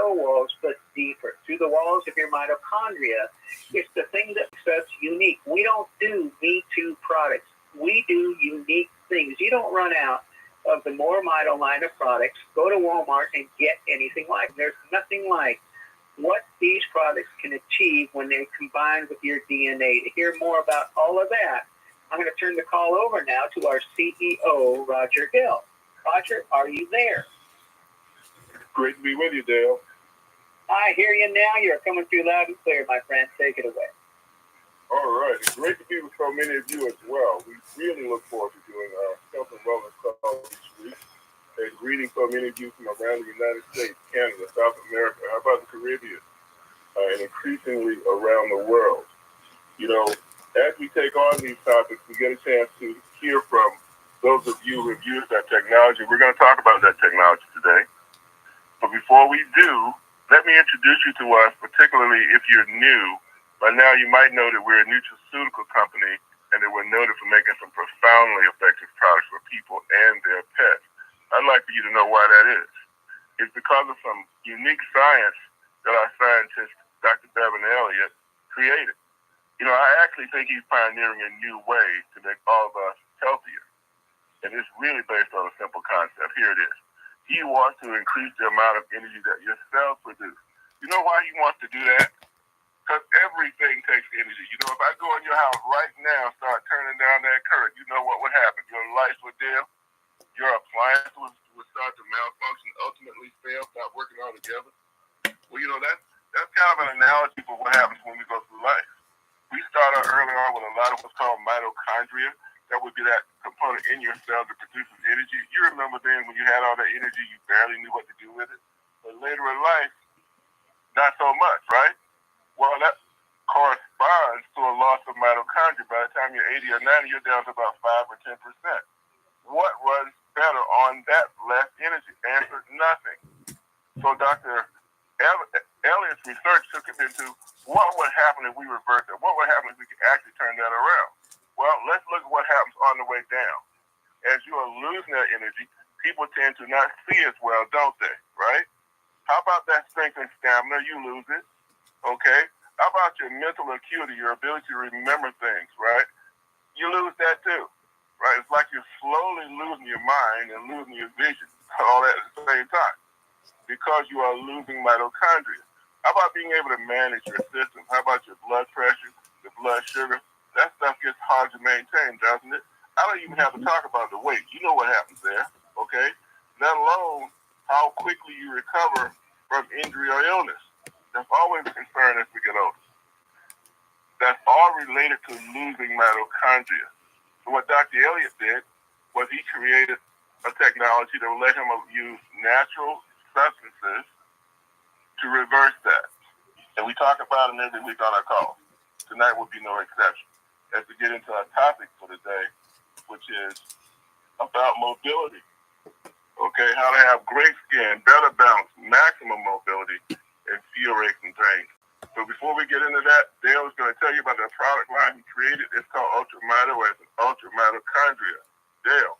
cell walls, but deeper, through the walls of your mitochondria. It's the thing that makes us unique. We don't do Me Too products. We do unique things. You don't run out of the MoreMito line of products, go to Walmart and get anything like it. There's nothing like what these products can achieve when they're combined with your DNA. To hear more about all of that, I'm going to turn the call over now to our CEO, Roger Hill. Roger, are you there? Great to be with you, Dale. I hear you now. You're coming through loud and clear, my friend. Take it away. All right. It's great to be with so many of you as well. We really look forward to doing our health and wellness call each week. And greeting so many of you from around the United States, Canada, South America, how about the Caribbean, and increasingly around the world. You know, as we take on these topics, we get a chance to hear from those of you who have used that technology. We're going to talk about that technology today. But before we do, let me introduce you to us, particularly if you're new. By now, you might know that we're a nutraceutical company and that we're noted for making some profoundly effective products for people and their pets. I'd like for you to know why that is. It's because of some unique science that our scientist, Dr. Bevan Elliott, created. You know, I actually think he's pioneering a new way to make all of us healthier. And it's really based on a simple concept. Here it is. He wants to increase the amount of energy that your cells produce. You know why he wants to do that? Because everything takes energy. You know, if I go in your house right now and start turning down that current, you know what would happen? Your lights would dim. Your appliance would start to malfunction, ultimately fail, stop working all together. Well, you know, that's kind of an analogy for what happens when we go through life. We start out early on with a lot of what's called mitochondria. That would be that component in your cell that produces energy. You remember then when you had all that energy, you barely knew what to do with it. But later in life, not so much, right? Well, that corresponds to a loss of mitochondria. By the time you're 80 or 90, you're down to about 5 or 10%. What runs better on that less energy? Answer, nothing. So Dr. Elliott's research took it into what would happen if we reverse it? What would happen if we could actually turn that around? Well, let's look at what happens on the way down. As you are losing that energy, people tend to not see as well, don't they? Right? How about that strength and stamina? You lose it. Okay? How about your mental acuity, your ability to remember things, right? You lose that too. Right? It's like you're slowly losing your mind and losing your vision, all at the same time, because you are losing mitochondria. How about being able to manage your system? How about your blood pressure, your blood sugar? That stuff gets hard to maintain, doesn't it? I don't even have to talk about the weight. You know what happens there, okay? Let alone how quickly you recover from injury or illness. That's always a concern as we get older. That's all related to losing mitochondria. So what Dr. Elliott did was he created a technology that will let him use natural substances to reverse that. And we talk about it every week on our call. Tonight will be no exception as we get into our topic for today, which is about mobility. Okay, how to have great skin, better balance, maximum mobility, and fewer aches and pains. So before we get into that, Dale is going to tell you about the product line he created. It's called UltraMito. It's an UltraMitochondria. Dale.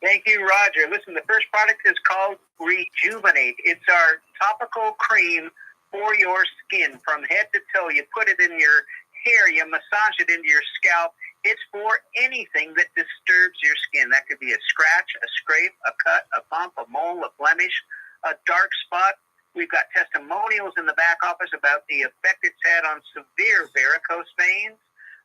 Thank you, Roger. Listen, the first product is called Rejuvenate. It's our topical cream for your skin from head to toe. You put it in your hair, you massage it into your scalp. It's for anything that disturbs your skin. That could be a scratch, a scrape, a cut, a bump, a mole, a blemish, a dark spot. We've got testimonials in the back office about the effect it's had on severe varicose veins,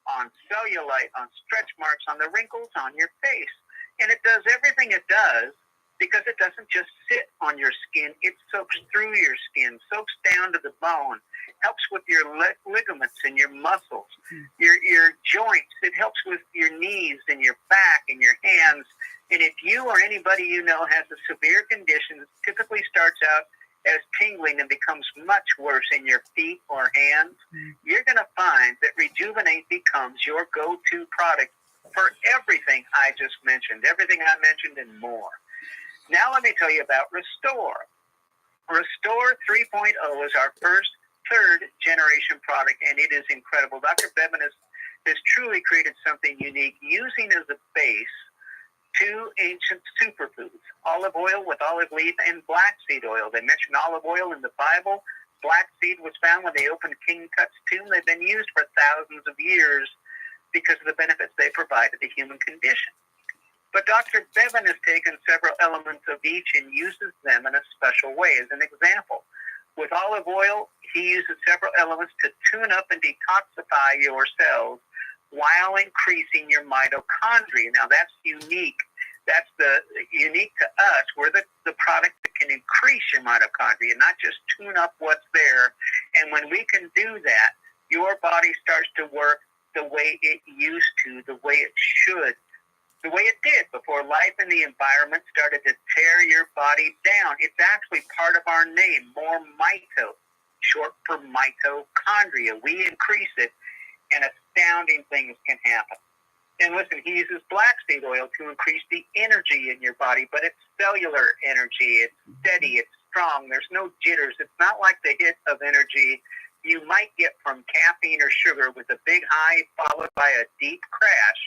on cellulite, on stretch marks, on the wrinkles on your face. And it does everything it does because it doesn't just sit on your skin. It soaks through your skin, soaks down to the bone, helps with your ligaments and your muscles, your joints. It helps with your knees and your back and your hands. And if you or anybody you know has a severe condition, it typically starts out as tingling and becomes much worse in your feet or hands, you're going to find that Rejuvenate becomes your go-to product for everything I just mentioned, everything I mentioned and more. Now let me tell you about Restore. Restore 3.0 is our first third-generation product, and it is incredible. Dr. Bevan has truly created something unique, using as a base two ancient superfoods, olive oil with olive leaf and black seed oil. They mention olive oil in the Bible. Black seed was found when they opened King Tut's tomb. They've been used for thousands of years because of the benefits they provide to the human condition. But Dr. Bevan has taken several elements of each and uses them in a special way. As an example, with olive oil, he uses several elements to tune up and detoxify your cells while increasing your mitochondria. Now, that's unique. That's unique to us. We're the product that can increase your mitochondria, not just tune up what's there. And when we can do that, your body starts to work the way it used to, the way it should, the way it did before life and the environment started to tear your body down. It's actually part of our name, MoreMito, short for mitochondria. We increase it, and astounding things can happen. And listen, he uses black seed oil to increase the energy in your body, but it's cellular energy. It's steady. It's strong. There's no jitters. It's not like the hit of energy you might get from caffeine or sugar with a big high followed by a deep crash.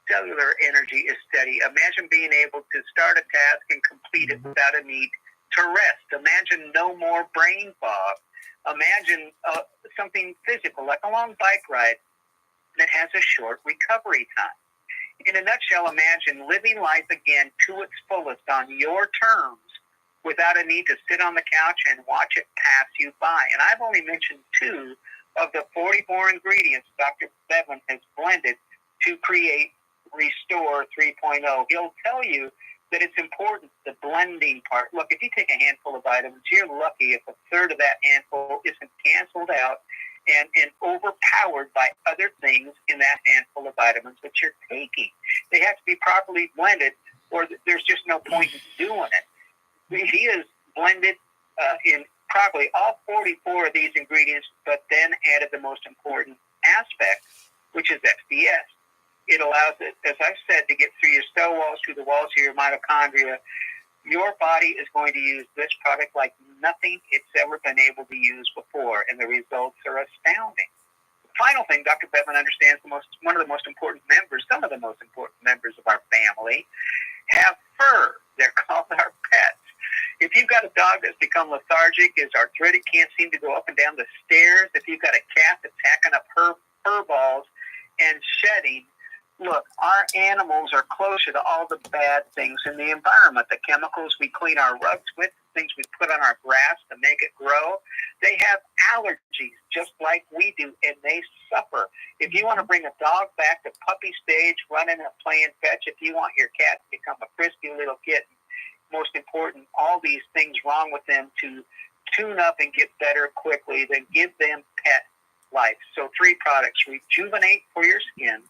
Cellular energy is steady. Imagine being able to start a task and complete it without a need to rest. Imagine no more brain fog. Imagine something physical, like a long bike ride that has a short recovery time. In a nutshell, imagine living life again to its fullest on your terms without a need to sit on the couch and watch it pass you by. And I've only mentioned 2 of the 44 ingredients Dr. Bevan has blended to create Restore 3.0. He'll tell you that it's important, the blending part. Look, if you take a handful of vitamins, you're lucky if a third of that handful isn't canceled out and overpowered by other things in that handful of vitamins that you're taking. They have to be properly blended, or there's just no point in doing it. He has blended in probably all 44 of these ingredients, but then added the most important aspect, which is SDS. It allows it, as I've said, to get through your cell walls, through the walls of your mitochondria. Your body is going to use this product like nothing it's ever been able to use before, and the results are astounding. The final thing, Dr. Bevan understands one of the most important members, some of the most important members of our family, have fur. They're called our pets. If you've got a dog that's become lethargic, is arthritic, can't seem to go up and down the stairs, if you've got a cat that's hacking up her fur balls and shedding, look, our animals are closer to all the bad things in the environment. The chemicals we clean our rugs with, things we put on our grass to make it grow, they have allergies just like we do, and they suffer. If you want to bring a dog back to puppy stage, running and playing fetch, if you want your cat to become a frisky little kitten, most important, all these things wrong with them to tune up and get better quickly, then give them pet life. So 3 products: Rejuvenate for your skin,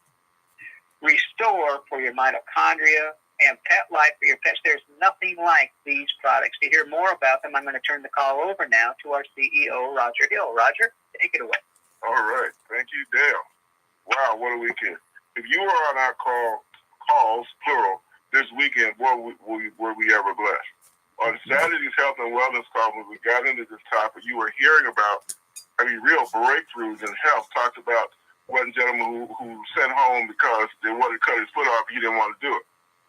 Restore for your mitochondria, and Petlife for your pets. There's nothing like these products. To hear more about them, I'm going to turn the call over now to our CEO, Roger Hill. Roger, take it away. All right. Thank you, Dale. Wow, what a weekend. If you were on our calls, plural, this weekend, boy, were we ever blessed. On Saturday's Health and Wellness call, when we got into this topic, you were hearing about, real breakthroughs in health. Talked about one gentleman who sent home because they wanted to cut his foot off, he didn't want to do it.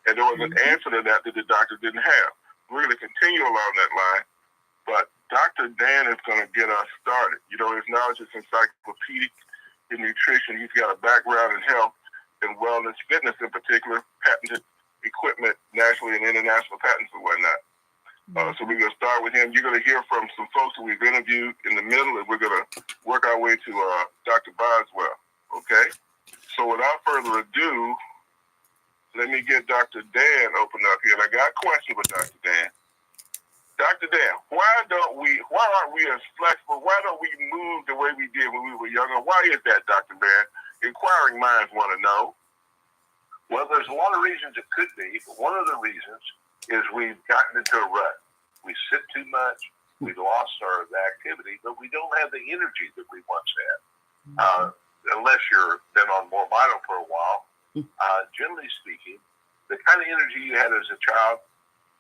And there was an answer to that the doctor didn't have. We're going to continue along that line, but Dr. Dan is going to get us started. You know, his knowledge is encyclopedic in nutrition. He's got a background in health and wellness, fitness in particular, patented equipment, nationally and international patents and whatnot. So we're going to start with him. You're going to hear from some folks that we've interviewed in the middle, and we're going to work our way to Dr. Boswell. Okay? So without further ado, let me get Dr. Dan opened up here. And I got a question with Dr. Dan. Dr. Dan, why aren't we as flexible? Why don't we move the way we did when we were younger? Why is that, Dr. Dan? Inquiring minds want to know. Well, there's a lot of reasons it could be, but one of the reasons is we've gotten into a rut. We sit too much, we've lost our activity, but we don't have the energy that we once had. Unless you've been on MoreMito for a while, generally speaking, the kind of energy you had as a child,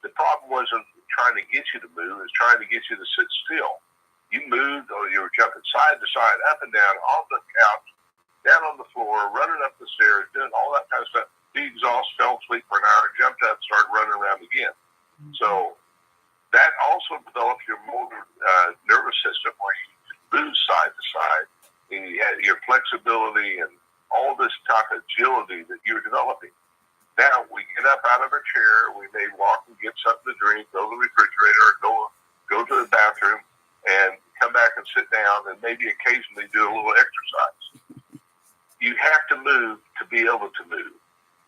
the problem wasn't trying to get you to move, it was trying to get you to sit still. You moved, or you were jumping side to side, up and down, on the couch, down on the floor, running up the stairs, doing all that kind of stuff. the exhaust, fell asleep for an hour, jumped up, started running around again. So that also develops your motor nervous system where you can move side to side, and you have your flexibility and all this type of agility that you're developing. Now we get up out of our chair, we may walk and get something to drink, go to the refrigerator, or go to the bathroom, and come back and sit down, and maybe occasionally do a little exercise. You have to move to be able to move,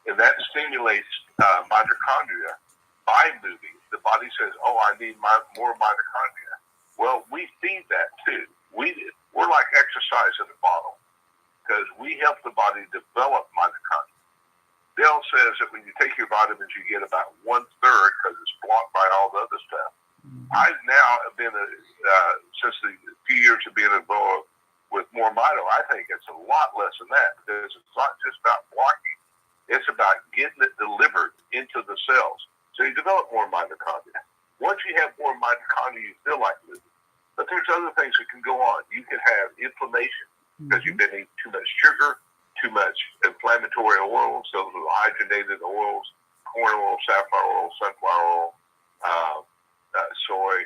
and that stimulates mitochondria. By moving, the body says, "Oh, I need more mitochondria." Well, we feed that too. We're like exercise in a bottle because we help the body develop mitochondria. Dale says that when you take your vitamins, you get about 1/3 because it's blocked by all the other stuff. I've now been, since the few years of being involved with MoreMito, I think it's a lot less than that because it's not just about blocking. It's about getting it delivered into the cells. So you develop more mitochondria. Once you have more mitochondria, you feel like moving. But there's other things that can go on. You can have inflammation because you've been eating too much sugar, too much inflammatory oils, those are hydrogenated oils, corn oil, safflower oil, sunflower oil, soy,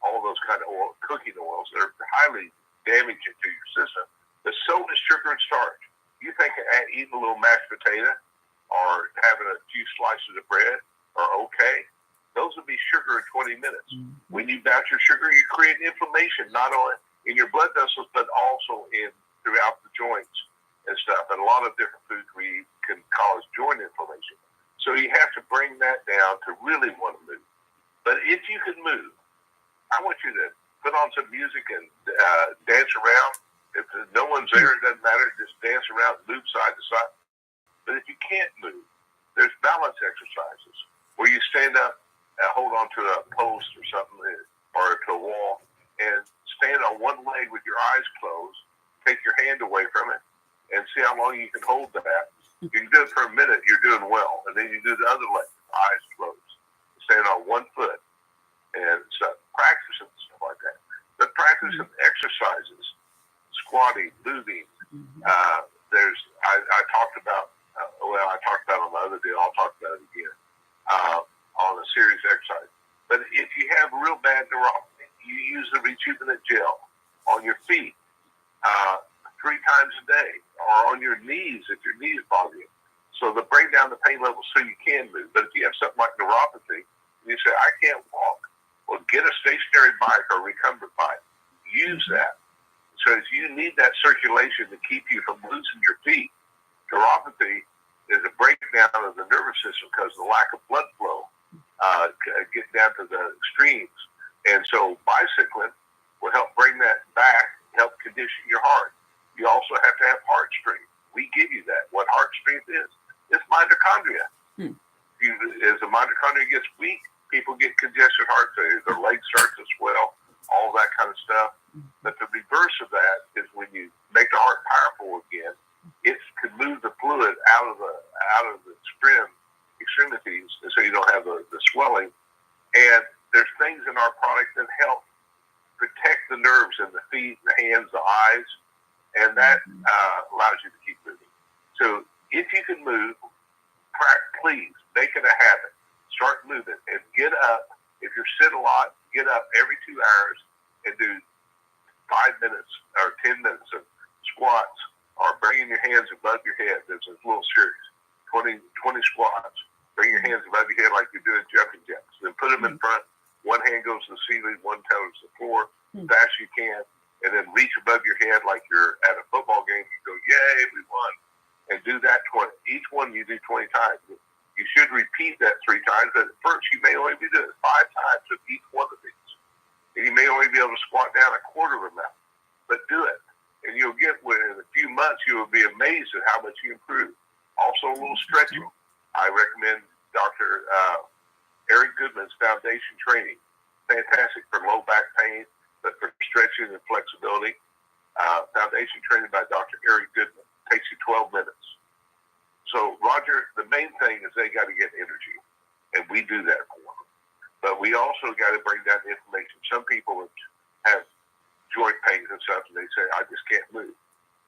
all those kind of oil, cooking oils that are highly damaging to your system. But so is sugar and starch. You think eating a little mashed potato or having a few slices of bread are okay? Those would be sugar in 20 minutes. When you bounce your sugar, you create inflammation, not only in your blood vessels, but also throughout the joints and stuff. And a lot of different foods we eat can cause joint inflammation. So you have to bring that down to really want to move. But if you can move, I want you to put on some music and dance around. If no one's there, it doesn't matter. Just dance around, move side to side. But if you can't move, there's balance exercises where you stand up and hold on to a post or something, or to a wall, and stand on one leg with your eyes closed. Take your hand away from it and see how long you can hold that. You can do it for a minute, you're doing well. And then you do the other leg, eyes closed. Stand on one foot and start practicing stuff like that. But practice some exercises, squatting, moving. I talked about, I talked about it on the other day, I'll talk about it again, on a serious exercise. But if you have real bad neuropathy, you use the Rejuvenate Gel on your feet 3 times a day, or on your knees if your knees bother you. So to bring down the pain level so you can move. But if you have something like neuropathy, and you say, I can't walk, well, get a stationary bike or recumbent bike. Use that. So you need that circulation to keep you from losing your feet. Neuropathy is a breakdown of the nervous system because of the lack of blood flow get down to the extremes. And so bicycling will help bring that back, help condition your heart. You also have to have heart strength. We give you that. What heart strength is, it's mitochondria. As the mitochondria gets weak, people get congested heart failure. Their legs start to swell, all that kind of stuff. But the reverse of that is when you make the heart powerful again, it can move the fluid out of the extremities, and so you don't have the swelling. And there's things in our product that help protect the nerves in the feet, the hands, the eyes, and that allows you to keep moving. So if you can move, please make it a habit. Start moving and get up. If you sit a lot, get up every 2 hours and do 5 minutes or 10 minutes of squats or bringing your hands above your head. There's a little series, 20 squats. Bring your hands above your head like you're doing jumping jacks. Then put them in front. One hand goes to the ceiling, one toe to the floor, fast as you can. And then reach above your head like you're at a football game. You go, yay, we won. And do that 20. Each one you do 20 times. You should repeat that 3 times, but at first you may only be doing it 5 times of each one of these. And you may only be able to squat down a quarter of an amount. But do it. And you'll get, in a few months, you will be amazed at how much you improve. Also, a little stretching. I recommend Dr. Eric Goodman's foundation training. Fantastic for low back pain, but for stretching and flexibility. Foundation training by Dr. Eric Goodman. Takes you 12 minutes. So, Roger, the main thing is they got to get energy, and we do that for them. But we also got to bring down the inflammation. Some people have joint pains and stuff, and they say, I just can't move.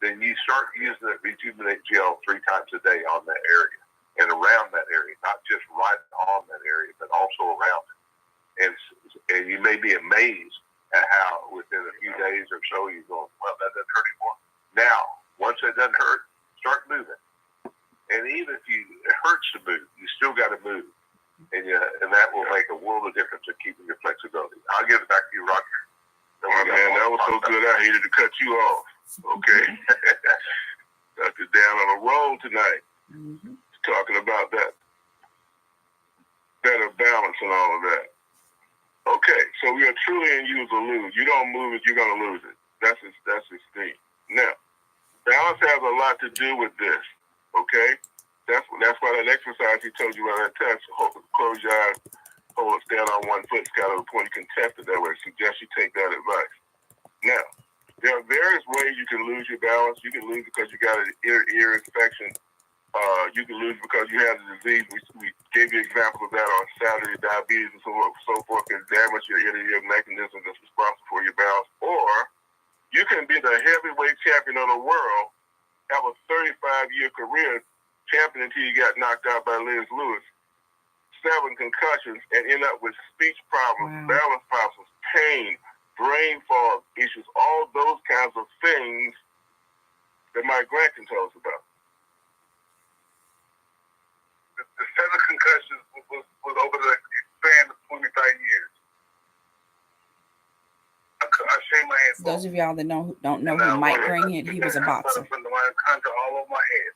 Then you start using the Rejuvenate Gel 3 times a day on that area. and around that area, not just right on that area, but also around it. And you may be amazed at how within a few days or so you're going, well, that doesn't hurt anymore. Now, once that doesn't hurt, start moving. And even if it hurts to move, you still got to move. And that will make a world of difference in keeping your flexibility. I'll give it back to you, Roger. Oh, man, that was so good. I hated to cut you off. Okay. Got you down on a roll tonight. Mm-hmm. Talking about that better balance and all of that. Okay, so we are truly in use or lose. You don't move it, you're going to lose it. That's his thing. Now, balance has a lot to do with this, okay? That's why that exercise he told you about that test, close your eyes, hold it, stand on one foot, it's kind of a point you can test it that way. I suggest you take that advice. Now, there are various ways you can lose your balance. You can lose because you got an ear infection. You can lose because you have the disease. We gave you examples of that on Saturday, diabetes and so forth can damage your ear mechanism that's responsible for your balance. Or you can be the heavyweight champion of the world, have a 35-year career champion until you got knocked out by Liz Lewis, 7 concussions, and end up with speech problems, balance problems, pain, brain fog issues, all those kinds of things that Mike Grant can tell us about. The 7 concussions was over the span of 25 years. I shaved my head. Those of y'all that don't know who Mike Grant is, he was a boxer. From the mitochondria all over my head.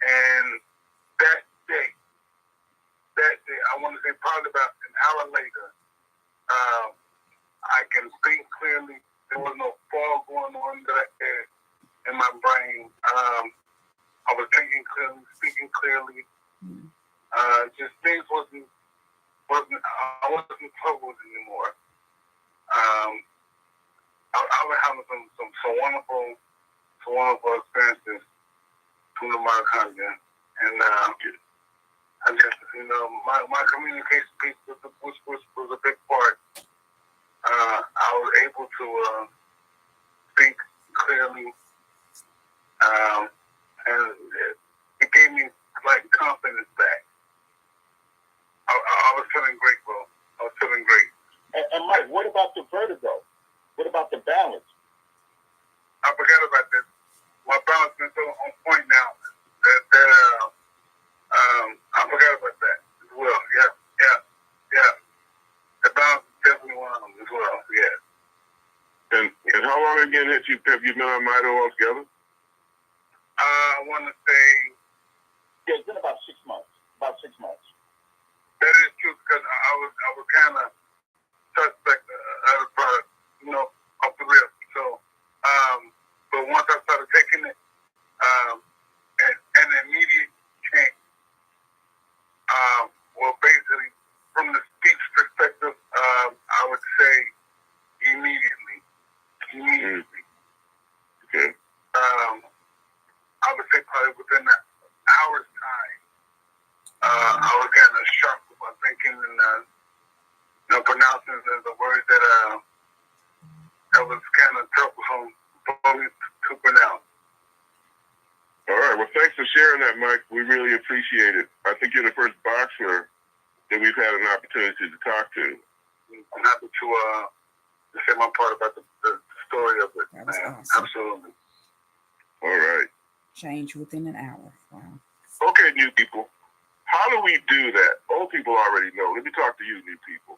And that day, I want to say probably about an hour later, I can think clearly. There was no fog going on that I had in my brain. I was thinking clearly, speaking clearly. Just things wasn't. I wasn't troubled anymore. I was having some wonderful experiences from the mitochondria, and I guess my communication piece was a big part. I was able to think clearly, and it gave me like confidence back. I was feeling great, bro. I was feeling great. And Mike, what about the vertigo? What about the balance? I forgot about this. My balance is so on point now that I forgot about that as well. Yeah. The balance is definitely one of them as well. Yeah. And how long again have you been on Mito altogether? I want to say. Yeah, it's been about 6 months. About 6 months. That is true because I was kind of suspect of the product, off the rip. So, but once I started taking it, an immediate change. Well, basically, from the speech perspective, I would say immediately. Okay. I would say probably within an hour's time, I was kind of sharp with my thinking and pronouncing the words that was kind of troublesome for me to pronounce. All right. Well, thanks for sharing that, Mike. We really appreciate it. I think you're the first boxer that we've had an opportunity to talk to. I'm happy to say my part about the story of it. That was awesome. Absolutely. All right. Change within an hour. Wow. Okay, new people. How do we do that? Old people already know. Let me talk to you, new people.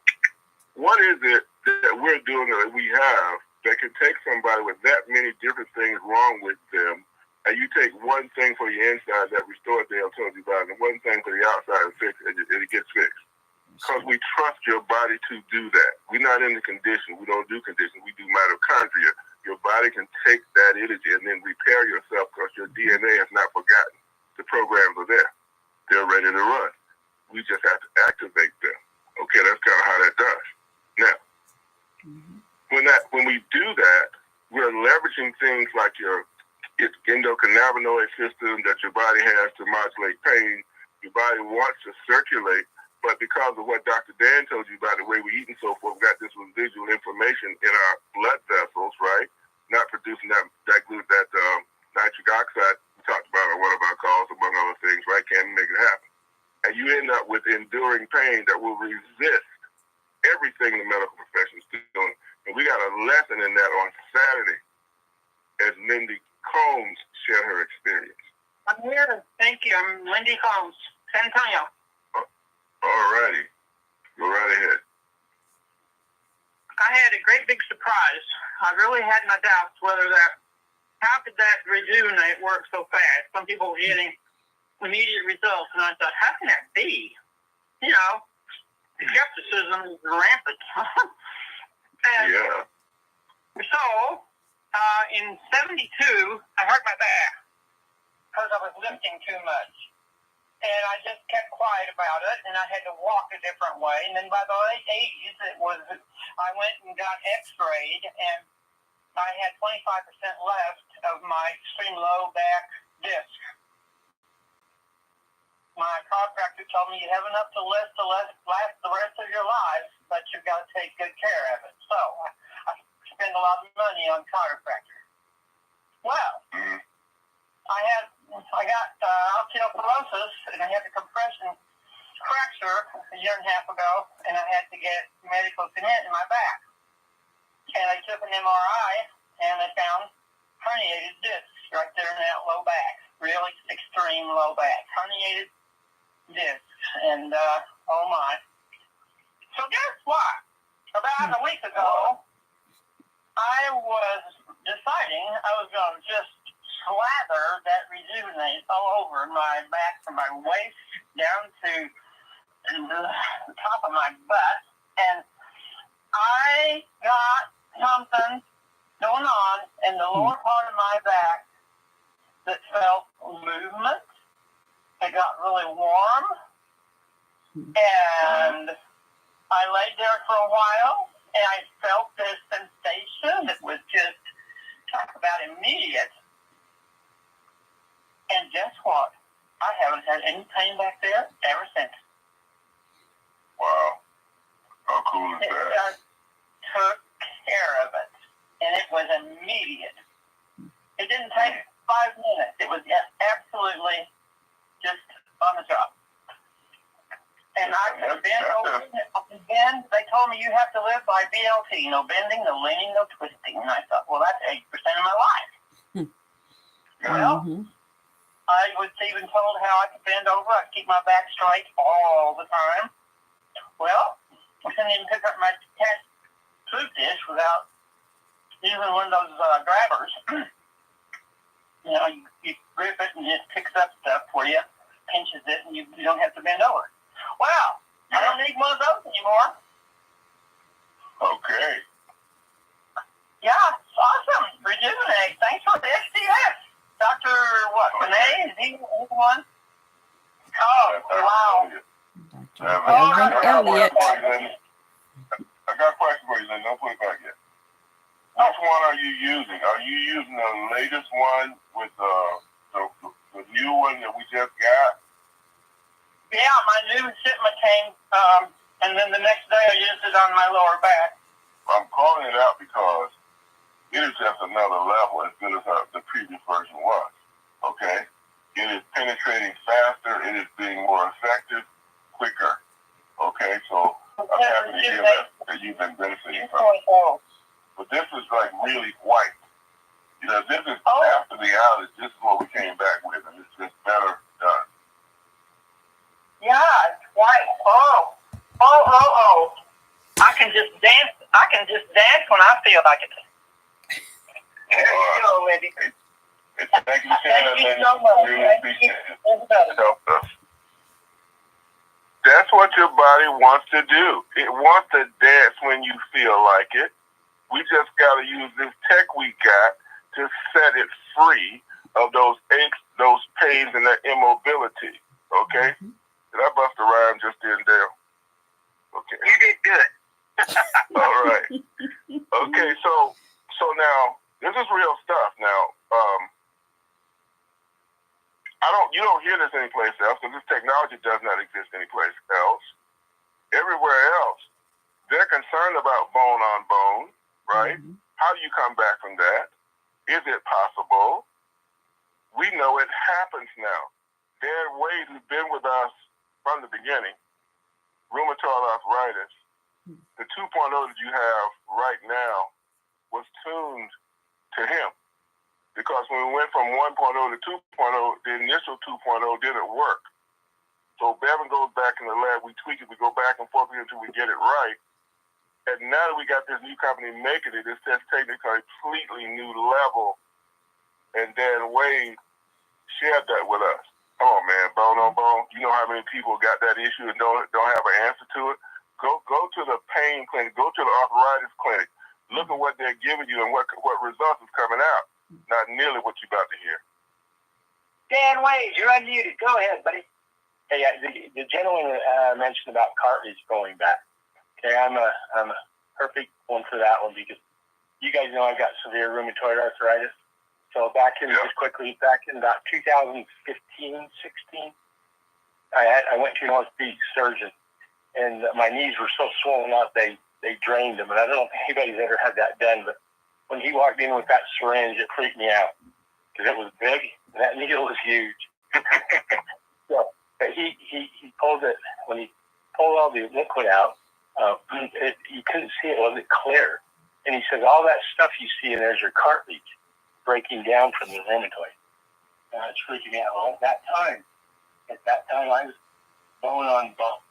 What is it that we're doing that we have that can take somebody with that many different things wrong with them, and you take one thing for your inside that restored Dale told you about, and one thing for the outside and fix it, and it gets fixed? Because we trust your body to do that. We're not in the condition. We don't do condition. We do mitochondria. Your body can take that energy and then repair yourself because your DNA has not forgotten. The programs are there. They're ready to run. We just have to activate them. Okay, that's kind of how that does. Now, when we do that, we're leveraging things like your endocannabinoid system that your body has to modulate pain. Your body wants to circulate, but because of what Dr. Dan told you about the way we eat and so forth, we got this residual inflammation in our blood vessels, right? Not producing that nitric oxide talked about on one of our calls, among other things, right? Can make it happen. And you end up with enduring pain that will resist everything the medical profession is doing. And we got a lesson in that on Saturday as Lindy Combs shared her experience. I'm here. Thank you. I'm Lindy Combs, San Antonio. All righty. Go right ahead. I had a great big surprise. I really had my doubts how could that rejuvenate work so fast? Some people were getting immediate results, and I thought, how can that be? You know, skepticism is rampant. And yeah. So, in 72, I hurt my back because I was lifting too much. And I just kept quiet about it, and I had to walk a different way. And then by the late 80s, I went and got x-rayed, and I had 25% left of my extreme low back disc. My chiropractor told me you have enough to last the rest of your life, but you've got to take good care of it. So I spend a lot of money on chiropractor. Well, I got osteoporosis, and I had a compression fracture a year and a half ago, and I had to get medical cement in my back. And I took an MRI, and they found herniated discs right there in that low back, really extreme low back, herniated discs, and oh my. So guess what? About a week ago, I was deciding I was going to just slather that Rejuvenate all over my back from my waist down to the top of my butt, and I got something going on in the lower part of my back that felt movement. It got really warm, and I laid there for a while, and I felt this sensation that was just, talk about immediate. And guess what? I haven't had any pain back there ever since. Wow. How cool is It that? just took care of it, and it was immediate. It didn't take 5 minutes. It was absolutely just on the job. And I could bend over, and then they told me you have to live by BLT, no bending, no leaning, no twisting. And I thought, well, that's 80% of my life. Well, I was even told how I could bend over. I could keep my back straight all the time. Well, I couldn't even pick up my cat food dish without using one of those grabbers. You know, you grip it and it just picks up stuff for you, pinches it, and you don't have to bend over. Well, I don't need one of those anymore. Okay. Yeah, it's awesome. Rejuvenate. Thanks for the XTS. Dr. Benet? Is he the one? Oh, wow. Dr. Elliott. I got a question for you, Lynn. Don't put it back yet. Which one are you using? Are you using the latest one with the new one that we just got? Yeah, my new shipment came, and then the next day I used it on my lower back. I'm calling it out because it is just another level as good as the previous version was. Okay? It is penetrating faster. It is being more effective, quicker. Okay? So I'm happy to hear that you've been benefiting from it. But this is like really white. You know, this is after the outage. This is what we came back with, and it's just better done. Yeah, it's white. Oh. I can just dance. I can just dance when I feel like it. There you go, Wendy. Thank you for sharing that, Thank you so much. Really appreciate it. It helped us. That's what your body wants to do. It wants to dance when you feel like it. We just got to use this tech we got to set it free of those aches, those pains, and that immobility. Okay? Did I bust a rhyme just then, Dale? Okay. You did good. All right. Okay, so now this is real stuff. Now, you don't hear this anyplace else because this technology does not exist anyplace else. Everywhere else, they're concerned about bone on bone, right? How do you come back from that? Is it possible? we know it happens now. Dan Wade, who's been with us from the beginning, rheumatoid arthritis, the 2.0 that you have right now was tuned to him. Because when we went from 1.0 to 2.0, the initial 2.0 didn't work. So Bevan goes back in the lab, we tweak it, we go back and forth until we get it right. And now that we got this new company making it, it's just taking a completely new level. And Dan Wade shared that with us. Come on, man, bone on bone. You know how many people got that issue and don't have an answer to it? Go to the pain clinic, go to the arthritis clinic. Look at what they're giving you and what results is coming out. Not nearly what you're about to hear. Dan Wade, you're unmuted. Go ahead, buddy. Hey, the gentleman mentioned about cartilage going back. Okay, I'm a perfect one for that one because you guys know I've got severe rheumatoid arthritis. So back in about 2015, 16, I went to an orthopedic surgeon, and my knees were so swollen up they drained them. And I don't know if anybody's ever had that done, but when he walked in with that syringe, it freaked me out because it was big and that needle was huge. So he pulled it when he pulled all the liquid out. You couldn't see it; wasn't clear. And he said, "All that stuff you see in there's your cartilage breaking down from the rheumatoid." It's freaking me out. Well, at that time, I was bone on bone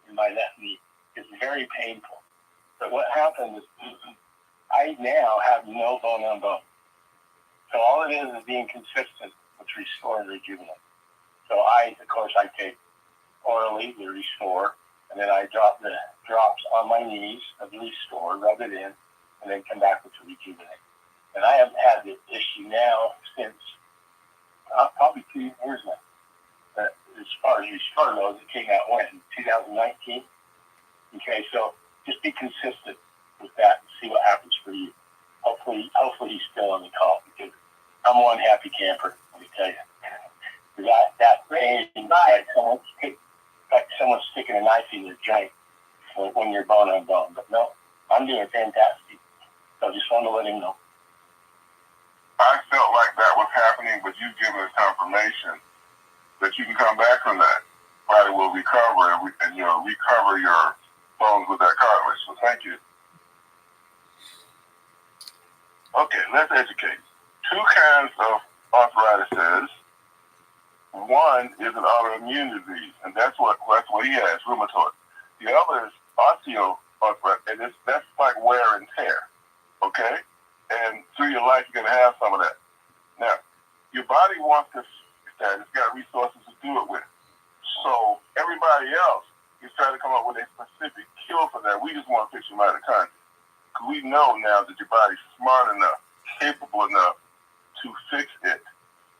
in my left knee. It's very painful. But what happened is I now have no bone on bone. So all it is being consistent with Restore and Rejuvenate. So of course, I take orally the Restore, and then I drop the drops on my knees of the Restore, rub it in, and then come back with the Rejuvenate. And I haven't had this issue now since probably 2 years now. But as far as Restore goes, it came out when? 2019? Okay, so just be consistent with that and see what happens for you. Hopefully he's still on the call because I'm one happy camper, let me tell you. That pain, like someone's sticking a knife in your joint when you're bone on bone. But no, I'm doing fantastic. So I just wanted to let him know. I felt like that was happening, but you've given us confirmation that you can come back from that. Body will recover and recover your bones with that cartilage. So thank you. Okay, let's educate. 2 kinds of arthritis. One is an autoimmune disease, and that's what he has, rheumatoid. The other is osteoarthritis, and that's like wear and tear. Okay? And through your life, you're going to have some of that. Now, your body wants to fix that. It's got resources to do it with. So everybody else is trying to come up with a specific cure for that. We just want to fix your mitochondria. Because we know now that your body's smart enough, capable enough to fix it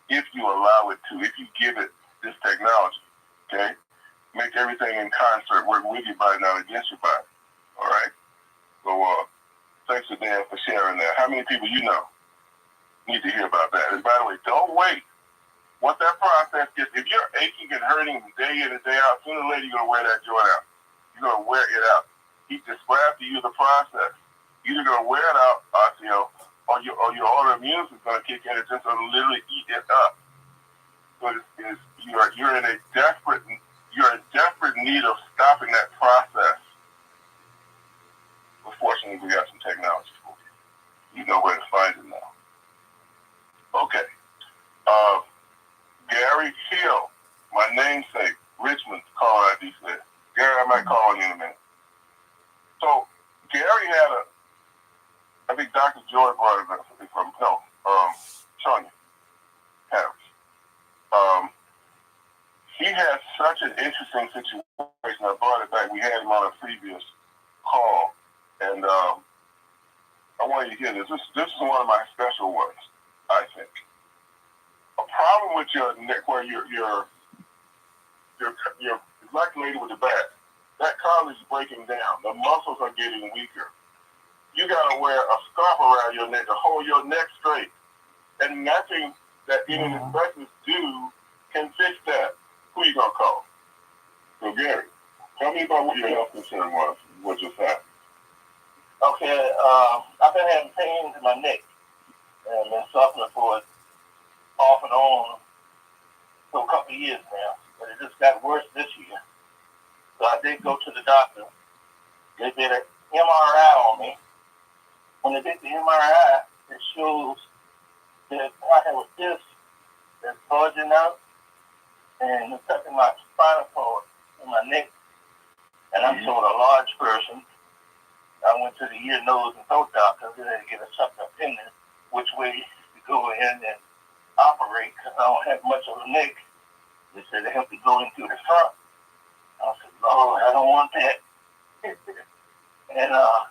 if you allow it to, if you give it this technology. Okay? Make everything in concert, work with your body, not against your body. All right? So, thanks to Dan for sharing that. How many people you know need to hear about that? And by the way, don't wait. Once that process gets, if you're aching and hurting day in and day out, sooner or later you're going to wear that joint out. You're going to wear it out. He described to you the process. You're either going to wear it out, osteo, or your autoimmune is going to kick in and just going to literally eat it up. So you're in desperate need of stopping that process. But fortunately, we got some technology for you. You know where to find it now. Okay. Gary Hill, my namesake, Richmond, call ID said. Gary, I might call on you in a minute. So, Gary had I think Dr. Joy brought it up from Sonia Harris. He had such an interesting situation. I brought it back. We had him on a previous call. And I want you to hear this. This is one of my special ones, I think. A problem with your neck where you're like a lady with the back. That cartilage is breaking down. The muscles are getting weaker. You gotta wear a scarf around your neck to hold your neck straight. And nothing that any specialists do can fix that. Who are you gonna call? So Gary, tell me about what your health concern was. What just happened? Okay, I've been having pains in my neck and been suffering for it off and on for a couple of years now, but it just got worse this year. So I did go to the doctor. They did an MRI on me. When they did the MRI, it shows that I have a disc that's bulging out and it's touching my spinal cord in my neck. And I'm sort of a large person. I went to the ear, nose, and throat doctor to get a second opinion which way to go in and operate because I don't have much of a neck. They said they have to go in through the front. I said, Lord, I don't want that. And I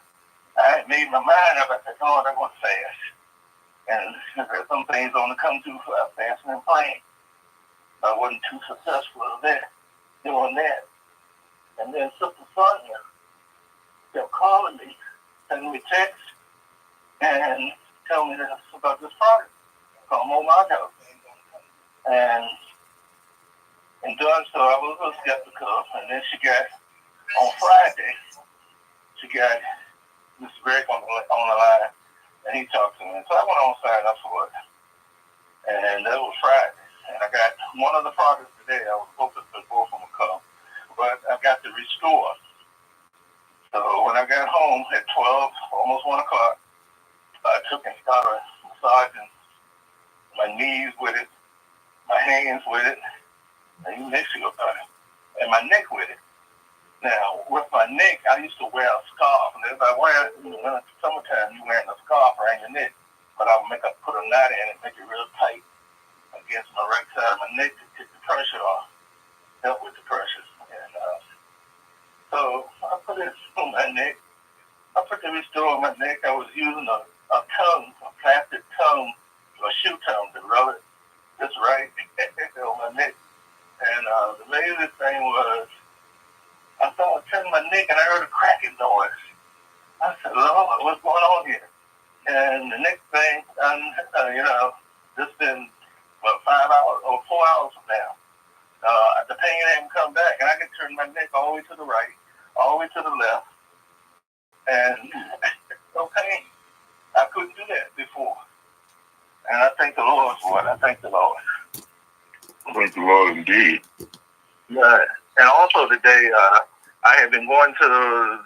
had made my mind up. I said, Lord, I want fast. And there's some things only come too fast and plain. I wasn't too successful at that, doing that. And then Sister Sonia kept calling me, sending me texts, and telling me about this product called MoreMito. And in doing so, I was a little skeptical. And then she got, on Friday, she got Mr. Greg on the line, and he talked to me. So I went on and signed up for it. And that was Friday. And I got one of the products today. I was hoping for both of them to come. But I got the Restore. So when I got home at 12, almost 1 o'clock, I took and started massaging my knees with it, my hands with it, and and my neck with it. Now, with my neck, I used to wear a scarf. And if I wear, in the summertime, you're wearing a scarf around your neck. But I would put a knot in it and make it real tight against my right side of my neck to take the pressure off, help with the pressure. And so I put it on my neck. I put the Restore on my neck. I was using a tongue, a plastic tongue, a shoe tongue to rub it just right on my neck. And the amazing thing was, I started turning my neck and I heard a cracking noise. I said, Lord, what's going on here? And the next thing, it's been, 5 hours or 4 hours from now. The pain hadn't come back, and I can turn my neck all the way to the right, all the way to the left, and no pain. I couldn't do that before. And I thank the Lord for it. I thank the Lord. Thank the Lord indeed. Right. And also today, I have been going to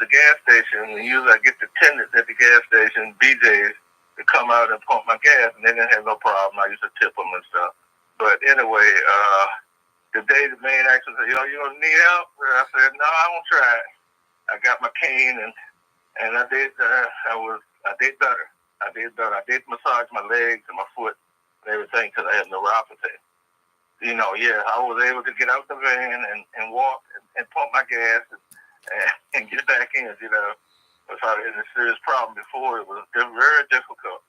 the gas station, and usually I get the attendants at the gas station, BJ's, to come out and pump my gas, and they didn't have no problem. I used to tip them and stuff. But anyway, today the man actually said, you don't need help? And I said, no, I won't try it. I got my cane, and I did better. I did massage my legs and my foot and everything because I have neuropathy. I was able to get out the van and walk and pump my gas and get back in, If I had a serious problem before, it was very difficult.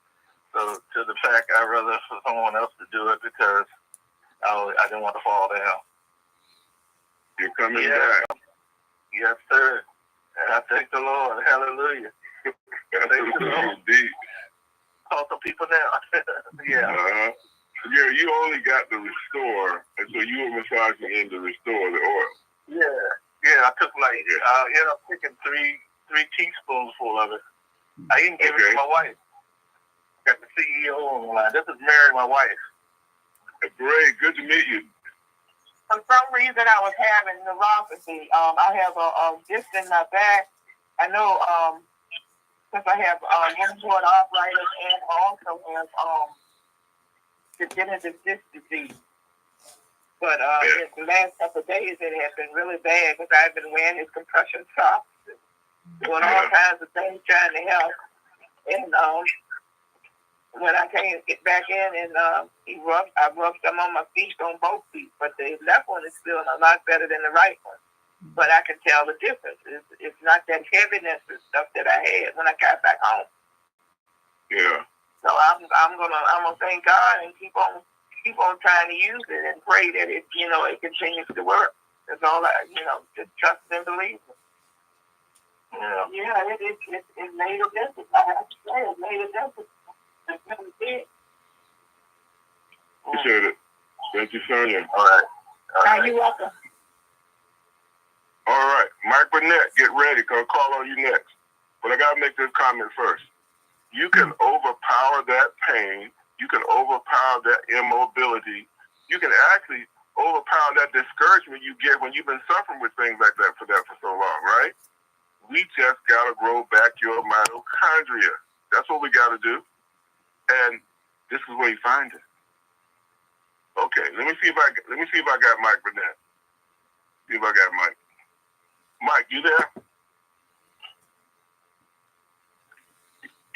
So to the fact, I'd rather for someone else to do it because I didn't want to fall down. You're coming back. Yes, sir. And I thank the Lord. Hallelujah. Thank the Lord. Indeed. Call some people now. Yeah. Yeah, you only got the Restore, and so you were massaging in the Restore, the oil. Yeah. I took I ended up taking three teaspoons full of it. I even gave it to my wife. Got the CEO on the line. This is Mary, my wife. Great, good to meet you. For some reason, I was having neuropathy. I have a disc in my back. I know since I have rheumatoid arthritis and also have degenerative disc disease. But the last couple of days, it has been really bad because I've been wearing these compression socks, doing all kinds of things trying to help. And when I came get back in, and I rubbed some on my feet, on both feet, but the left one is feeling a lot better than the right one. But I can tell the difference. It's not that heaviness and stuff that I had when I got back home. Yeah. So I'm gonna thank God and keep on trying to use it and pray that it continues to work. That's all I just trust and believe. Yeah, it made a difference. I have to say it made a difference. It really did. Appreciate it. Thank you, Sonia. All right. You're welcome. All right, Mike Burnett, get ready, because I'll call on you next. But I got to make this comment first. You can overpower that pain You can overpower that immobility. You can actually overpower that discouragement you get when you've been suffering with things like that for so long, right? We just gotta grow back your mitochondria. That's what we gotta do. And this is where you find it. Okay, let me see if I got Mike Burnett. See if I got Mike. Mike, you there?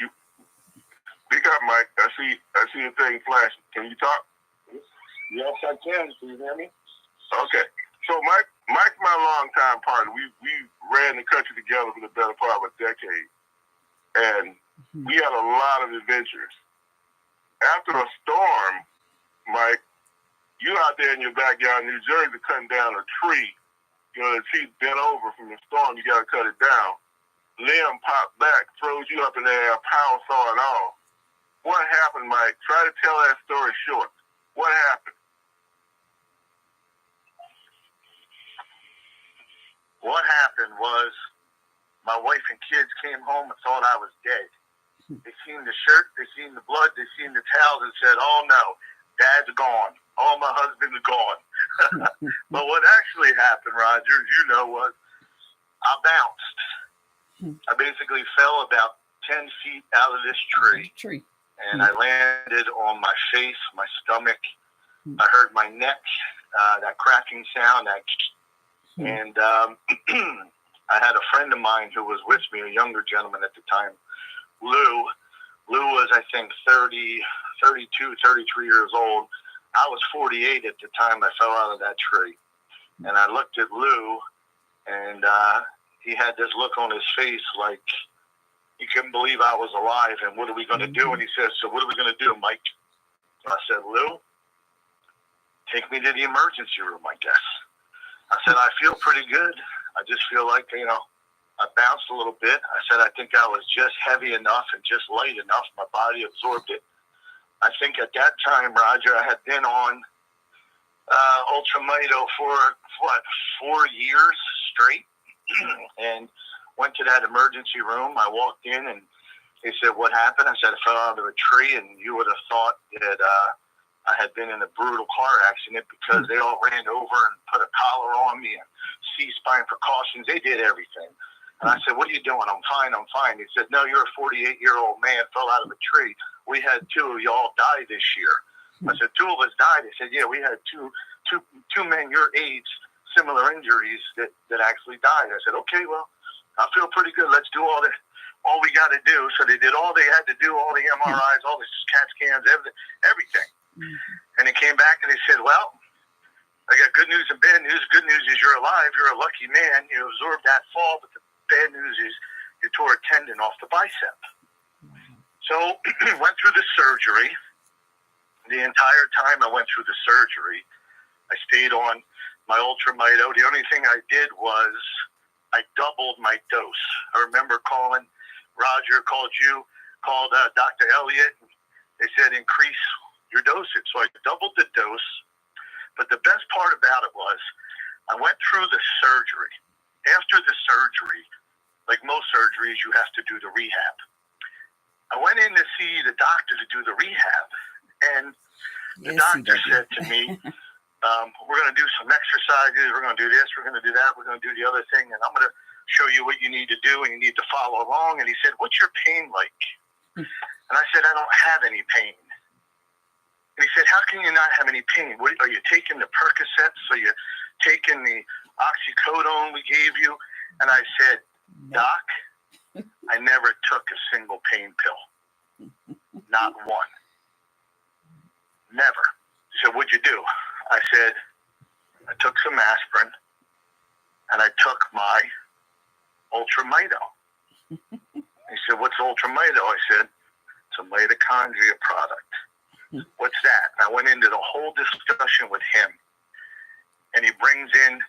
You pick up, Mike. I see your thing flashing. Can you talk? Yes, I can. Can you hear me? Okay. So Mike's my longtime partner. We ran the country together for the better part of a decade. And we had a lot of adventures. After a storm, Mike, you out there in your backyard in New Jersey cutting down a tree. You know, the tree bent over from the storm. You got to cut it down. Limb popped back, throws you up in the air, power saw and all. What happened, Mike? Try to tell that story short. What happened? What happened was my wife and kids came home and thought I was dead. They seen the shirt, they seen the blood, they seen the towels and said, "Oh no, Dad's gone. Oh, my husband's gone." But what actually happened, Roger, as you know, was I bounced. I basically fell about 10 feet out of this tree. And I landed on my face, my stomach. I heard my neck, that cracking sound. And I had a friend of mine who was with me, a younger gentleman at the time, Lou. Lou was, I think, 32, 33 years old. I was 48 at the time I fell out of that tree. And I looked at Lou, and he had this look on his face like he couldn't believe I was alive. And what are we going to do? And he says, "So what are we going to do, Mike?" I said, "Lou, take me to the emergency room, I guess." I said, "I feel pretty good. I just feel like, I bounced a little bit." I said, "I think I was just heavy enough and just light enough. My body absorbed it." I think at that time, Roger, I had been on UltraMito for, 4 years straight. And went to that emergency room. I walked in and they said, "What happened?" I said, "I fell out of a tree," and you would have thought that I had been in a brutal car accident because they all ran over and put a collar on me and C-spine precautions. They did everything. And I said, "What are you doing?" "I'm fine, I'm fine." He said, "No, you're a 48-year-old man, fell out of a tree. We had 2 of y'all die this year." I said, "2 of us died?" He said, "Yeah, we had two men your age, similar injuries that actually died." I said, "Okay, well, I feel pretty good. Let's do all we got to do." So they did all they had to do, all the MRIs, all the CAT scans, everything. And they came back and they said, "Well, I got good news and bad news. Good news is you're alive. You're a lucky man. You absorbed that fall. But the bad news is you tore a tendon off the bicep." So went through the surgery. The entire time I went through the surgery, I stayed on my UltraMito. The only thing I did was I doubled my dose. I remember calling Roger, called you, called Dr. Elliott. They said, "Increase your dosage." So I doubled the dose. But the best part about it was I went through the surgery. After the surgery, like most surgeries, you have to do the rehab. I went in to see the doctor to do the rehab, and the doctor said to me, "We're going to do some exercises. We're going to do this. We're going to do that. We're going to do the other thing. And I'm going to show you what you need to do, and you need to follow along." And he said, "What's your pain like?" And I said, "I don't have any pain." And he said, "How can you not have any pain? Are you taking the Percocets? Are you taking the oxycodone we gave you?" And I said, "Doc, I never took a single pain pill. Not one. Never." He said, "What'd you do?" I said, "I took some aspirin and I took my UltraMito." He said, "What's UltraMito?" I said, "It's a mitochondria product." "What's that?" And I went into the whole discussion with him. And he brings in,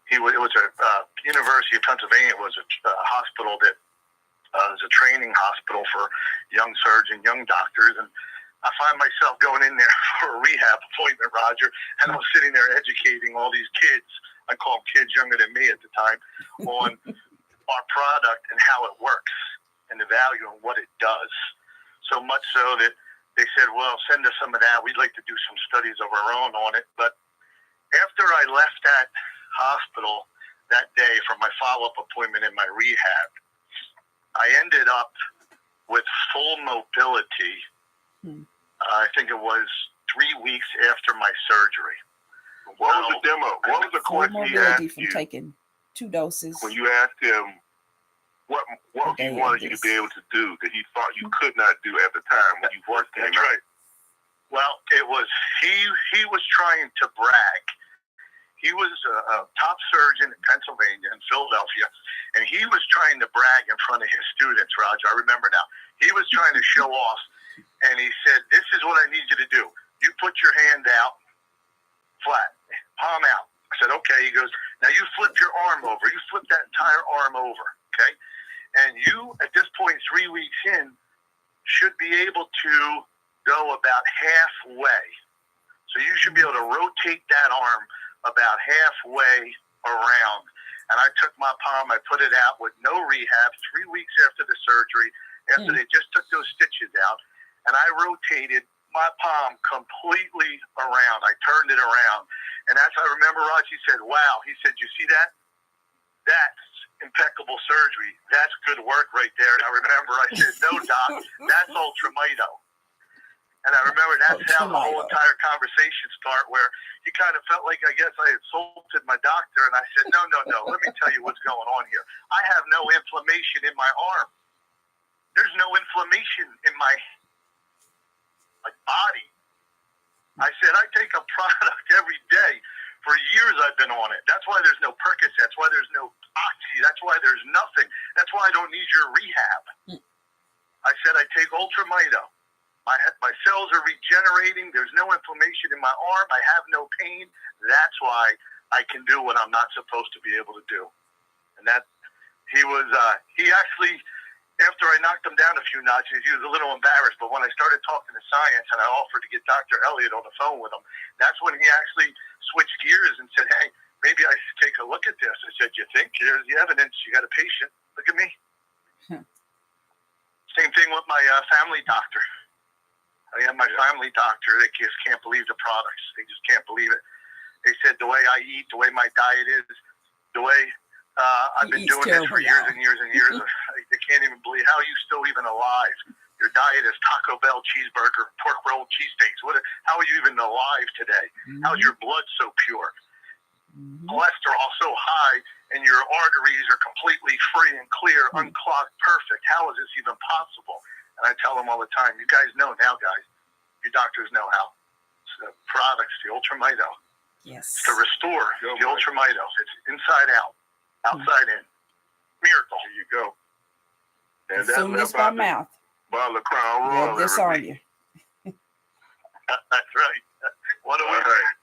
it was a University of Pennsylvania, it was a hospital that was a training hospital for young surgeons, young doctors. And I find myself going in there for a rehab appointment, Roger, and I'm sitting there educating all these kids, I call them kids younger than me at the time, on our product and how it works and the value and what it does. So much so that they said, well, send us some of that. We'd like to do some studies of our own on it. But after I left that hospital that day for my follow-up appointment in my rehab, I ended up with full mobility. I think it was 3 weeks after my surgery. What was the demo? What was the Full question he mobility asked from you taking 2 doses. when you asked him what he wanted you to be able to do that he thought you could not do at the time when you first came out? That's right. Well, it was he was trying to brag. He was a top surgeon in Pennsylvania, in Philadelphia, and he was trying to brag in front of his students, Roger. I remember now. He was trying to show off, and he said, this is what I need you to do. You put your hand out flat, palm out. I said, okay. He goes, now you flip your arm over. You flip that entire arm over, okay? And you, at this point, 3 weeks in, should be able to go about halfway. So you should be able to rotate that arm about halfway around. And I took my palm, I put it out with no rehab 3 weeks after the surgery, after they just took those stitches out. And I rotated my palm completely around. I turned it around. And as I remember, Raj, he said, wow. He said, you see that? That's impeccable surgery. That's good work right there. And I remember I said, no, Doc, that's UltraMito. And I remember that's how the whole entire conversation started, where he kind of felt like, I guess, I insulted my doctor. And I said, no. Let me tell you what's going on here. I have no inflammation in my arm. There's no inflammation in my body. I said, I take a product every day. For years I've been on it. That's why there's no Percocet. That's why there's no Oxy. That's why there's nothing. That's why I don't need your rehab. I said, I take UltraMito. My cells are regenerating. There's no inflammation in my arm. I have no pain. That's why I can do what I'm not supposed to be able to do. And that he actually, after I knocked him down a few notches, he was a little embarrassed. But when I started talking to science and I offered to get Dr. Elliott on the phone with him, that's when he actually switched gears and said, hey, maybe I should take a look at this. I said, you think? Here's the evidence. You got a patient. Look at me. Same thing with my family doctor. I have my family doctor. They just can't believe the products. They just can't believe it. They said the way I eat, the way my diet is, the way I've been doing this for years and years and years. They can't even believe how you still even alive. Your diet is Taco Bell cheeseburger, pork roll, cheesesteaks. How are you even alive today? How's your blood so pure? Cholesterol so high, and your arteries are completely free and clear, unclogged, perfect. How is this even possible? And I tell them all the time, you guys know now, guys. You doctors know how. It's the products, the UltraMito. Yes. It's to restore the UltraMito. It's inside out, outside in. Miracle. There you go. And Consumers by mouth. Bottle of Crown Royal. Rub this on you. That's right. What a All winner. right.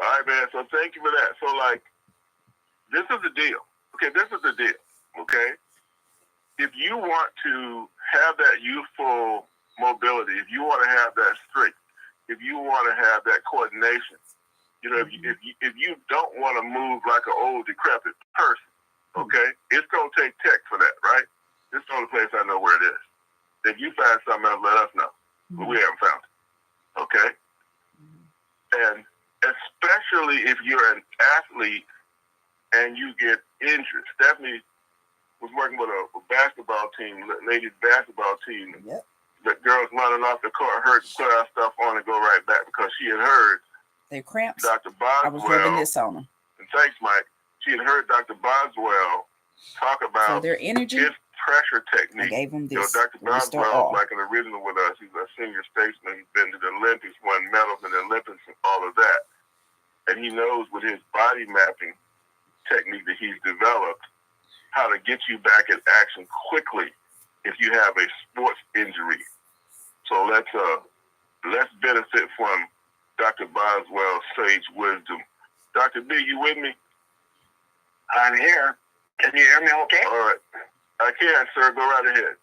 All right, man. So thank you for that. So, this is the deal. Okay, this is the deal. Okay? If you want to have that youthful mobility, if you want to have that strength, if you want to have that coordination, if you don't want to move like an old, decrepit person, okay, it's going to take tech for that, right? This is the only place I know where it is. If you find something else, let us know. But we haven't found it, okay? And especially if you're an athlete and you get injured. Stephanie was working with a basketball team, ladies basketball team. Yep. The girls running off the court, heard put our stuff on and go right back because she had heard Their cramps. Dr. I was rubbing Boswell. this on them. And thanks, Mike. She had heard Dr. Boswell talk So about their energy, his pressure I technique. gave them this. Dr. Restore Boswell all. is like an original with us. He's a senior statesman. He's been to the Olympics, won medals in the Olympics and all of that. And he knows with his body mapping technique that he's developed how to get you back in action quickly if you have a sports injury. So let's benefit from Dr. Boswell's sage wisdom. Dr. B, you with me? I'm here. Can you hear me okay? All right. I can, sir. Go right ahead.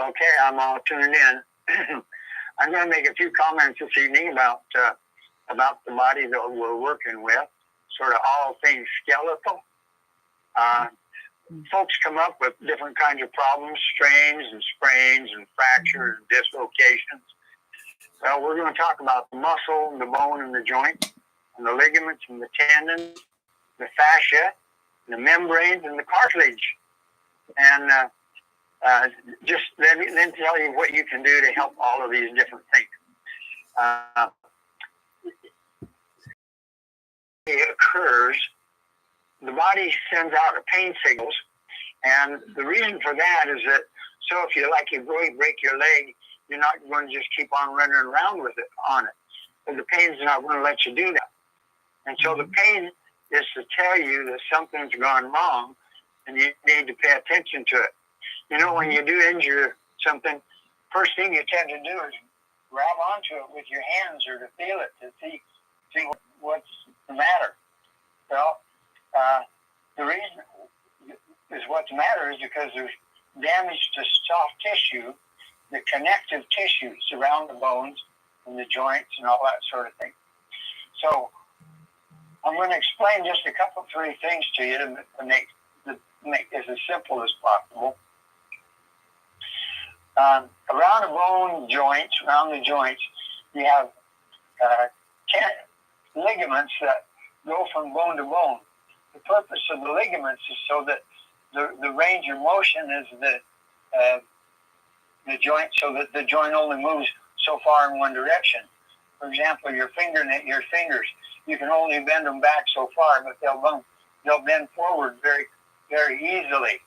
Okay, I'm all tuned in. I'm going to make a few comments this evening about the body that we're working with, sort of all things skeletal. folks come up with different kinds of problems, strains and sprains and fractures and dislocations. Well, we're going to talk about the muscle and the bone and the joint and the ligaments and the tendons, the fascia, the membranes and the cartilage. And just then tell you what you can do to help all of these different things. It occurs, the body sends out pain signals, and the reason for that is that, so if you break your leg, you're not going to just keep on running around with it on it. And the pain's not going to let you do that. And so the pain is to tell you that something's gone wrong and you need to pay attention to it. You know, when you do injure something, first thing you tend to do is grab onto it with your hands or to feel it, to see what's the matter. Well, the reason is what's the matter is because there's damage to soft tissue, the connective tissue around the bones and the joints and all that sort of thing. So I'm going to explain just a couple, three things to you to make this as simple as possible. Around the joints, you have 10 ligaments that go from bone to bone. The purpose of the ligaments is so that the range of motion is the joint, so that the joint only moves so far in one direction. For example, your fingers, you can only bend them back so far, but they'll bend forward very, very easily.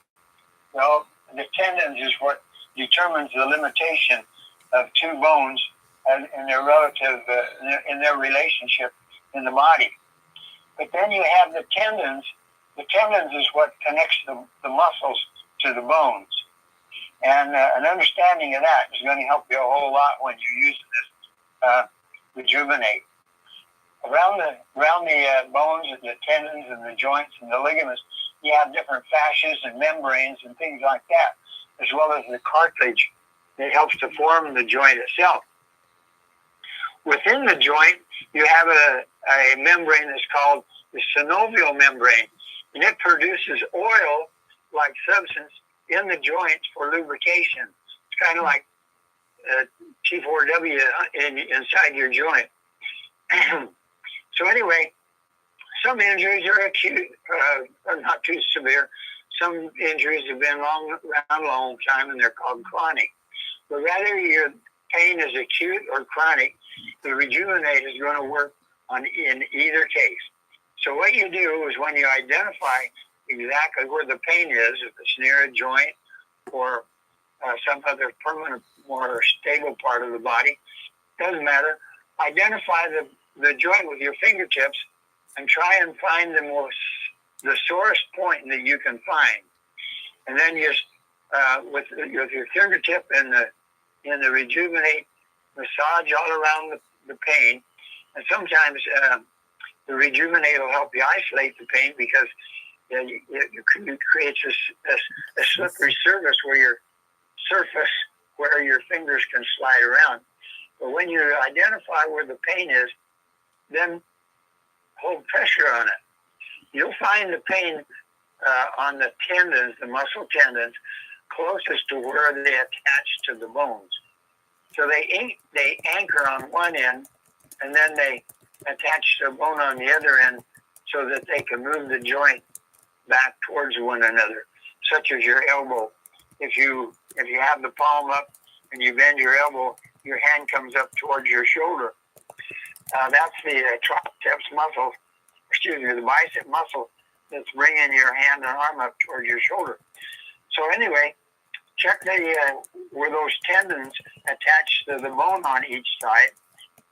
Well, the tendons is what determines the limitation of two bones and their relative in their relationship in the body. But then you have the tendons. The tendons is what connects the muscles to the bones. And an understanding of that is going to help you a whole lot when you use this Rejuvenate. Around the bones and the tendons and the joints and the ligaments, you have different fascias and membranes and things like that, as well as the cartilage that helps to form the joint itself. Within the joint, you have a membrane that's called the synovial membrane, and it produces oil-like substance in the joints for lubrication. It's kind of like T4W inside your joint. So anyway, some injuries are acute, are not too severe. Some injuries have been around a long time, and they're called chronic. But whether your pain is acute or chronic, the Rejuvenate is going to work in either case. So what you do is when you identify exactly where the pain is, if it's near a joint or some other permanent, more stable part of the body, doesn't matter. Identify the joint with your fingertips and try and find the sorest point that you can find. And then just with your fingertip in the Rejuvenate, massage all around the pain. And sometimes the Rejuvenate will help you isolate the pain because it creates a slippery surface where your fingers can slide around. But when you identify where the pain is, then hold pressure on it. You'll find the pain on the tendons, the muscle tendons, closest to where they attach to the bones. So they anchor on one end, and then they attach to a bone on the other end so that they can move the joint back towards one another, such as your elbow. If you have the palm up and you bend your elbow, your hand comes up towards your shoulder. That's the triceps muscle, the bicep muscle that's bringing your hand and arm up towards your shoulder. So anyway, check where those tendons attach to the bone on each side.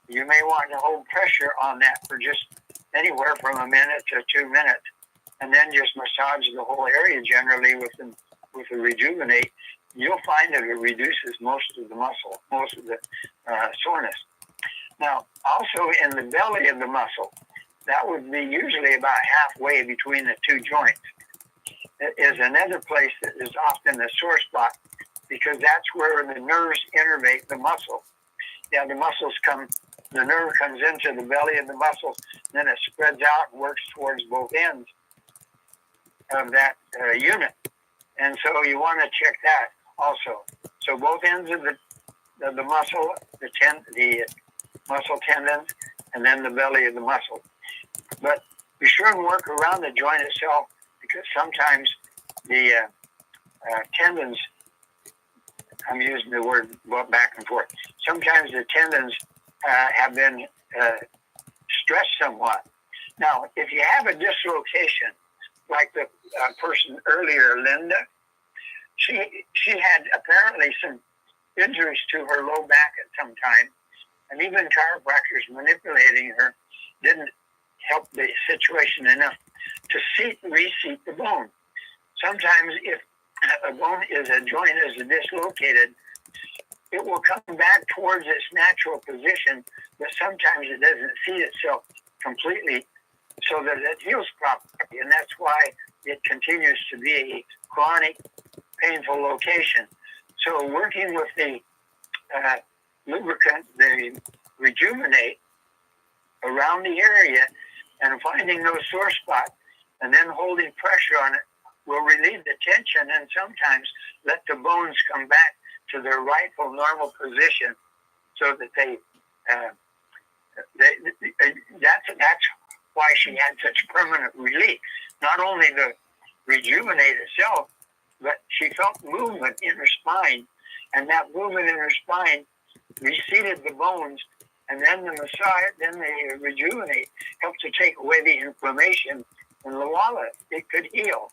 You may want to hold pressure on that for just anywhere from a minute to 2 minutes, and then just massage the whole area generally with the Rejuvenate. You'll find that it reduces most of the muscle, most of the soreness. Now, also in the belly of the muscle, that would be usually about halfway between the two joints. It is another place that is often a sore spot because that's where the nerves innervate the muscle. Yeah, the nerve comes into the belly of the muscle, then it spreads out and works towards both ends. of that unit. And so you want to check that also. So both ends of the muscle, the muscle tendons, and then the belly of the muscle. But be sure and work around the joint itself, because sometimes the tendons, I'm using the word back and forth, sometimes the tendons have been stressed somewhat. Now, if you have a dislocation, like the person earlier, Linda, she had apparently some injuries to her low back at some time, and even chiropractors manipulating her didn't help the situation enough to reseat the bone. Sometimes if a joint is dislocated, it will come back towards its natural position, but sometimes it doesn't seat itself completely so that it heals properly, and that's why it continues to be a chronic, painful location. So working with the lubricant, the Rejuvenate, around the area and finding those sore spots and then holding pressure on it will relieve the tension and sometimes let the bones come back to their rightful normal position, so that that's why she had such permanent relief. Not only the Rejuvenate itself, but she felt movement in her spine, and that movement in her spine reseated the bones, and then the Rejuvenate helped to take away the inflammation in the wallet. It could heal.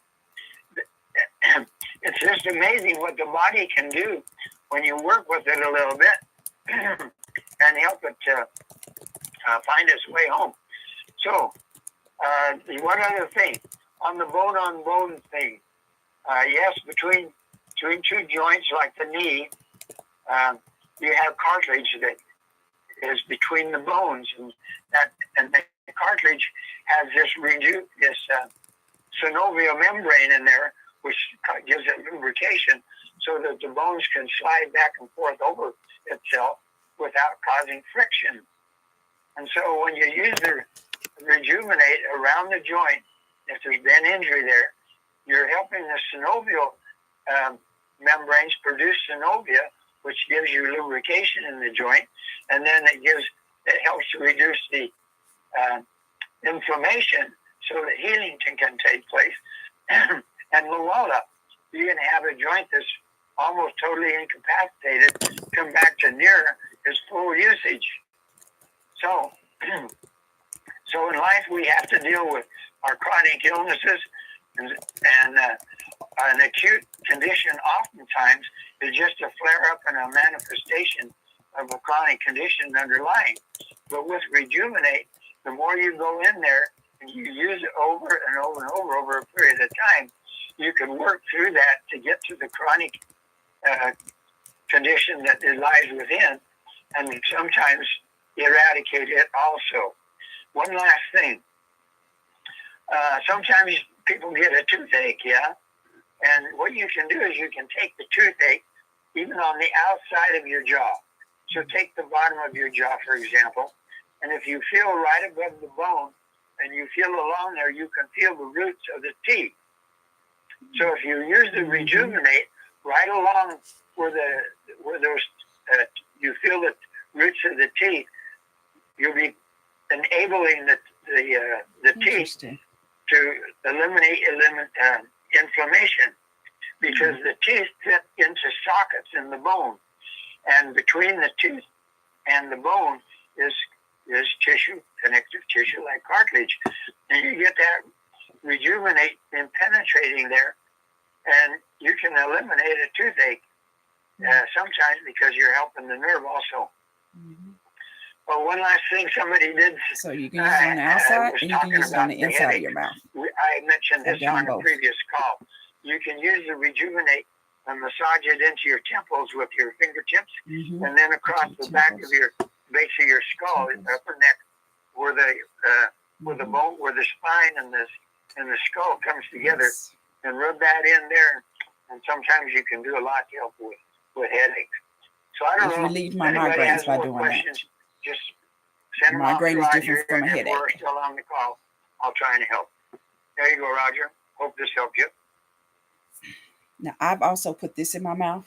It's just amazing what the body can do when you work with it a little bit and help it to find its way home. So, one other thing, on the bone-on-bone thing, yes, between two joints like the knee, you have cartilage that is between the bones, and the cartilage has this synovial membrane in there, which gives it lubrication, so that the bones can slide back and forth over itself without causing friction. And so when you use the Rejuvenate around the joint, if there's been injury there, you're helping the synovial membranes produce synovia, which gives you lubrication in the joint, and then it helps to reduce the inflammation so that healing can take place. And voila, you can have a joint that's almost totally incapacitated come back to near its full usage. So in life we have to deal with our chronic illnesses, and an acute condition oftentimes is just a flare-up and a manifestation of a chronic condition underlying. But with Rejuvenate, the more you go in there and you use it over and over and over a period of time, you can work through that to get to the chronic condition that lies within, and sometimes eradicate it also. One last thing. Sometimes people get a toothache, yeah? And what you can do is you can take the toothache even on the outside of your jaw. So take the bottom of your jaw, for example, and if you feel right above the bone and you feel along there, you can feel the roots of the teeth. So if you use the Rejuvenate right along where those you feel the roots of the teeth, you'll be enabling the teeth to eliminate inflammation, because the teeth fit into sockets in the bone, and between the tooth and the bone is tissue, connective tissue like cartilage, and you get that Rejuvenate in penetrating there, and you can eliminate a toothache sometimes because you're helping the nerve also. Mm-hmm. Well, one last thing somebody did. So you can use it on the outside, and you can use it on the inside of your mouth. I mentioned this on a previous call. You can use the Rejuvenate and massage it into your temples with your fingertips, and then across the back of your base of your skull, upper neck, where the bone, where the spine and the skull comes together, and rub that in there. And sometimes you can do a lot to help with headaches. So I don't know. Relieve my migraines by doing that. Just send them migraine off to is different Roger, from a and if headache. we're still on the call, I'll try and help. There you go, Roger. Hope this helped you. Now, I've also put this in my mouth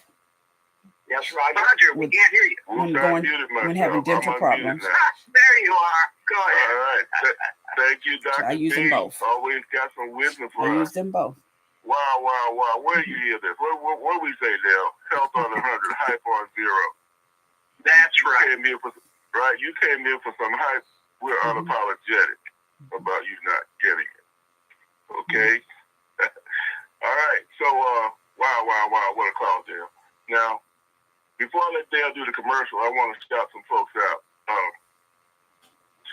Yes, Roger. Roger, we can't hear you. when Oops, I muted myself. when having dental I'm unmuted problems. now. There you are. Go All ahead. right. Thank you, So Dr. I use them B. both. Always got some wisdom for I us. use them both. Wow. Where do you hear this? What do we say, Dale? Health on 100, hype on 0. That's You right. came here for, right? You came here for some hype. We're unapologetic about you not getting it. Okay? All right. So, wow. What a call, Dale. Now, before I let Dale do the commercial, I want to shout some folks out.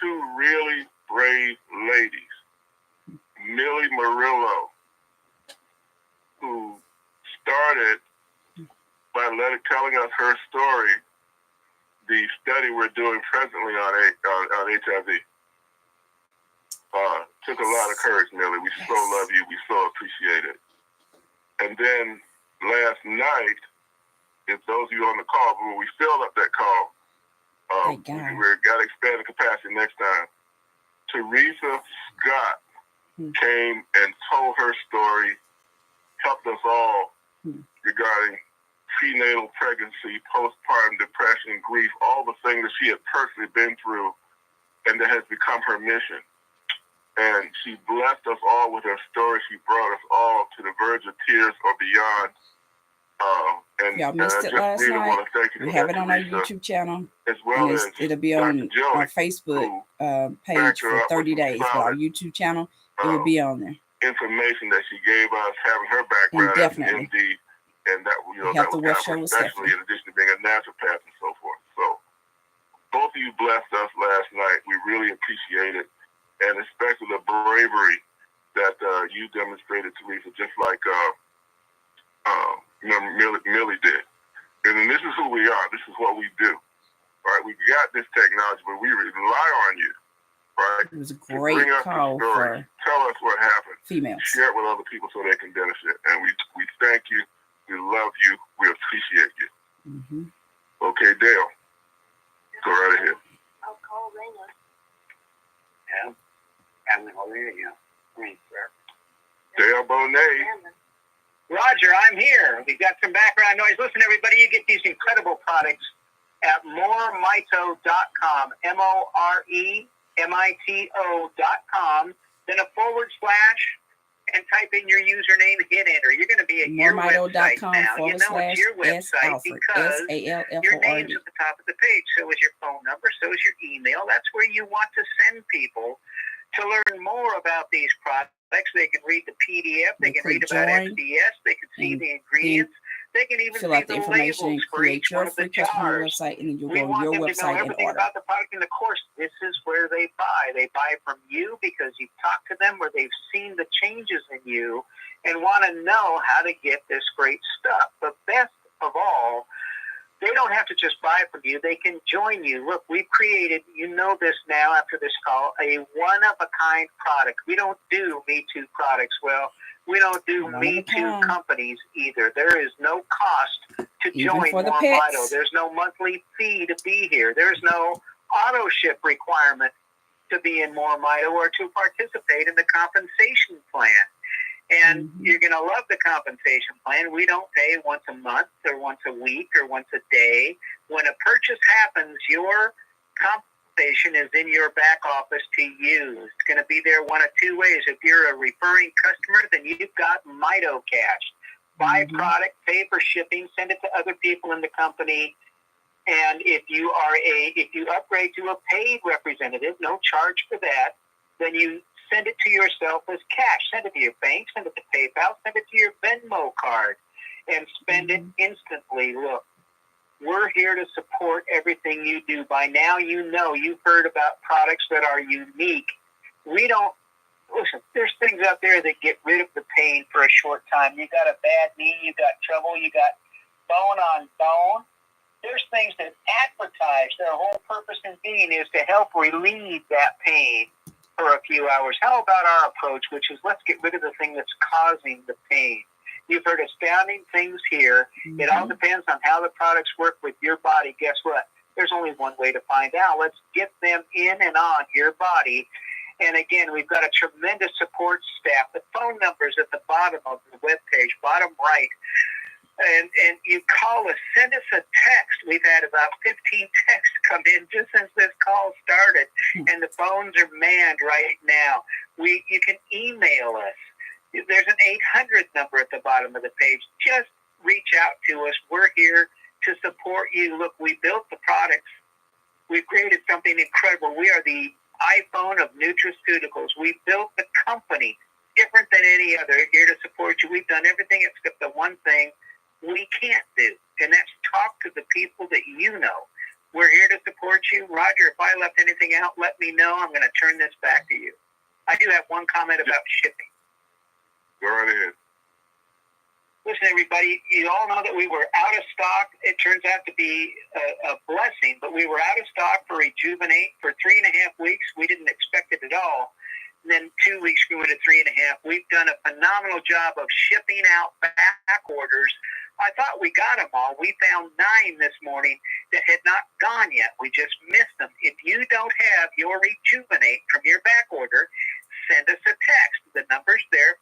Two really brave ladies, Millie Murillo, who started by telling us her story, the study we're doing presently on HIV. Took a lot of courage, Millie. We so love you. We so appreciate it. And then last night, if those of you on the call, when we filled up that call, we got expanded capacity next time. Teresa Scott came and told her story, helped us all regarding prenatal pregnancy, postpartum depression, grief, all the things that she had personally been through, and that has become her mission. And she blessed us all with her story. She brought us all to the verge of tears or beyond. Y'all missed it last night. We have it on our YouTube channel, as well and as it'll be on our Facebook page for 30 days. But our YouTube channel, it will be on there. Information that she gave us, having her background as an MD, and that that was kind of especially in addition to being a naturopath and so forth. So both of you blessed us last night. We really appreciate it, and especially the bravery that you demonstrated, Teresa, just like Millie did. And this is who we are. This is what we do. Right? We got this technology, but we rely on you. Right? It was a great call for tell us what happened. Females. Share it with other people so they can benefit. And we thank you. We love you. We appreciate you. Okay, Dale. Go right ahead. I'll call Raina. Yeah. And Dale Bonet. Roger, I'm here. We've got some background noise. Listen, everybody, you get these incredible products at MoreMito.com, MoreMito.com, then a / and type in your username, hit enter. You're going to be at your website now. You know it's your website because your name's at the top of the page. So is your phone number. So is your email. That's where you want to send people to learn more about these products. They can read the PDF. They can read about SDS. They can see the ingredients. They can even fill see out the the information labels and for create each your one of the free customer jars. website, and then you'll We go on want your them to know website and everything order. about the product. And of course, this is where they buy. They buy from you because you've talked to them, where they've seen the changes in you and want to know how to get this great stuff. But best of all, they don't have to just buy from you. They can join you. Look, we've created, you know this now after this call, a one-of-a-kind product. We don't do Me Too products. Well, we don't do Me Too companies either. There is no cost to join MoreMito. There's no monthly fee to be here. There's no auto ship requirement to be in MoreMito or to participate in the compensation plan. And you're going to love the compensation plan. We don't pay once a month or once a week or once a day. When a purchase happens, your compensation is in your back office to use. It's going to be there one of two ways. If you're a referring customer, then you've got Mito Cash. Buy product, pay for shipping, send it to other people in the company. And if you upgrade to a paid representative, no charge for that, then you send it to yourself as cash. Send it to your bank, send it to PayPal, send it to your Venmo card, and spend it instantly. Look, we're here to support everything you do. By now, you know, you've heard about products that are unique. Listen, there's things out there that get rid of the pain for a short time. You got a bad knee, you got trouble, you got bone on bone. There's things that advertise. Their whole purpose in being is to help relieve that pain for a few hours. How about our approach, which is let's get rid of the thing that's causing the pain? You've heard astounding things here. It all depends on how the products work with your body. Guess what? There's only one way to find out. Let's get them in and on your body. And again, we've got a tremendous support staff. The phone number's at the bottom of the webpage, bottom right. And you call us, send us a text. We've had about 15 texts come in just since this call started, and the phones are manned right now. You can email us. There's an 800 number at the bottom of the page. Just reach out to us. We're here to support you. Look, we built the products. We've created something incredible. We are the iPhone of nutraceuticals. We built the company different than any other, here to support you. We've done everything except the one thing we can't do, and that's talk to the people that you know. We're here to support you. Roger, if I left anything out, let me know. I'm going to turn this back to you. I do have one comment about shipping. Go right ahead. Listen, everybody, you all know that we were out of stock. It turns out to be a blessing, but we were out of stock for Rejuvenate for 3.5 weeks. We didn't expect it at all. And then 2 weeks we went to 3.5. We've done a phenomenal job of shipping out back orders. I thought we got them all. We found 9 this morning that had not gone yet. We just missed them. If you don't have your Rejuvenate from your back order, send us a text. The number's there,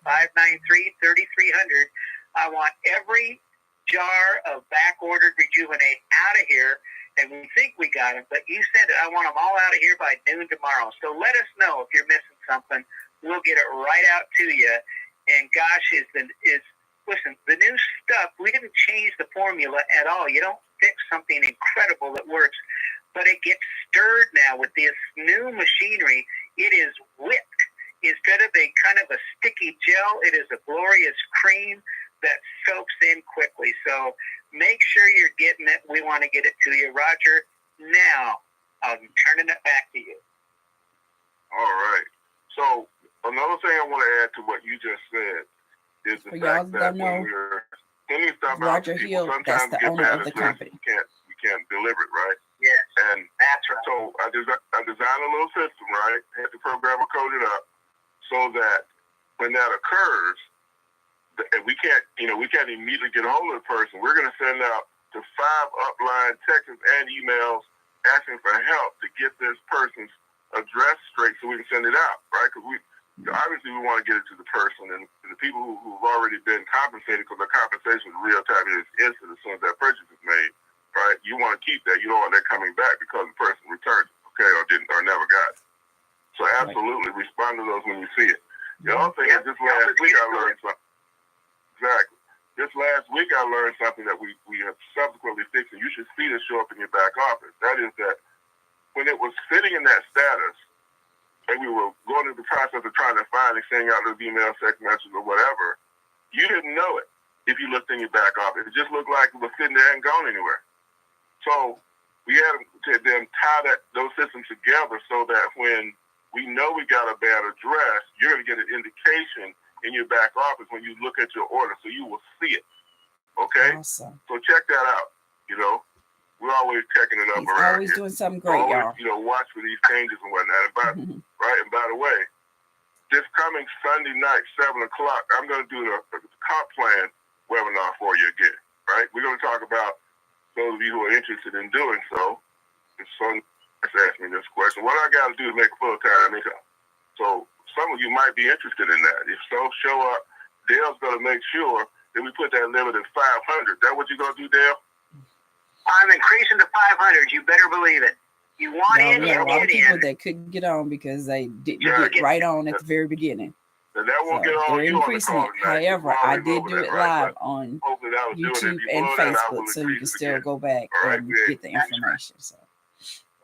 509-593-3300. I want every jar of back-ordered Rejuvenate out of here, and we think we got them, but you send it. I want them all out of here by noon tomorrow. So let us know if you're missing something. We'll get it right out to you. And gosh, listen, the new stuff, we didn't change the formula at all. You don't fix something incredible that works, but it gets stirred now with this new machinery. It is whipped. Instead of a kind of a sticky gel, it is a glorious cream that soaks in quickly. So make sure you're getting it. We want to get it to you. Roger, now I'm turning it back to you. All right. So another thing I want to add to what you just said is the fact that when we're sending stuff out to people, sometimes we get mad at us. We can't deliver it, right? Yes. And that's right. So I designed a little system, right? Had the programmer code it up so that when that occurs, and we can't immediately get a hold of the person, we're going to send out to 5 upline texts and emails asking for help to get this person's address straight so we can send it out, right? Because obviously we want to get it to the person, and the people who've already been compensated, because the compensation is real time, is instant as soon as that purchase is made, right? You want to keep that. You don't want that coming back because the person returned it, okay, or never got it. So absolutely respond to those when you see it. The other thing is, just last week I learned something. Exactly. Just last week I learned something that we have subsequently fixed, and you should see this show up in your back office. That is that when it was sitting in that status, and we were going through the process of trying to find and sending out those email, text messages, or whatever, you didn't know it if you looked in your back office. It just looked like it was sitting there and gone anywhere. So we had to then tie those systems together so that when we know we got a bad address, you're going to get an indication in your back office when you look at your order, so you will see it. Okay? Awesome. So check that out. We're always checking it up He's around always here. doing something great, always, y'all. Watch for these changes and whatnot. And by the way, this coming Sunday night, 7 o'clock, I'm going to do the comp plan webinar for you again, right? We're going to talk about those of you who are interested in doing so. And someone asked me this question. What I got to do is make a full-time income. So some of you might be interested in that. If so, show up. Dale's going to make sure that we put that limit at 500. Is that what you're going to do, Dale? I'm increasing to 500. You better believe it. You want in, we had a you lot of get people in. that couldn't get on because they didn't get right on at the very beginning. And that won't get all They're you increasing on it. the call tonight. However, I did do it live on YouTube and Facebook, so you can still go back and get the information. So.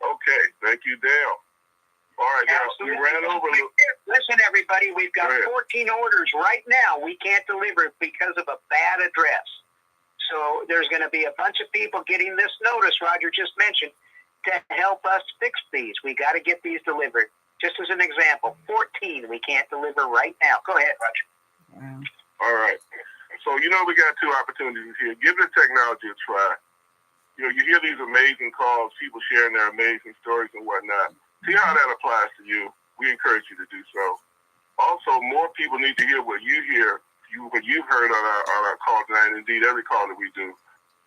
Okay, thank you, Dale. All right, now we ran over. Listen, everybody, we've got 14 orders right now. We can't deliver because of a bad address. So there's going to be a bunch of people getting this notice Roger just mentioned to help us fix these. We got to get these delivered. Just as an example, 14 we can't deliver right now. Go ahead, Roger. Wow. All right. So, we got 2 opportunities here. Give the technology a try. You hear these amazing calls, people sharing their amazing stories and whatnot. See how that applies to you. We encourage you to do so. Also, more people need to hear what you hear, what you've heard on our call tonight, and indeed every call that we do.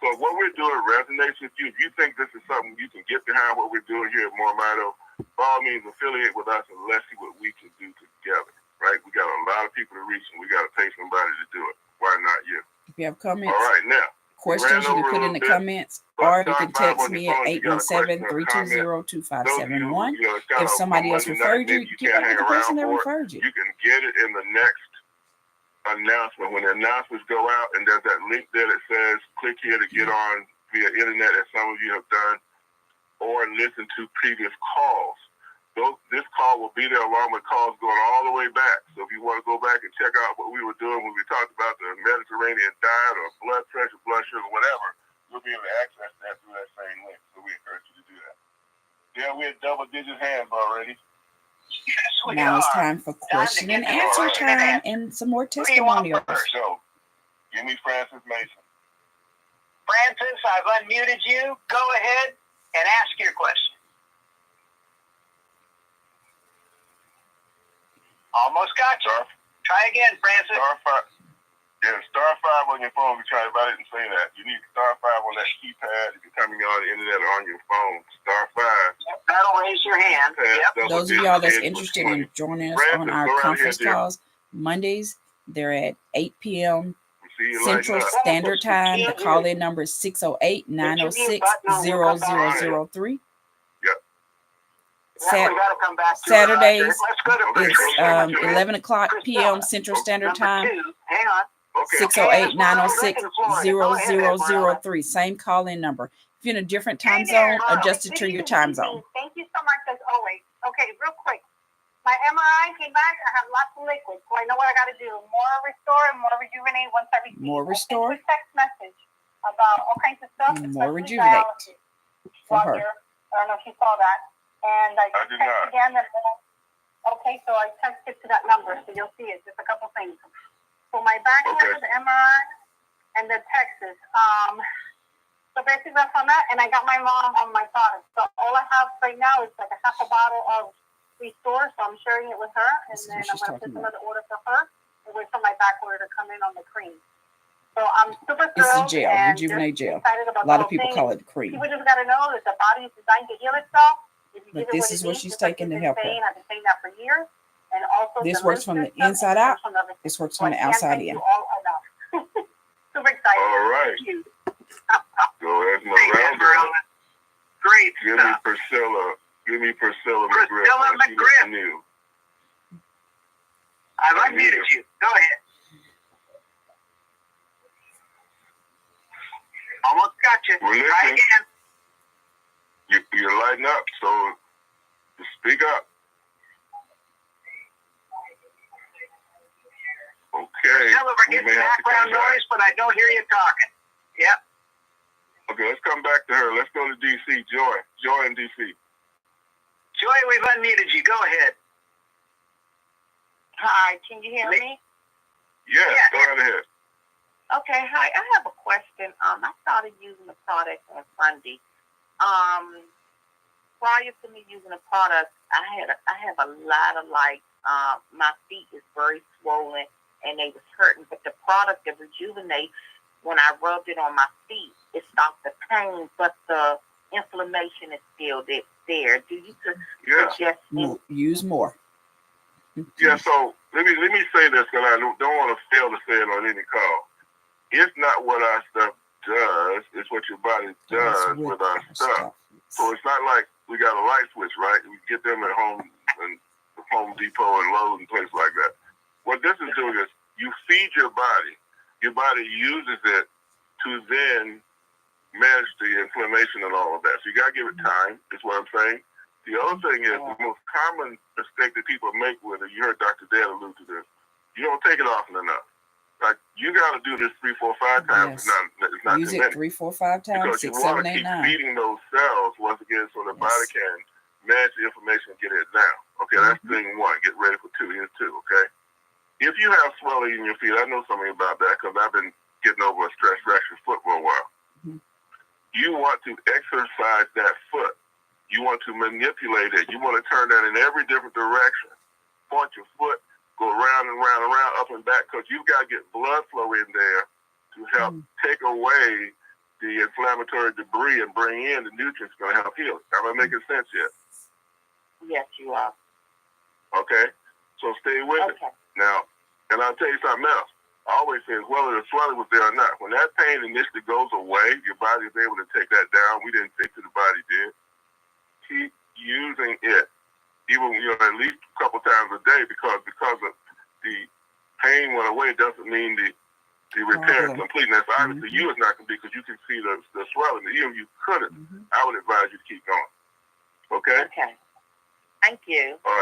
So if what we're doing resonates with you, if you think this is something you can get behind what we're doing here at MoreMito, by all means, affiliate with us and let's see what we can do together, right? We got a lot of people to reach, and we got to pay somebody to do it. Why not you? If you have comments, all right, now, questions, you can put in the comments, or you can text me at 817-320-2571. If somebody else referred you, get back with the person that referred you. You can get it in the next announcement. When the announcements go out, and there's that link there that says, click here to get on via internet, as some of you have done, or listen to previous calls. This call will be there along with calls going all the way back. So if you want to go back and check out what we were doing when we talked about the Mediterranean diet or blood pressure, blood sugar, whatever, you'll be able to access that through that same link. So we encourage you to do that. Yeah, we're double-digit hands already. Yes, we Now are. it's time for question and answer time and some more testimonials. So, give me Francis Mason. Francis, I've unmuted you. Go ahead and ask your question. Almost got you. Try again, Francis. Star 5. Yeah, star 5 on your phone. We tried, but I didn't say that. You need star 5 on that keypad if you're coming on the internet or on your phone. Star 5. Yep, that'll raise your hand. Yep. Those of y'all that's interested in joining us on our conference calls, Mondays, they're at 8 p.m. Central Standard Time. The call-in number is 608-906-0003. Saturdays, it's 11 o'clock p.m. Central Standard Time. Hang on. 608-906-0003. Same call-in number. If you're in a different time zone, adjust it to your time zone. Thank you so much, as always. Okay, real quick. My MRI came back. I have lots of liquid, so I know what I got to do. More Restore and More Rejuvenate once I receive. More Restore. I sent you a text message about all kinds of stuff. More Rejuvenate for her. I don't know if you saw that. And I just texted again. Okay, so I texted to that number, so you'll see it. Just a couple things. So my back has the MRI and the texts. So basically that's on that, and I got my mom on my product. So all I have right now is like a half a bottle of Restore, so I'm sharing it with her, and then I'm going to put another order for her and wait for my back order to come in on the cream. So I'm super thrilled. It's a gel, Rejuvenate Gel. A lot of people call it cream. People just got to know that the body is designed to heal itself. But this is what she's taking to help her. I've been saying that for years. And also this works from the inside out. This works from the outside in. Super excited. All right. So that's my round. Great. Give me Priscilla. Give me Priscilla McGriff. Priscilla McGriff. I've unmuted you. Go ahead. Almost got you. Try again. You're lighting up, so speak up. Okay. Still over getting background noise, but I don't hear you talking. Yep. Okay, let's come back to her. Let's go to DC. Joy in DC. Joy, we've unmuted you. Go ahead. Hi, can you hear me? Yes, go right ahead. Okay, hi. I have a question. I started using the product on Sunday. Prior to me using the product, I have a lot of my feet is very swollen and they was hurting. But the product, the Rejuvenate, when I rubbed it on my feet, it stopped the pain, but the inflammation is still there. Do you suggest use more? Yeah. So let me say this, because I don't want to fail to say it on any call. It's not what our stuff does, it's what your body does with our stuff. So it's not like we got a light switch, right? We get them at home and Home Depot and Lowe's and places like that. What this is doing is you feed your body uses it to then manage the inflammation and all of that. So you gotta give it time, is what I'm saying. The other thing is the most common mistake that people make with it, you heard Dr. Dad allude to this, you don't take it often enough. Like, you got to do this 3, 4, 5 times. Yes. It's not use too it many. 3, 4, 5 times, because 6, you 7, want to 8, keep 9. feeding those cells once again so the body can manage the inflammation and get it down. Okay, that's thing one. Get ready for 2. Here's 2, okay? If you have swelling in your feet, I know something about that because I've been getting over a stress fracture foot for a while. You want to exercise that foot. You want to manipulate it. You want to turn that in every different direction. Point your foot, go around and round and round, up and back, because you've got to get blood flow in there to help take away the inflammatory debris and bring in the nutrients going to help heal it. Am I making sense yet? Yes, you are. Okay? So stay with it. Now, and I'll tell you something else. I always say, whether the swelling was there or not, when that pain initially goes away, your body is able to take that down. We didn't think that the body did. Keep using it, even at least a couple times a day, because of the pain went away doesn't mean the repair is complete. And that's obviously you is not complete because you can see the swelling. Even if you couldn't, I would advise you to keep going. Okay? Okay. Thank you. All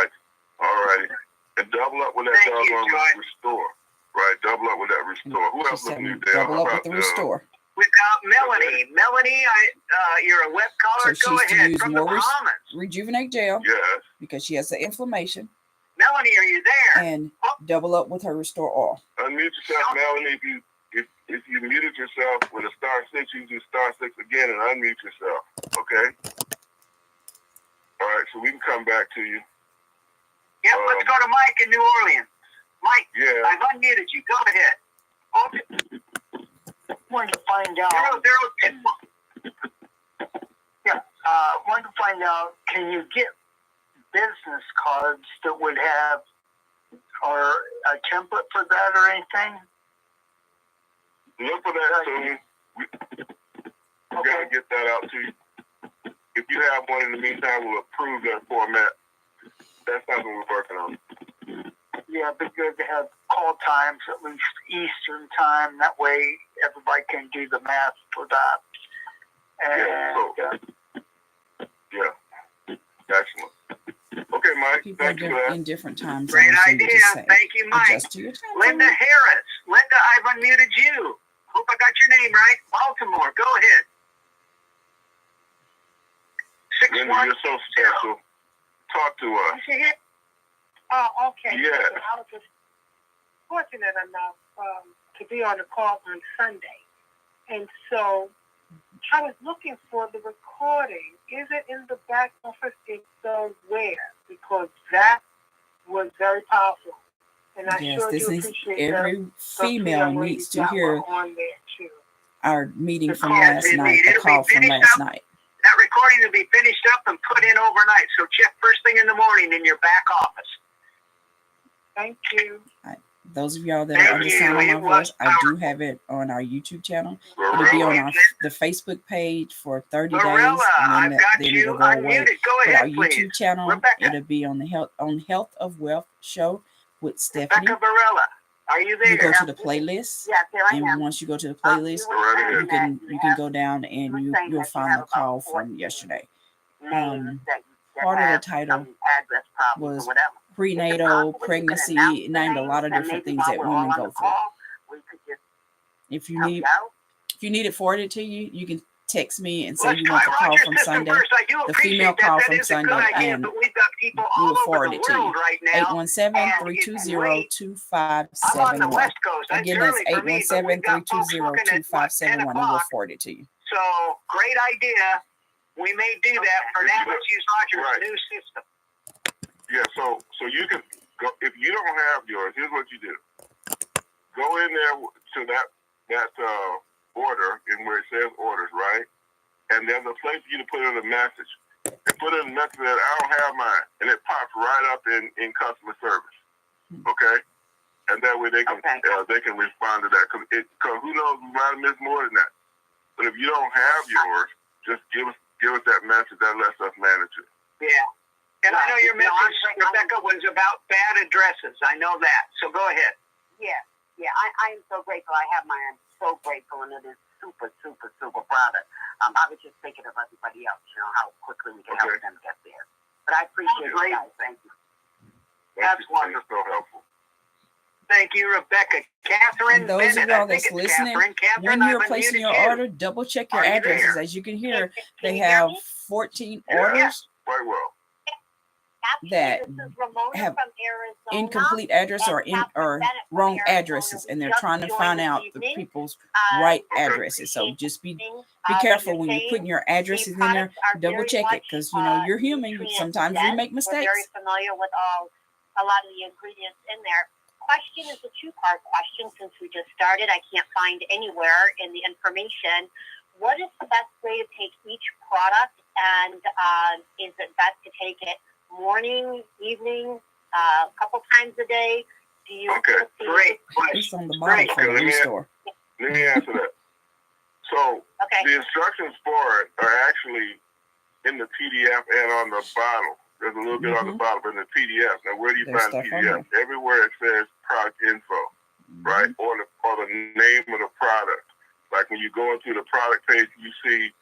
righty. And double up with that doggone restore. Right, double up with that restore. Who else looking at that? Double up with the restore. We've got Melanie. Melanie, you're a web caller. So Go she's to ahead. use From more the Bahamas. Rejuvenate Gel. Yes. Because she has the inflammation. Melanie, are you there? And double up with her restore oil. Unmute yourself, Melanie. If you muted yourself with a *6, you do *6 again and unmute yourself. Okay. All right, so we can come back to you. Yep. Let's go to Mike in New Orleans. Mike, yeah. I've unmuted you. Go ahead. Wanted to find out. 002. Yeah. Wanted to find out. Can you get business cards that would have or a template for that or anything? Look for that soon. We gotta get that out to you. If you have one in the meantime, we'll approve that format. That's something we're working on. Yeah, it'd be good to have call times, at least Eastern time. That way everybody can do the math for that. And, excellent. Okay, Mike. People thank you for that. In different times. Great idea. Thank you, Mike. Adjust to your time. Linda Harris. Linda, I've unmuted you. Hope I got your name right. Baltimore. Go ahead. Linda, you're so special. Talk to us. Oh, okay. Yes. I was just fortunate enough to be on the call on Sunday. And so I was looking for the recording. Is it in the back office? If so, where? Because that was very powerful. And I sure do appreciate every female needs to hear on there too. Our meeting from last night, the call from last night. That recording will be finished up and put in overnight. So check first thing in the morning in your back office. Thank you. Those of y'all that are under sound of my voice, I do have it on our YouTube channel. It'll be on the Facebook page for 30 days, and then it'll go away. But our YouTube channel, it'll be on the Health of Wealth show with Stephanie. Rebecca Barella, are you there? You go to the playlist, and once you go to the playlist, you can go down and you'll find the call from yesterday. Part of the title was prenatal, pregnancy, it named a lot of different things that women go through. If you need it forwarded to you, you can text me and say you want the call from Sunday, the female call from Sunday, and we will forward it to you. 817-320-2571. Again, that's 817-320-2571, and we'll forward it to you. So, great idea. We may do that for now. Let's use Roger's new system. Yeah, so you can go, if you don't have yours, here's what you do. Go in there to that order in where it says orders, right? And there's a place for you to put in a message. And put in a message that I don't have mine. And it pops right up in customer service. Okay? And that way they can respond to that. Because who knows, we might have missed more than that. But if you don't have yours, just give us that message. That lets us manage it. Yeah. And I know your message, Rebecca, was about bad addresses. I know that. So go ahead. Yeah. I am so grateful. I have mine. I'm so grateful, and it is super, super, super product. I was just thinking of everybody else, how quickly we can help them get there. But I appreciate it, guys. Thank you. That's wonderful. So helpful. Thank you, Rebecca. Catherine, and those of y'all that's listening, when you're placing your order, double check your addresses. As you can hear, they have 14 orders. Quite well. That have incomplete address or wrong addresses, and they're trying to find out the people's right addresses. So just be careful when you're putting your addresses in there. Double check it, because you're human. Sometimes we make mistakes. We're very familiar with a lot of the ingredients in there. Question is a two-part question. Since we just started, I can't find anywhere in the information. What is the best way to take each product, and is it best to take it more it's on the bottom for the Restore. Let me answer that. So the instructions for it are actually in the PDF and on the bottle. There's a little bit on the bottom in the PDF. Now, where do you find the PDF? Everywhere it says product info, right? Or the name of the product. Like when you go into the product page, you see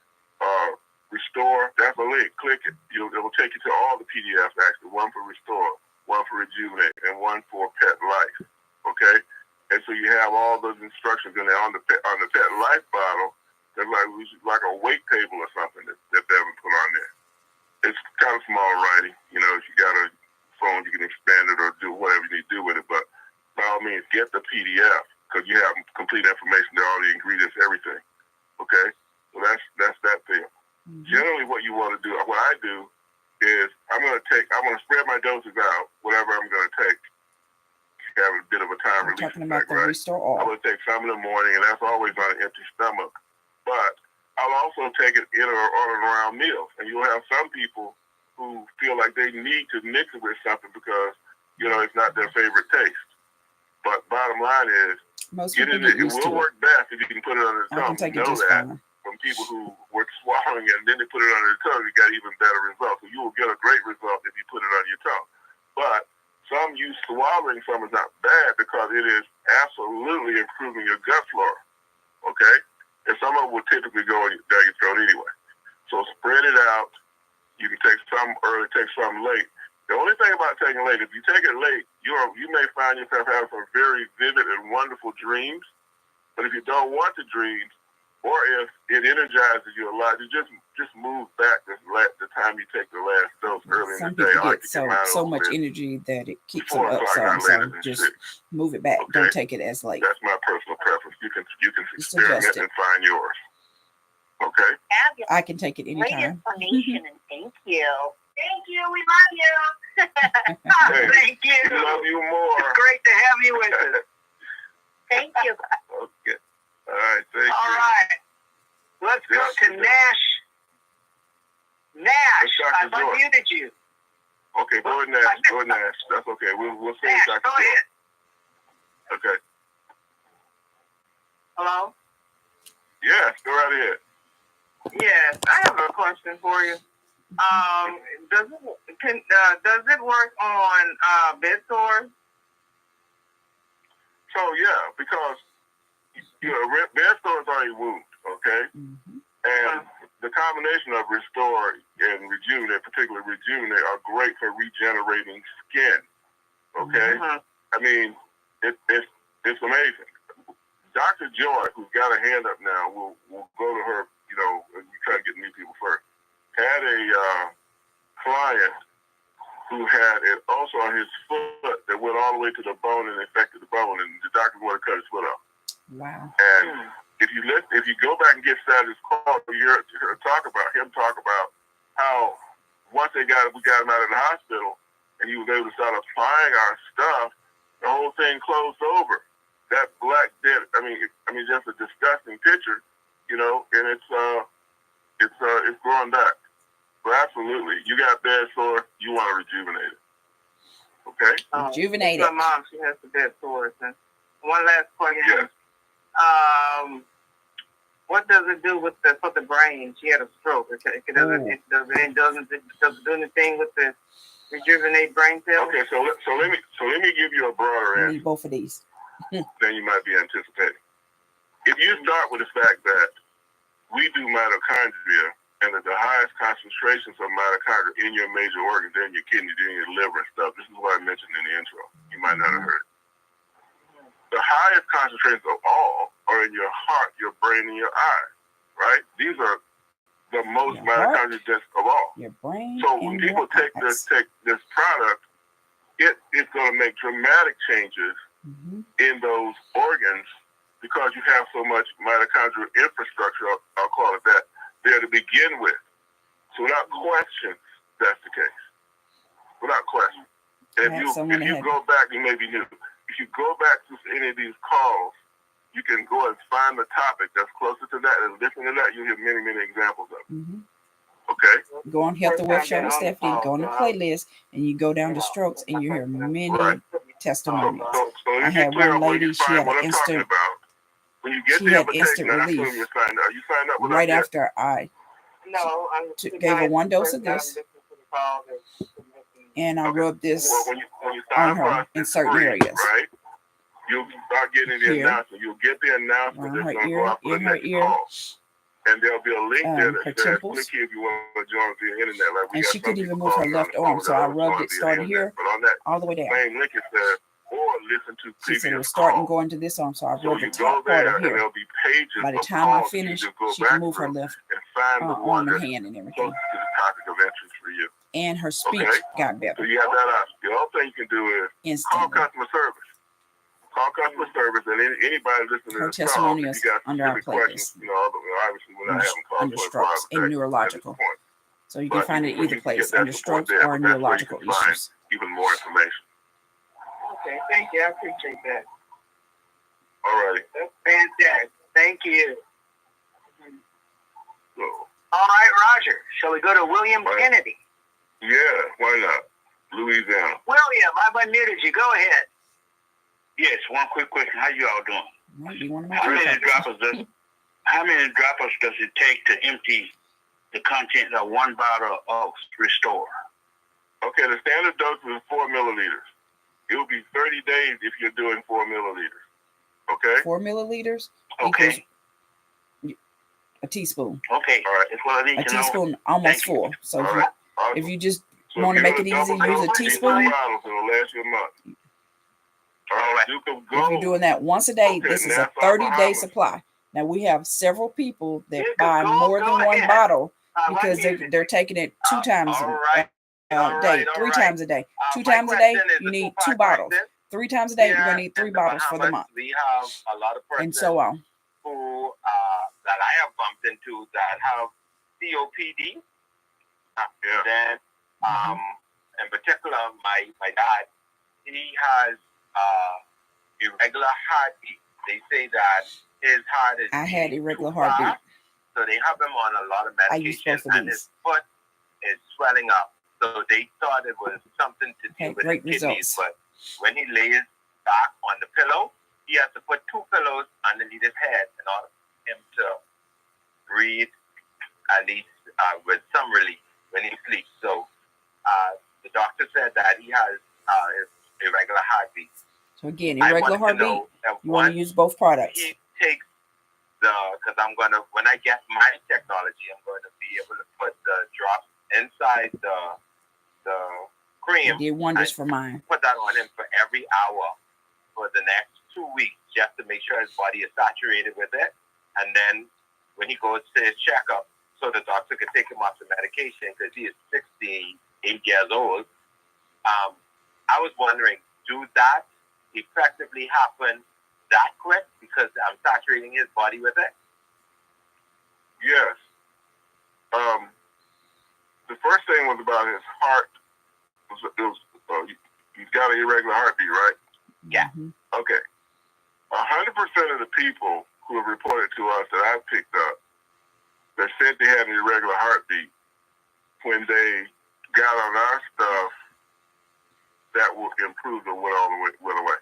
Restore. That's a link. Click it. It will take you to all the PDFs, actually. One for Restore, one for Rejuvenate, and one for Petlife. Okay? And so you have all those instructions in there. On the Petlife bottle, there's like a weight table or something that they haven't put on there. It's kind of small writing. You know, if you got a phone, you can expand it or do whatever you need to do with it. But by all means, get the PDF because you have complete information there, all the ingredients, everything. Okay? So that's that thing. Generally, what you want to do, what I do, is I'm going to spread my doses out, whatever I'm going to take. Have a bit of a time release effect, right? I'm going to take some in the morning, and that's always on an empty stomach. But I'll also take it in or on and around meals. And you'll have some people who feel like they need to mix it with something because, it's not their favorite taste. But bottom line is, it will work best if you can put it under the tongue. You know that from people who were swallowing it and then they put it under the tongue, you got even better results. So you will get a great result if you put it under your tongue. But some use swallowing some is not bad because it is absolutely improving your gut flora. Okay? And some of it will typically go down your throat anyway. So spread it out. You can take some early, take some late. The only thing about taking late, if you take it late, you may find yourself having some very vivid and wonderful dreams. But if you don't want the dreams, or if it energizes you a lot, you just move back the time you take the last dose early in the day. Some people get so much energy that it keeps them up. So just move it back. Okay? Don't take it as late. That's my personal preference. You can experiment and find yours. Okay. I can take it anytime. Great information and thank you. Thank you. We love you. Hey, thank you. We love you more. It's great to have you with us. Thank you. Okay. All right. Thank you. All right. Let's go to Nash. Nash, I've unmuted you. Okay, go ahead, Nash. Go ahead, Nash. That's okay. We'll see Nash, Dr. go ahead. Okay. Hello? Yes, go right ahead. Yes, I have a question for you. Does it work on bed sores? So yeah, because bed sores are a wound, okay? And the combination of Restore and Rejuvenate, particularly Rejuvenate, are great for regenerating skin. Okay, I mean it's amazing. Dr. Joy, who's got a hand up now, we'll go to her. We try to get new people first. Had a client who had an ulcer on his foot that went all the way to the bone and infected the bone, and the doctor wanted to cut his foot off. Wow. And if you go back and get Saturday's call, you hear him talk about how once we got him out of the hospital and he was able to start applying our stuff, the whole thing closed over. That black dead, I mean, just a disgusting picture, and it's growing back. But absolutely, you got bed sore, you want to rejuvenate it. Okay? Rejuvenate it. My mom, she has the bed sores. And one last question. Yes. What does it do for the brain? She had a stroke. Does it do anything with the rejuvenate brain cells? Okay, so let me give you a broader answer. Need both of these. Than you might be anticipating. If you start with the fact that we do mitochondria, and that the highest concentrations of mitochondria in your major organs, in your kidney, in your liver and stuff, this is what I mentioned in the intro. You might not have heard it. The highest concentrations of all are in your heart, your brain, and your eyes, right? These are the most mitochondria dense of all. Your brain. So when people take this product, it's going to make dramatic changes in those organs because you have so much mitochondrial infrastructure, I'll call it that, there to begin with. So without question, that's the case. Without question. And if you go back, you may be new. If you go back to any of these calls, you can go and find the topic that's closer to that and listen to that. You'll hear many, many examples of it. Okay? Go on Health and Wealth Show with Stephanie, go on the playlist, and you go down to strokes, and you hear many testimonials. So I had one lady, she had an instant, when you get she the had invitation, instant and I relief assume you're signed up. Are you signed up with right us yet? after I No, gave her one dose of this, and I rubbed this Well, when you sign on up for her us, in it's certain free, areas. right? You'll start getting the Here, announcement. You'll get the announcement around that's her going to go ear, out for in the her next ear, call. And there'll be a link there that her says, temples, click here if you want to join via internet. Like we and got she some couldn't even people move her calling me on left the phone arm. So I without rubbed joining it, via the started internet. here, But on that all the way down. same link, it says, or listen to She said it previous was starting calls. going to this arm, so I So rubbed the you go top part there, of and here. there'll be pages By the of time I calls finish, you just go she can back move her through left and find the one arm and that's hand and everything. closest to the topic of interest for you. And her speech Okay? got So better you have that option. The other thing you can do is call instantly. customer service. Call customer service, and anybody listening Her to this call, if testimonials you got under our specific questions, playlist, obviously we're not having calls under 24 hours strokes a day and at this neurological. point. So you can But find it either you can place, get that under support strokes there, or but that's where you neurological can find issues. even more information. Okay, thank you. I appreciate that. All righty. That's fantastic. Thank you. So, All right, Roger. Shall we go to William Kennedy? yeah, why not? Louisiana. William, I've unmuted you. Go ahead. Yes, one quick question. How you all doing? Might be one of my How many favorites. droppers does it take to empty the contents of one bottle of Restore? Okay, the standard dose is 4 milliliters. It will be 30 days if you're doing 4 milliliters. Okay? 4 milliliters Okay. equals a teaspoon. Okay. All right. It's what I need A to know. teaspoon, almost full. So All right. Awesome. if you just So want to if you make it do easy, double use a dose, teaspoon. bottles, it'll last you a month. All right. You can go. If you're doing that once a day, Okay, this is a Nassau, 30-day Bahamas. supply. Now we have several people that You can buy more go than one ahead. bottle I because like they're taking it 2 times all a right. day, all 3 right. times a day. 2 My times a day, question is you a need two-part 2 bottles. question. 3 times a day, you're Here gonna need 3 in the bottles for the Bahamas, month, we have a lot of persons and so on. who that I have bumped into that have COPD. Then, in particular, my dad, he has irregular heartbeat. They say that his heart is I had irregular too fast, heartbeat. so they have him on a lot of I use medication, both of and these. his foot is swelling up. So they thought it was something to do Okay, with great his kidneys. results. But when he lays back on the pillow, he has to put 2 pillows underneath his head in order for him to breathe, at least with some relief when he sleeps. So the doctor said that he has irregular heartbeat. So again, irregular heartbeat, you want to use both products. He takes because I'm going to, when I get my technology, I'm going to be able to put the drops inside the cream. It did wonders for mine. Put that on him for every hour for the next 2 weeks just to make sure his body is saturated with it. And then when he goes to his checkup, so the doctor can take him off the medication because he is 68 years old. I was wondering, do that effectively happen that quick because I'm saturating his body with it? Yes. The first thing was about his heart. He's got an irregular heartbeat, right? Yeah. Okay. 100% of the people who have reported to us that I've picked up that said they had an irregular heartbeat, when they got on our stuff, that will improve or went away.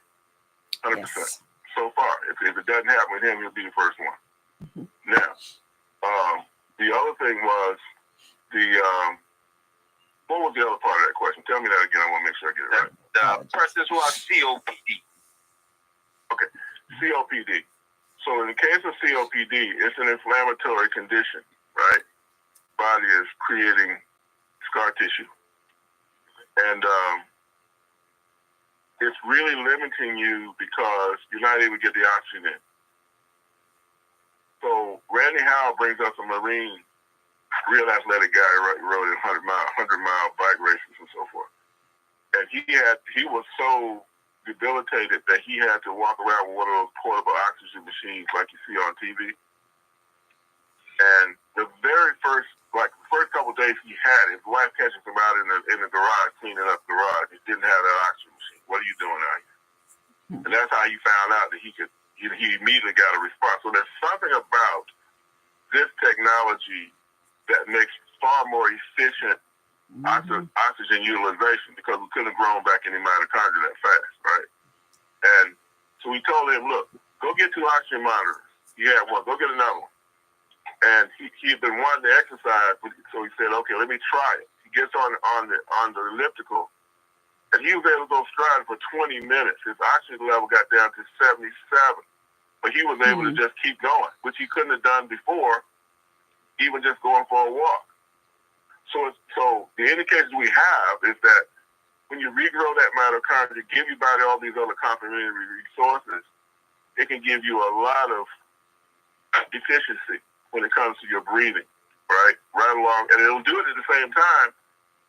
100%. Yes. So far. If it doesn't happen with him, he'll be the first one. Now, the other thing was what was the other part of that question? Tell me that again. I want to make sure I get it right. The persons who have COPD. Okay, COPD. So in the case of COPD, it's an inflammatory condition, right? Body is creating scar tissue. And it's really limiting you because you're not able to get the oxygen in. So Randy Howell brings us a Marine, real athletic guy, rode in 100-mile bike races and so forth. And he was so debilitated that he had to walk around with one of those portable oxygen machines like you see on TV. And the first couple of days he had it, his wife catching him out in the garage, cleaning up the garage. He didn't have that oxygen machine. What are you doing out here? And that's how he found out that he immediately got a response. So there's something about this technology that makes far more efficient oxygen utilization because we couldn't have grown back any mitochondria that fast, right? And so we told him, look, go get 2 oxygen monitors. He had one. Go get another one. And he had been wanting to exercise, so he said, okay, let me try it. He gets on the elliptical, and he was able to go stride for 20 minutes. His oxygen level got down to 77, but he was able to just keep going, which he couldn't have done before, even just going for a walk. So the indications we have is that when you regrow that mitochondria, give your body all these other complementary resources, it can give you a lot of efficiency when it comes to your breathing, right along. And it'll do it at the same time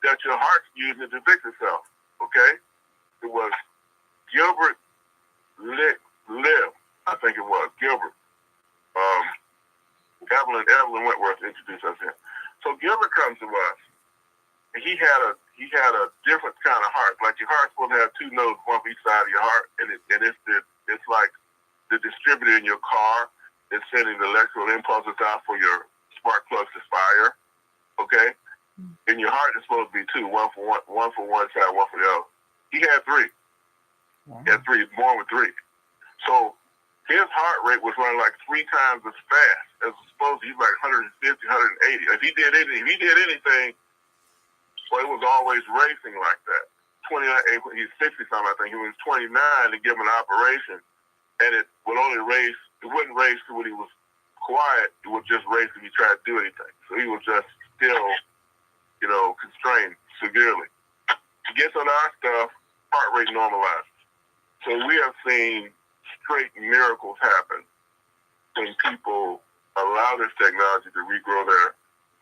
that your heart's using it to fix itself, okay? It was Gilbert Liv, I think it was, Gilbert. Evelyn Wentworth introduced us here. So Gilbert comes to us, and he had a different kind of heart. Like your heart's supposed to have 2 nodes, one for each side of your heart, and it's like the distributor in your car is sending the electrical impulses out for your spark plugs to fire. Okay, and your heart is supposed to be 2, one for one side, one for the other. He had 3. Wow. He had 3, born with 3. So his heart rate was running like 3 times as fast as supposed to. He's like 150, 180. If he did anything, well, it was always racing like that. 29, he's 60 something, I think. He was 29 to give him an operation, and it would only race. It wouldn't race to when he was quiet. It would just race if he tried to do anything. So he was just still, constrained severely. He gets on our stuff, heart rate normalizes. So we have seen straight miracles happen when people allow this technology to regrow their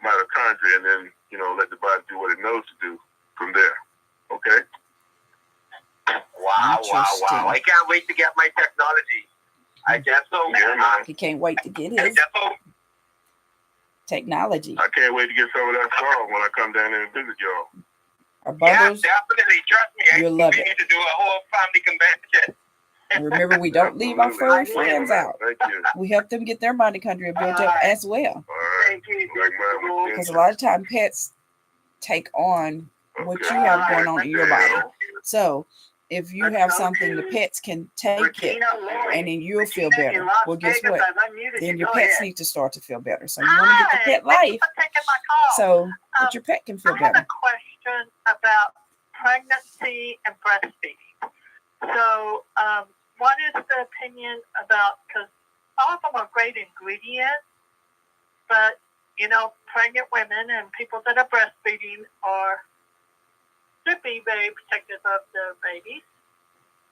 mitochondria and then, let the body do what it knows to do from there. Okay? Wow. I can't wait to get my technology. I guess so. He can't wait to get his technology. I can't wait to get some of that song when I come down there and visit y'all. Our bundles, yeah, definitely. Trust me. You'll love it. We need to do a whole family convention. And remember, we don't leave our furry friends out. Thank you. We help them get their mitochondria built up as well. Thank you. Because a lot of time pets take on what you have going on in your body. So if you have something, the pets can take it, and then you'll feel better. Well, guess what? Then your pets need to start to feel better. So you want to get the pet life, so that your pet can feel better. I have a question about pregnancy and breastfeeding. So, what is the opinion about, because all of them are great ingredients, but, pregnant women and people that are breastfeeding should be very protective of their babies.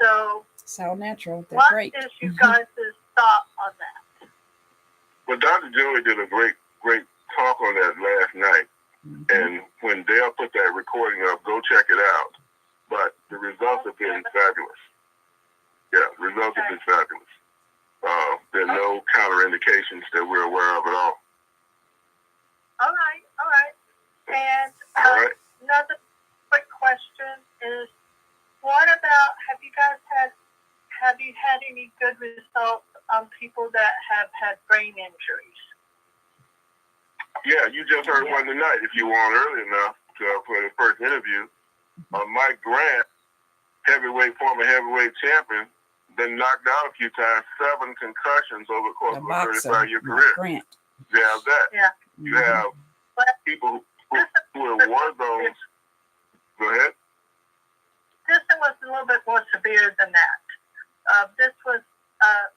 So, sound natural. They're what great. is you guys' thought on that? Well, Dr. Joey did a great talk on that last night. And when Dale put that recording up, go check it out. But the results have been fabulous. Yeah, the results have been fabulous. There are no counterindications that we're aware of at all. All right. And another quick question is, what about, have you had any good results on people that have had brain injuries? Yeah, you just heard one tonight, if you were on early enough for the first interview. Mike Grant, former heavyweight champion, been knocked out a few times, 7 concussions over the course of a 35-year career. Grant. You have that. Yeah. You have people who are in war zones. Go ahead. This was a little bit more severe than that. This was a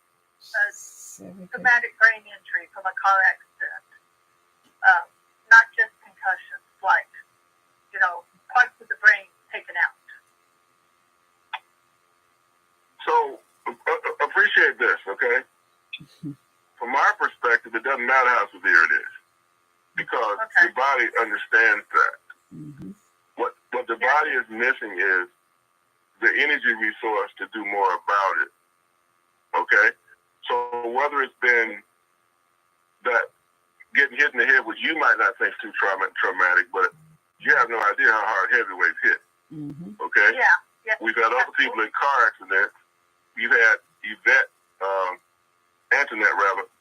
traumatic brain injury from a car accident. Not just concussions, like, parts of the brain taken out. So, appreciate this, okay? From our perspective, it doesn't matter how severe it is, because the body understands that. What the body is missing is the energy resource to do more about it, okay? So whether it's been that getting hit in the head, which you might not think is too traumatic, but you have no idea how hard heavyweights hit, okay? Yeah. We've had other people in car accidents. You've had Antoinette,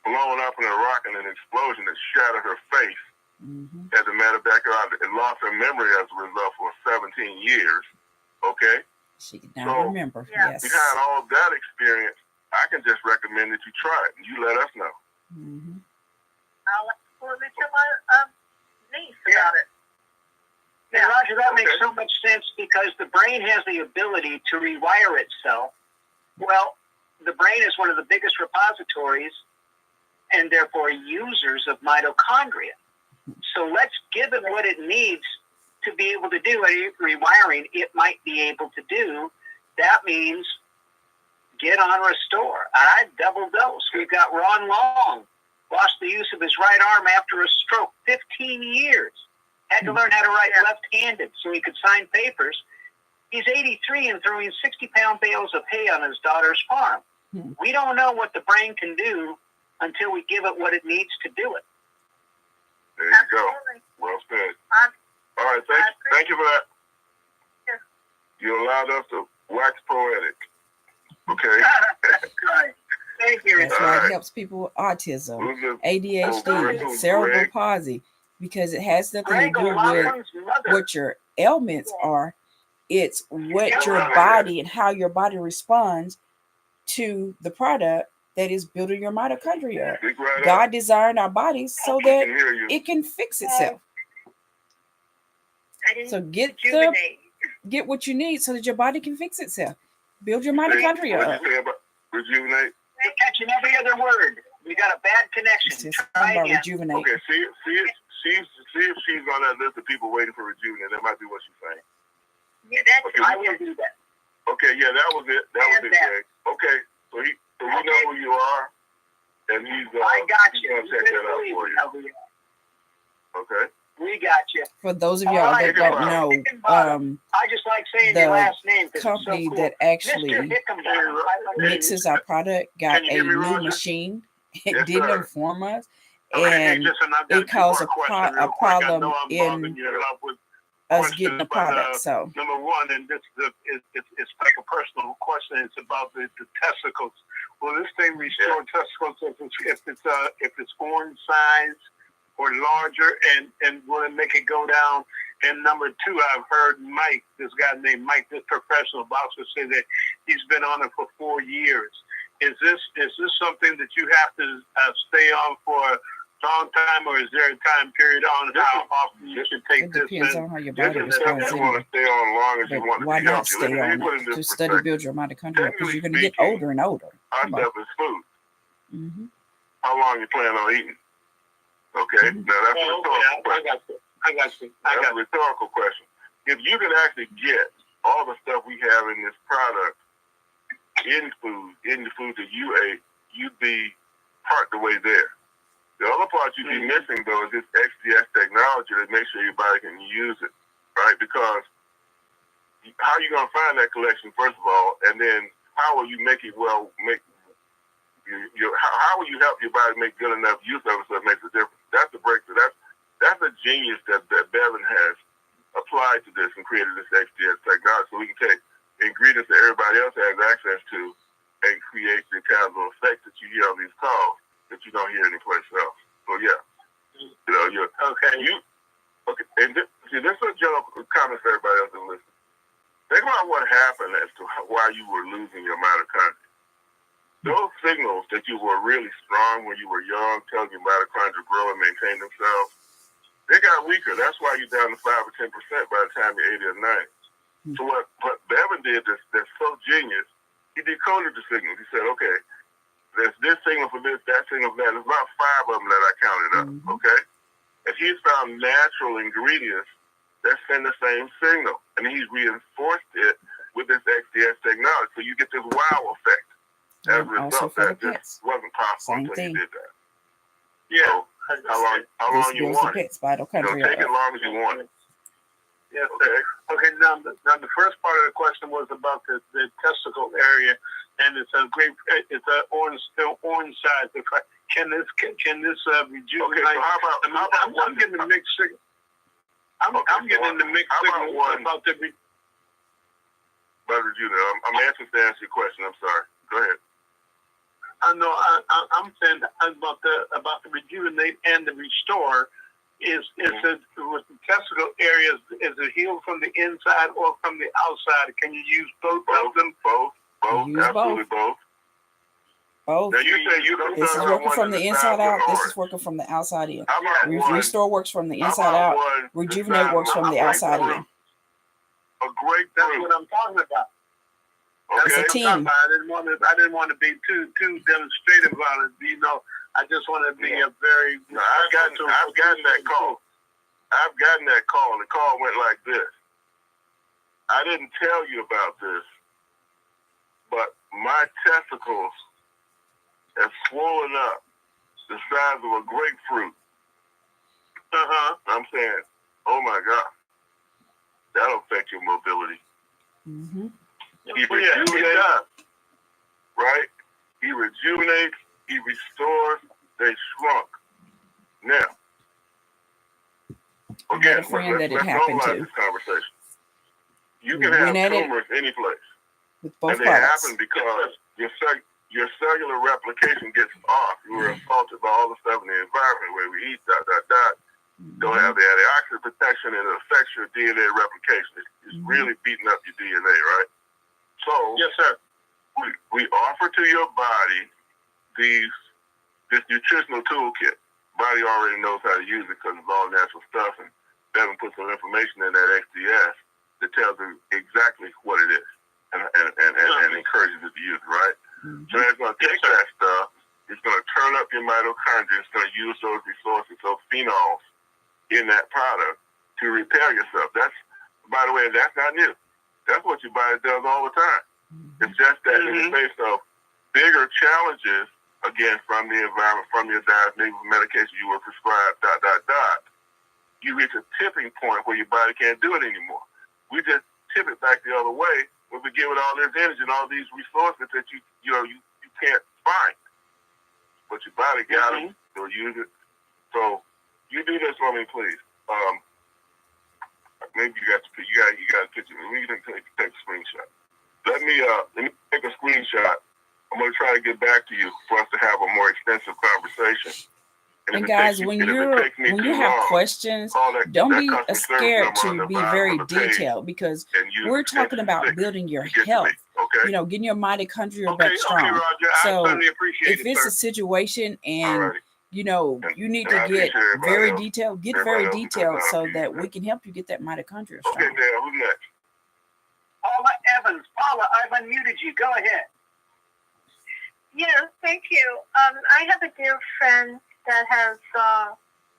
blown up in a rock in an explosion that shattered her face Had the metabacular and lost her memory as a result for 17 years. Okay? She can now remember. Yes. Behind all that experience, I can just recommend that you try it. And you let us know. I'll let my niece about it. Yeah, Roger, that makes so much sense because the brain has the ability to rewire itself. Well, the brain is one of the biggest repositories and therefore users of mitochondria. So let's give it what it needs to be able to do any rewiring it might be able to do. That means get on Restore. I double dose. We've got Ron Long, lost the use of his right arm after a stroke, 15 years. Had to learn how to write left-handed so he could sign papers. He's 83 and throwing 60-pound bales of hay on his daughter's farm. We don't know what the brain can do until we give it what it needs to do it. There you go. Well said. All right, thank you for that. You allowed us to wax poetic. Okay. Thank you. That's why it helps people with autism, ADHD, cerebral palsy, because it has nothing to do with what your ailments are. It's what your body and how your body responds to the product that is building your mitochondria. God designed our bodies so that it can fix itself. So get what you need so that your body can fix itself. Build your mitochondria up. What did you say about rejuvenate? You're catching every other word. We got a bad connection. It's just about rejuvenate. Okay, see if she's on that list of people waiting for rejuvenate. That might be what she's saying. Yeah, that's I will do that. Okay, yeah, that was it. That was it, Greg. Okay, so we know who you are, and he's I got you. Gonna check that out for you. Okay. We got you. For those of y'all that don't know, I just like saying your last name. Company that actually mixes our product got a new machine. It didn't inform us, and it caused a problem in us getting the product. So number one, and this it's like a personal question. It's about the testicles. Will this thing restore testicles if it's orange size or larger, and will it make it go down? And number two, I've heard Mike, this guy named Mike, this professional boxer, say that he's been on it for 4 years. Is this something that you have to stay on for a long time, or is there a time period on how often you should take this? It depends on how your body responds. You want to stay on long as you want. Why not stay on it to study build your mitochondria? Because you're going to get older and older. Our stuff is food. How long you plan on eating? Okay, now that's a rhetorical question. I got you. That's a rhetorical question. If you can actually get all the stuff we have in this product in the food that you ate, you'd be part the way there. The other part you'd be missing, though, is this XDS technology that makes sure your body can use it, right? Because how are you going to find that collection, first of all, and then how will you make it how will you help your body make good enough use of it so it makes a difference? That's the breakthrough. That's a genius that Bevan has applied to this and created this XDS technology, so we can take ingredients that everybody else has access to and create the kind of effect that you hear on these calls that you don't hear anyplace else. So yeah, you're okay. And this is a general comment for everybody else that listens. Think about what happened as to why you were losing your mitochondria. Those signals that you were really strong when you were young, telling your mitochondria grow and maintain themselves, they got weaker. That's why you're down to 5 or 10% by the time you're 80 or 90. So what Bevan did that's so genius, he decoded the signals. He said, okay, there's this signal for this, that signal for that. There's about 5 of them that I counted up, okay? And he's found natural ingredients that send the same signal. And he's reinforced it with this XDS technology. So you get this wow effect. As a result, that just wasn't possible until you did that. Yeah. So how long you want it? Take it as long as you want it. Yes, okay. Okay. Now the first part of the question was about the testicle area, and it's a orange size. Can this rejuvenate? Okay. So how about I'm getting the mixed signal. I'm getting the mixed signal about the. About rejuvenate. I'm answering to answer your question. I'm sorry. Go ahead. I know. I'm saying about the rejuvenate and the restore. is it with the testicle area? Is it healed from the inside or from the outside? Can you use both of them? Both. Absolutely both. Both. Now you say you can This is working from the inside out. This is working from the outside in. Restore works from the inside out. Rejuvenate works from the outside in. A great That's fruit. what I'm talking about. Okay. It's a team. I didn't want to be too demonstrative on it. You know, I just want to be a very. No, I've gotten that call. I've gotten that call. The call went like this. I didn't tell you about this, but my testicles have swollen up the size of a grapefruit. I'm saying, oh my God, that'll affect your mobility. Mm-hmm. He rejuvenates, right? He rejuvenates, he restores, they shrunk. Now, again, a friend that it happened to. This conversation. You can have tumors any place. With both and they products. happen because your cellular replication gets off. You were assaulted by all the stuff in the environment where we eat, Don't have the antioxidant protection, and it affects your DNA replication. It's really beating up your DNA, right? So, yes, sir. We offer to your body this nutritional toolkit. Body already knows how to use it because it's all natural stuff, and Devin put some information in that XDS that tells you exactly what it is and encourages it to use it, right? So it's going to take that stuff, it's going to turn up your mitochondria, it's going to use those resources, those phenols in that product to repair yourself. That's, by the way, that's not new. That's what your body does all the time. It's just that in the face of bigger challenges, again, from the environment, from your diet, maybe medication you were prescribed, you reach a tipping point where your body can't do it anymore. We just tip it back the other way when we give it all this energy and all these resources that you can't find. But your body got it, so use it. So you do this for me, please. Maybe you got a picture. We can take a screenshot. Let me take a screenshot. I'm going to try to get back to you for us to have a more extensive conversation. And guys, when you have questions, don't be scared to be very detailed, because we're talking about building your health. You know, getting your mitochondria back strong. So if it's a situation and you know you need to get very detailed, get very detailed so that we can help you get that mitochondria strong. Okay, Dale, who's next? Paula Evans. Paula, I've unmuted you. Go ahead. Yes, thank you. I have a dear friend that has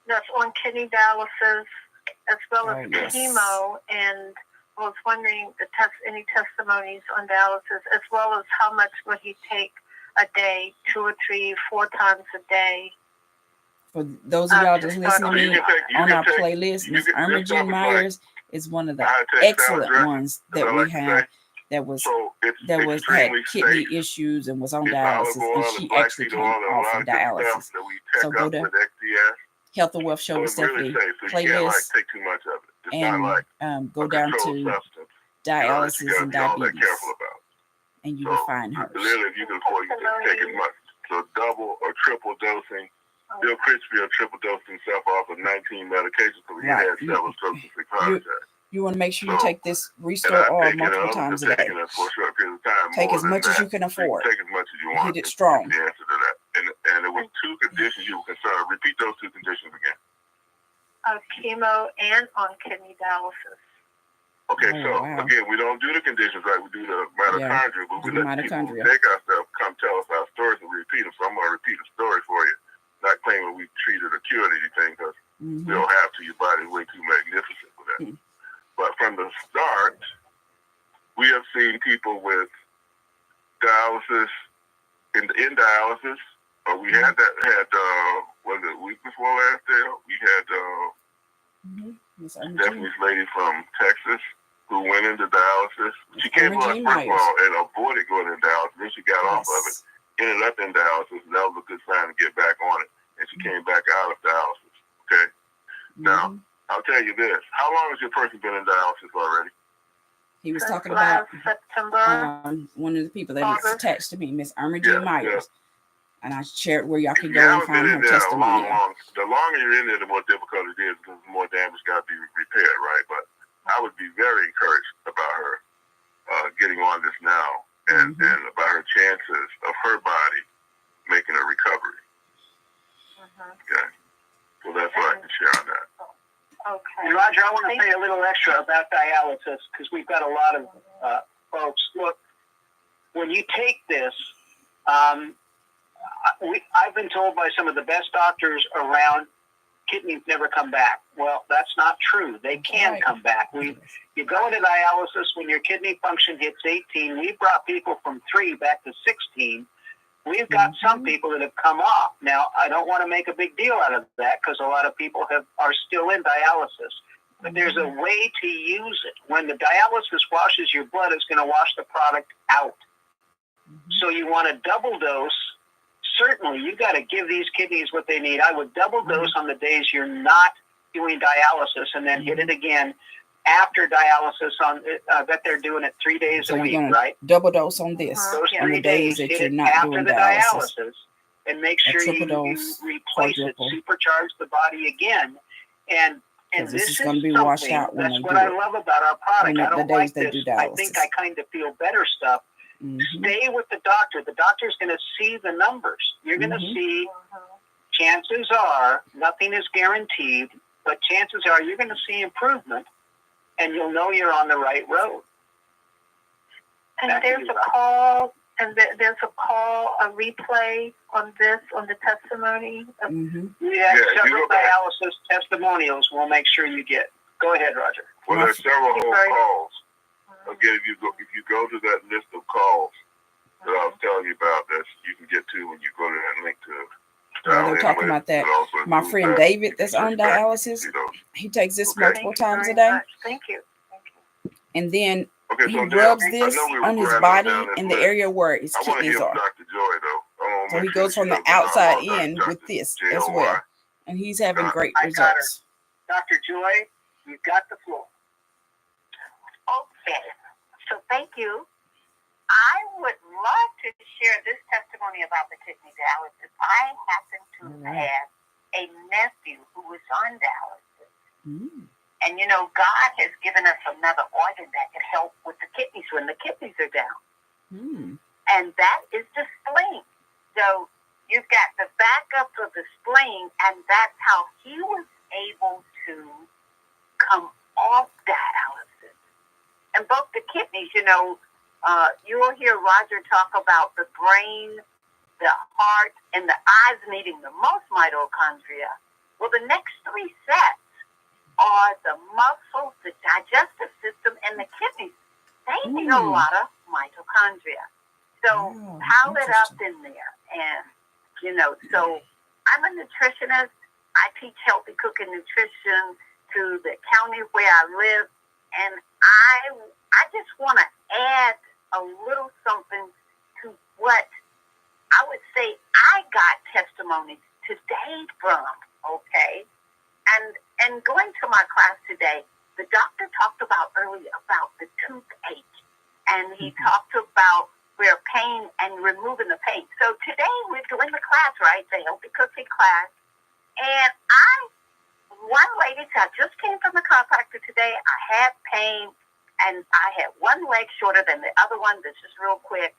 that's on kidney dialysis as well as chemo, and I was wondering any testimonies on dialysis, as well as how much would he take a day, 2 or 3, 4 times a day. For those of y'all just listening to me on our playlist, Ms. Irma Jean Myers is one of the excellent ones that we have that had kidney issues and was on dialysis, and she actually came off of dialysis. So go to Health and Wealth Show with Stephanie playlist and go down to dialysis and diabetes, and you will find her. Literally, if you can afford, you can take as much. So double or triple dosing. Bill Critchfield triple dosed himself off of 19 medications, so he had several strokes and 6 heart attacks. You want to make sure you take this Restore Oil multiple times a day. Take as much as you can afford. Take as much as you want. Hit it strong. The answer to that. And it was 2 conditions you were concerned. Repeat those 2 conditions again. Chemo and on kidney dialysis. Okay, again, we don't do the conditions right. We do the mitochondria, but we let people take our stuff, come tell us our stories, and we repeat them. So I'm going to repeat a story for you. Not claiming we treated or cured anything, because we don't have to. Your body's way too magnificent for that. But from the start, we have seen people with dialysis, in dialysis, we had was it a week before last day? We had Stephanie's lady from Texas who went into dialysis. She came to us first of all and avoided going into dialysis. Then she got off of it, ended up in dialysis, and that was a good sign to get back on it. And she came back out of dialysis. Okay? Now, I'll tell you this. How long has your person been in dialysis already? He was talking about September. One of the people that was attached to me, Miss Irma Jean Myers. and I shared where y'all can go and find her testimony. The longer you're in there, the more difficult it is because the more damage got to be repaired, right? But I would be very encouraged about her getting on this now and about her chances of her body making a recovery. Okay. So that's what I can share on that. Okay. And Roger, I want to say a little extra about dialysis because we've got a lot of folks. Look, when you take this, I've been told by some of the best doctors around, kidneys never come back. Well, that's not true. They can come back. You go into dialysis when your kidney function hits 18. We've brought people from 3 back to 16. We've got some people that have come off. Now, I don't want to make a big deal out of that because a lot of people are still in dialysis. But there's a way to use it. When the dialysis washes your blood, it's going to wash the product out. So you want a double dose. Certainly, you got to give these kidneys what they need. I would double dose on the days you're not doing dialysis and then hit it again after dialysis. I bet they're doing it 3 days a week, right? Double dose on this on the days that you're not doing dialysis. And make sure you replace it, supercharge the body again. And this is going to be washed out when that's what I love about our product. I don't like this. I think I kind of feel better stuff. Stay with the doctor. The doctor's going to see the numbers. You're going to see, chances are, nothing is guaranteed, but chances are you're going to see improvement, and you'll know you're on the right road. And there's a call, a replay on this, on the testimony. We have several dialysis testimonials we'll make sure you get. Go ahead, Roger. Well, there's several whole calls. Again, if you go to that list of calls that I was telling you about, that you can get to when you go to that link to. They're talking about that. My friend David, that's on dialysis, he takes this multiple times a day. Thank you. And then he rubs this on his body in the area where his kidneys are. So he goes from the outside in with this as well, and he's having great results. Dr. Joy, you've got the floor. Okay, so thank you. I would love to share this testimony about the kidney dialysis. I happen to have a nephew who was on dialysis. And, God has given us another organ that can help with the kidneys when the kidneys are down. And that is the spleen. So you've got the backup of the spleen, and that's how he was able to come off dialysis. And both the kidneys, you will hear Roger talk about the brain, the heart, and the eyes needing the most mitochondria. Well, the next 3 sets are the muscles, the digestive system, and the kidneys. They need a lot of mitochondria. So pile it up in there. And, so I'm a nutritionist. I teach healthy cooking nutrition to the county where I live. And I just want to add a little something to what I would say I got testimonies today from, okay? And going to my class today, the doctor talked about earlier about the toothache, and he talked about where pain and removing the pain. So today we're doing the class, right, the healthy cooking class, and one lady said, I just came from the chiropractor today. I had pain, and I had one leg shorter than the other one. This is real quick.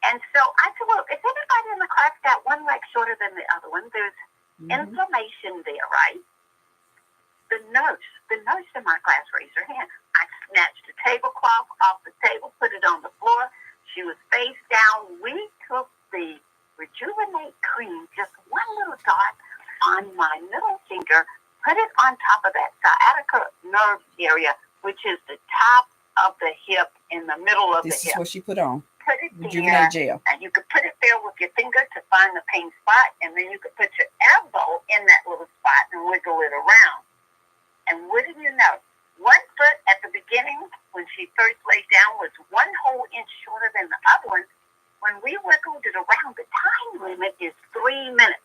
And so I said, well, if anybody in the class got one leg shorter than the other one, there's inflammation there, right? The nurse in my class raised her hand. I snatched the tablecloth off the table, put it on the floor. She was face down. We took the Rejuvenate cream, just one little dot on my middle finger, put it on top of that sciatica nerve area, which is the top of the hip in the middle of the hip. This is what she put on. Put it Rejuvenate there, Gel. and you could put it there with your finger to find the pain spot, and then you could put your elbow in that little spot and wiggle it around. And what do you know? One foot at the beginning, when she first laid down, was 1 whole inch shorter than the other one. When we wiggled it around, the time limit is 3 minutes.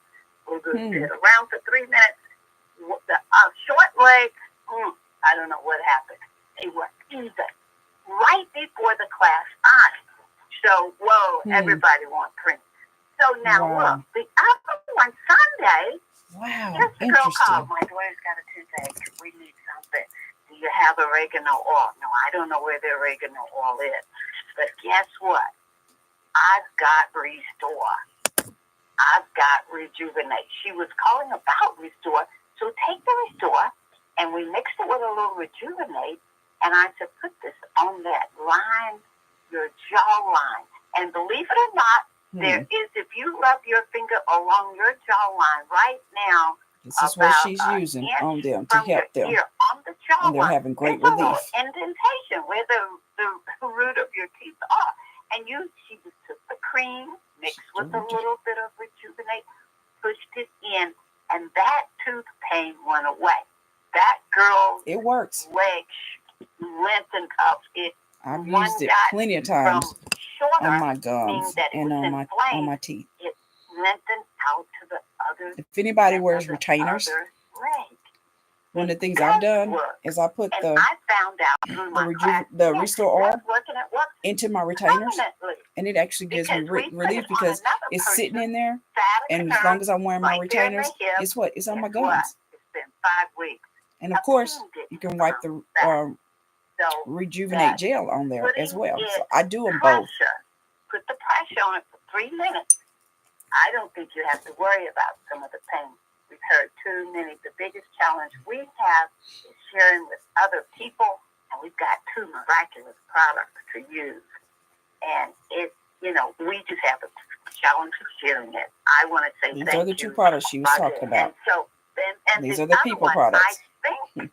Wiggled it around for 3 minutes. The short legs, I don't know what happened. They were even right before the class on. So, everybody wants cream. So now look, the other one Sunday, Wow, just a girl interesting. called. My daughter's got a toothache. We need something. Do you have oregano oil? No, I don't know where the oregano oil is. But guess what? I've got Restore. I've got Rejuvenate. She was calling about Restore. So take the Restore, and we mixed it with a little Rejuvenate. And I said, put this on that line, your jawline. And believe it or not, there is, if you rub your finger along your jawline right now, this is what she's using on them to help them. On the jawline, and they're having great relief. relief. Indentation where the root of your teeth are. And she just took the cream, mixed with a little bit of Rejuvenate, pushed it in, and that tooth pain went away. That girl's legs lengthened up. I've used it plenty of times on my gums and on my teeth. It lengthened out to the other. If anybody wears retainers, one of the things I've done is I put the Restore oil into my retainers, and it actually gives me relief because it's sitting in there, and as long as I'm wearing my retainers, guess what? It's on my gums. It's been 5 weeks. And of course, you can wipe the Rejuvenate Gel on there as well. So I do them both. Put the pressure on it for 3 minutes. I don't think you have to worry about some of the pain. We've heard too many. The biggest challenge we have is sharing with other people, and we've got 2 miraculous products to use. And we just have a challenge of sharing it. I want to say these are the 2 products she was talking about. And these are the people products. I think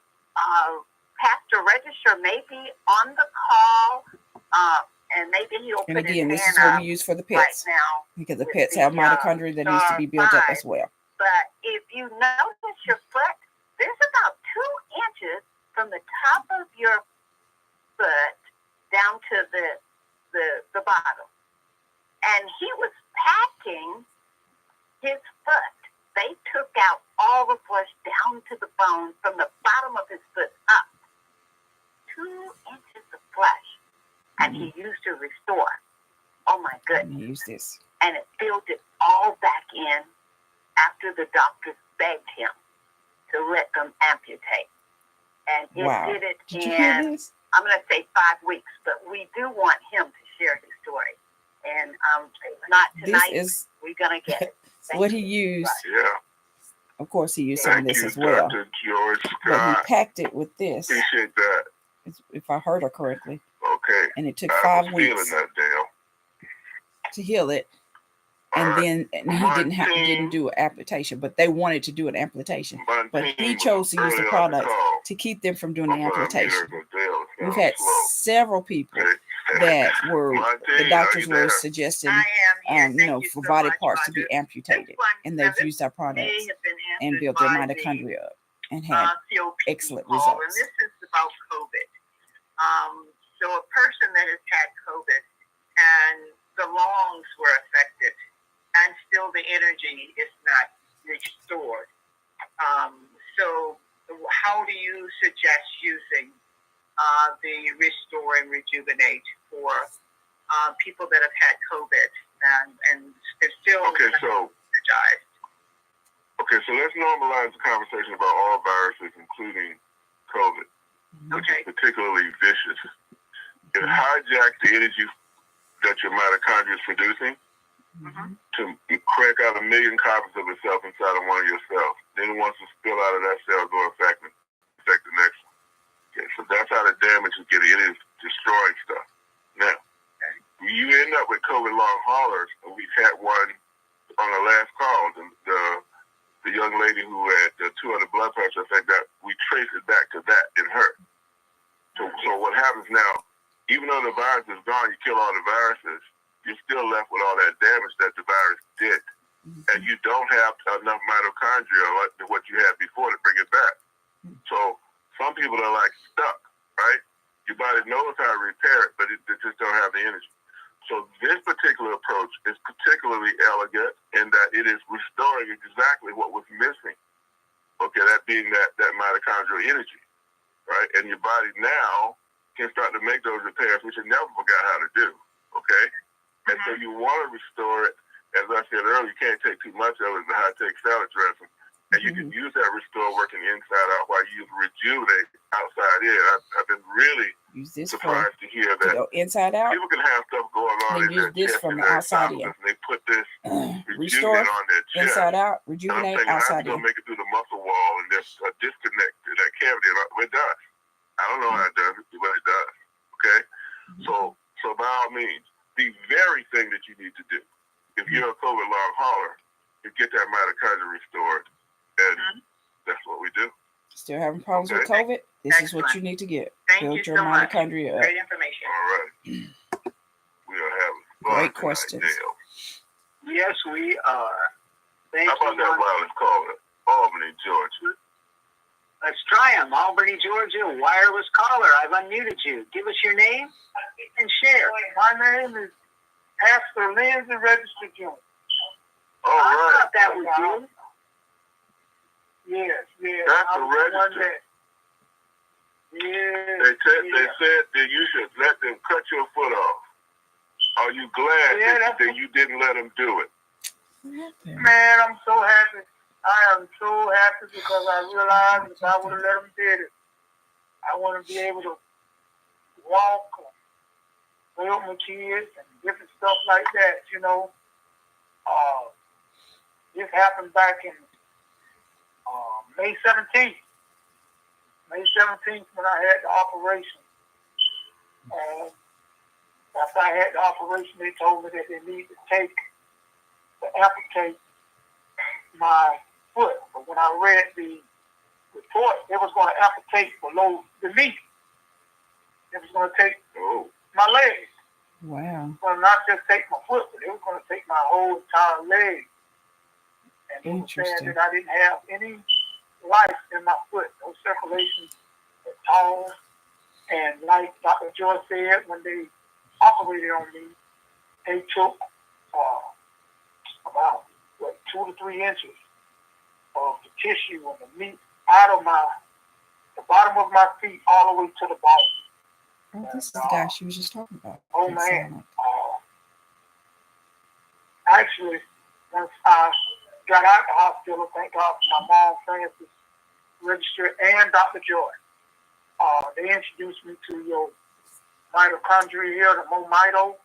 Pastor Register may be on the call, and maybe he'll and again, this is what we use for the pets right now, because the pets have mitochondria that needs to be built up as well. But if you notice your foot, there's about 2 inches from the top of your foot down to the bottom. And he was packing his foot. They took out all the flesh down to the bone from the bottom of his foot up. 2 inches of flesh. And he used to Restore. Oh my goodness. He used this. And it filled it all back in after the doctors begged him to let them amputate. And it did it in, I'm going to say 5 weeks, but we do want him to share his story. And not tonight, we're going to get it. What he used. Yeah. Of course, he used some of this as well. Dr. George but Scott. he packed it with this. Appreciate that. If I heard her correctly. Okay. And it took 5 weeks to heal it. And then he didn't do an amputation, but they wanted to do an amputation. But he chose to use the product to keep them from doing the amputation. We've had several people that were the doctors were suggesting, for body parts to be amputated, and they've used our products and built their mitochondria up and had excellent results. And this is about COVID. So a person that has had COVID and the lungs were affected, and still the energy is not restored. So how do you suggest using the Restore and Rejuvenate for people that have had COVID and they're still energized? Okay, so let's normalize the conversation about all viruses, including COVID, which is particularly vicious. It hijacks the energy that your mitochondria is producing to crank out 1 million copies of itself inside of one of your cells. Then it wants to spill out of that cell, go affect the next one. Okay, so that's how the damage is getting. It is destroying stuff. Now, you end up with COVID long haulers, and we've had one on the last call, the young lady who had 200 blood pressure, I think that we trace it back to that in her. So what happens now, even though the virus is gone, you kill all the viruses, you're still left with all that damage that the virus did. And you don't have enough mitochondria like what you had before to bring it back. So some people are like stuck, right? Your body knows how to repair it, but it just don't have the energy. So this particular approach is particularly elegant in that it is restoring exactly what was missing. Okay, that being that mitochondrial energy, right? And your body now can start to make those repairs, which it never forgot how to do, okay? And so you want to restore it as I said earlier, you can't take too much of it. It's a high-tech salad dressing. And you can use that Restore working inside out while you use Rejuvenate outside in. I've been really surprised to hear that inside out. People can have stuff going on in use their this chest from and the their outside in. and they put this Restore Rejuvenate on their chest. inside out, Rejuvenate and I'm outside thinking, in. I'll make it through the muscle wall, and there's a disconnect to that cavity. It does. I don't know how it does, but it does. Okay? So by all means, the very thing that you need to do, if you're a COVID long hauler, is get that mitochondria restored, and that's what we do. Still having problems with COVID? This is what you need to get. Build your mitochondria up. Great information. All right. We are having fun. Great questions. Yes, we are. How about that wireless caller, Albany, Georgia? Let's try him. Albany, Georgia, wireless caller. I've unmuted you. Give us your name and share. My name is Pastor Lindsay Registered Jones. All right. I thought that was you. Yes. That's the register. They said that you should let them cut your foot off. Are you glad that you didn't let them do it? Man, I'm so happy. I am so happy because I realized if I would have let them do it, I want to be able to walk, help my kids, and different stuff like that, you know. This happened back in May 17th. May 17th when I had the operation. And after I had the operation, they told me that they need to amputate my foot. But when I read the report, they was going to amputate below the knee. They was going to take my leg. Wow. Well, not just take my foot, but they were going to take my whole entire leg. And they were saying that I didn't have any life in my foot, no circulation at all. And like Dr. Joy said, when they operated on me, they took about 2 to 3 inches of the tissue and the meat out of the bottom of my feet all the way to the bone. Oh, this is the guy she was just talking about. Oh, man. Actually, once I got out of the hospital, thank God for my mom, Francis Register, and Dr. Joy. They introduced me to your mitochondria here, the MoreMito,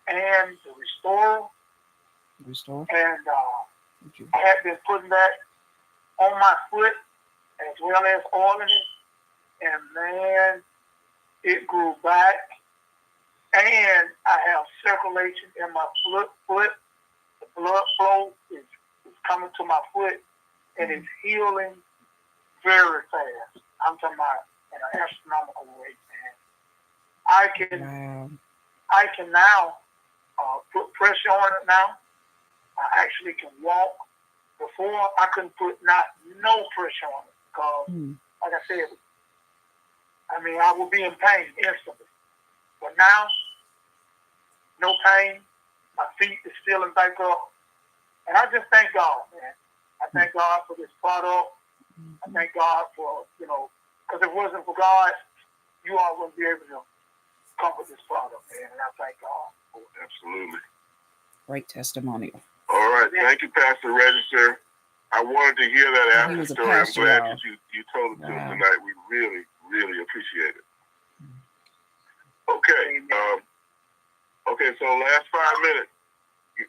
and the Restore. And I had been putting that on my foot as well as oiling it. And man, it grew back. And I have circulation in my foot. The blood flow is coming to my foot and it's healing very fast. I'm talking about in an astronomical rate, man. I can now put pressure on it now. I actually can walk. Before, I couldn't put no pressure on it because, like I said, I would be in pain instantly. But now, no pain. My feet is feeling back up. And I just thank God, man. I thank God for this product. I thank God for, because if it wasn't for God, you all wouldn't be able to come with this product, man. And I thank God. Oh, absolutely. Great testimonial. All right. Thank you, Pastor Register. I wanted to hear that after story. I'm glad that you told it to us tonight. We really, really appreciate it. Okay. Okay, so last 5 minutes.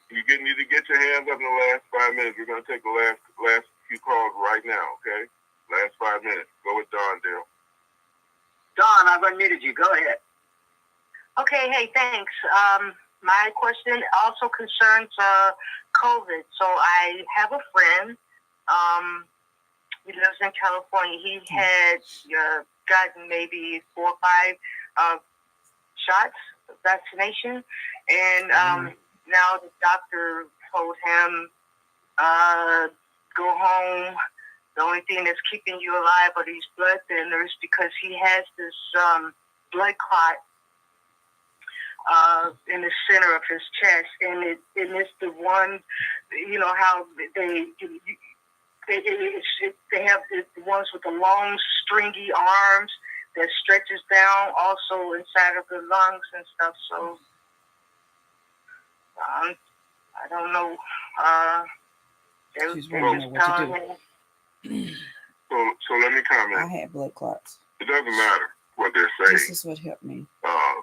You need to get your hands up in the last 5 minutes. We're going to take the last few calls right now, okay? Last 5 minutes. Go with Dawn, Dale. Dawn, I've unmuted you. Go ahead. Okay, hey, thanks. My question also concerns COVID. So I have a friend. He lives in California. He had gotten maybe 4 or 5 shots of vaccination. And now the doctor told him, go home. The only thing that's keeping you alive are these blood thinners because he has this blood clot in the center of his chest, and it's the one, how they have the ones with the long stringy arms that stretches down also inside of the lungs and stuff. So I don't know. She's wondering what to do. So let me comment. I had blood clots. It doesn't matter what they're saying. This is what helped me.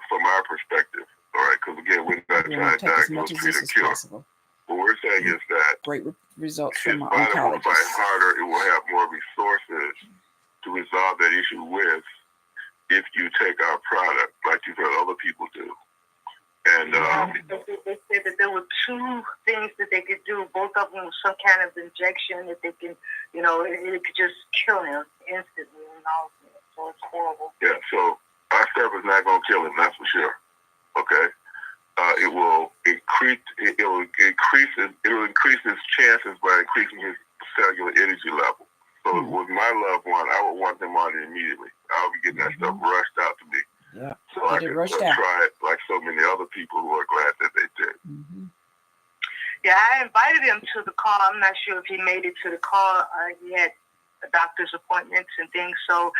From our perspective, all right? Because again, we're not trying to diagnose, treat, or cure. Possible. What we're saying is that great results his from my body will oncologist. fight harder. It will have more resources to resolve that issue with if you take our product, like you've heard other people do. And they said that there were two things that they could do. Both of them with some kind of injection that they can, it could just kill him instantly and all. So it's horrible. Yeah. So our stuff is not going to kill him. That's for sure. Okay. It will increase. It will increase his chances by increasing his cellular energy level. So with my loved one, I would want them on it immediately. I'll be getting that stuff rushed out to me. Yeah. So I can try it like so many other people who are glad that they did. Mm-hmm. Yeah, I invited him to the call. I'm not sure if he made it to the call. He had doctor's appointments and things. So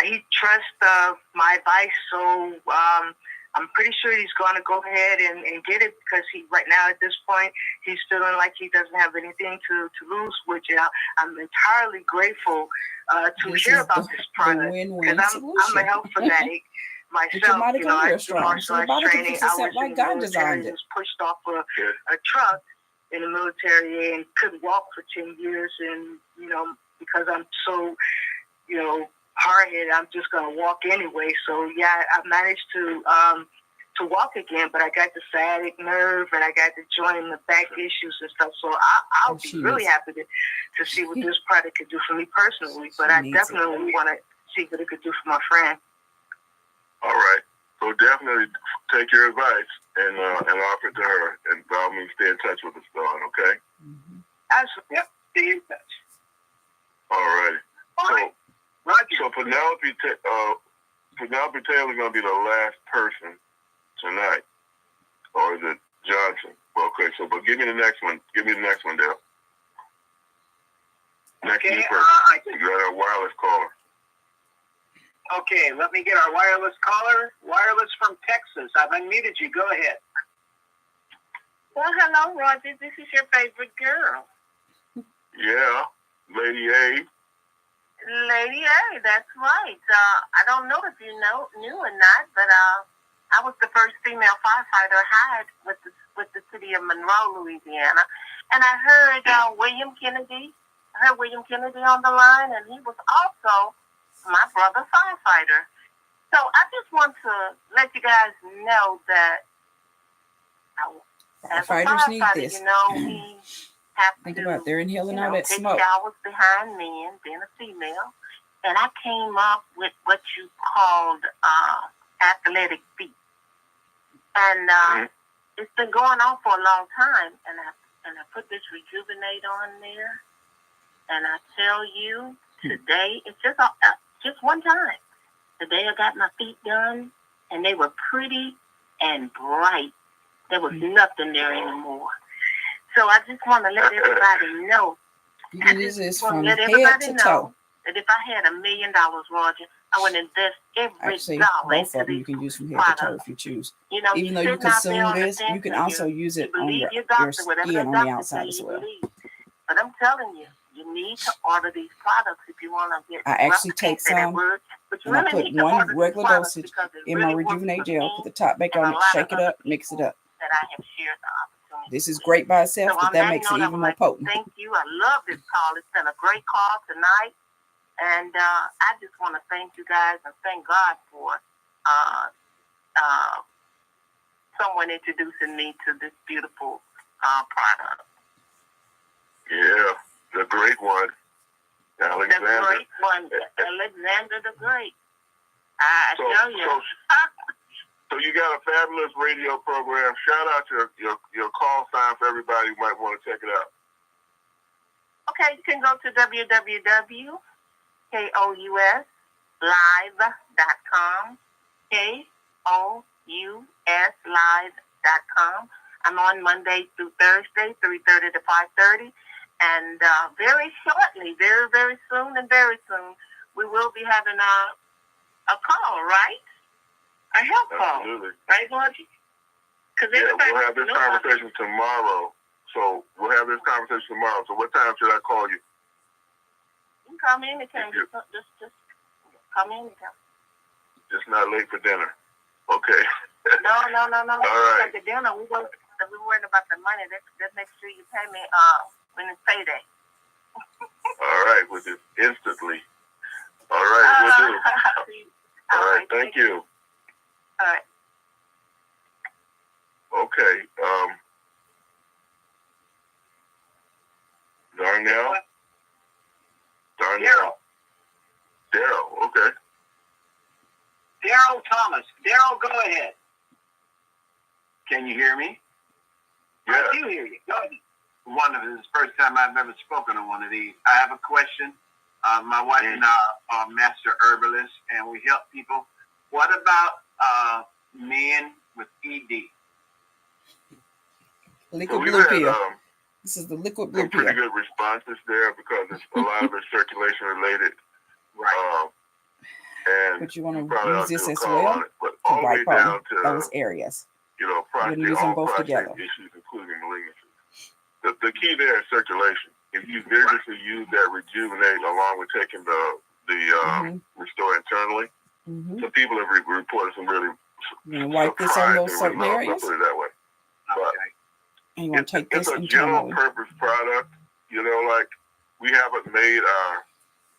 he trusts my advice. So I'm pretty sure he's going to go ahead and get it because right now at this point, he's feeling like he doesn't have anything to lose, which I'm entirely grateful to hear about this product because I'm a health fanatic myself. I do martial arts training. I was in the military and was pushed off a truck in the military and couldn't walk for 10 years. And, because I'm so, hard-headed, I'm just going to walk anyway. So, yeah, I managed to walk again, but I got the sciatic nerve and I got the joint and the back issues and stuff. So I'll be really happy to see what this product could do for me personally. But I definitely want to see what it could do for my friend. All right. So definitely take your advice and offer it to her. And by all means, stay in touch with us, Dawn, okay? Mm-hmm. Absolutely. Yep. Stay in touch. All right. So Penelope Taylor is going to be the last person tonight. Or is it Johnson? Okay, but give me the next one. Give me the next one, Dale. Next person. You got our wireless caller. Okay, let me get our wireless caller. Wireless from Texas. I've unmuted you. Go ahead. Well, hello, Roger. This is your favorite girl. Yeah, Lady A. Lady A, that's right. I don't know if you knew or not, but I was the first female firefighter hired with the city of Monroe, Louisiana, and I heard William Kennedy. I heard William Kennedy on the line, and he was also my brother firefighter. So I just want to let you guys know that as a firefighters need firefighter, this. We have Think to, about it. They're inhaling all that take smoke. showers behind men, being a female. And I came up with what you called athletic feet. And it's been going on for a long time. And I put this Rejuvenate on there. And I tell you, today, it's just one time. Today I got my feet done, and they were pretty and bright. There was nothing there anymore. So I just want to let everybody know. You can use this from head to toe. That if I had $1 million, Roger, I would invest every dollar. Both of them you can use from head to toe if you choose. Even though you consume this, you can also use it on your skin on the outside as well. But I'm telling you, you need to order these products if you want to get. I actually take some, and I put one regular dosage in my Rejuvenate Gel, put the top back on it, shake it up, mix it up. That I have shared the opportunity. This is great by itself, but that makes it even more potent. Thank you. I love this call. It's been a great call tonight. And I just want to thank you guys and thank God for someone introducing me to this beautiful product. Yeah, the great one. Alexander. The great one. Alexander the Great. I tell you. So you got a fabulous radio program. Shout out your call sign for everybody who might want to check it out. Okay, you can go to www.kouslive.com. KOUSlive.com. I'm on Monday through Thursday, 3:30 to 5:30. And very shortly, very, very soon, we will be having a call, right? A health call. Absolutely. Right, Margie? Yeah, we'll have this conversation tomorrow. So we'll have this conversation tomorrow. So what time should I call you? You can call me anytime. Just call me anytime. Just not late for dinner. Okay. No. All right. The dinner, we worried about the money. Let's make sure you pay me when it's payday. All right, we'll do instantly. All right, we'll do. All right, thank you. All right. Okay. Darnell? Daryl, okay. Daryl Thomas. Daryl, go ahead. Can you hear me? Yeah. I do hear you. Go ahead. Wonderful. This is the first time I've ever spoken on one of these. I have a question. My wife and I are master herbalists, and we help people. What about men with ED? Liquid blue pill. This is the liquid blue pill. Pretty good responses there because it's a lot of it circulation related. Right. But you want to use this as well to wipe out those areas. You know, prostate, use them both together. Issues, including malignancy. The key there is circulation. If you vigorously use that rejuvenate along with taking the restore internally, so people have reported some really wipe this on those certain areas. Put it that way. But and you want to take this it's a internally. general purpose product. You know, like we haven't made our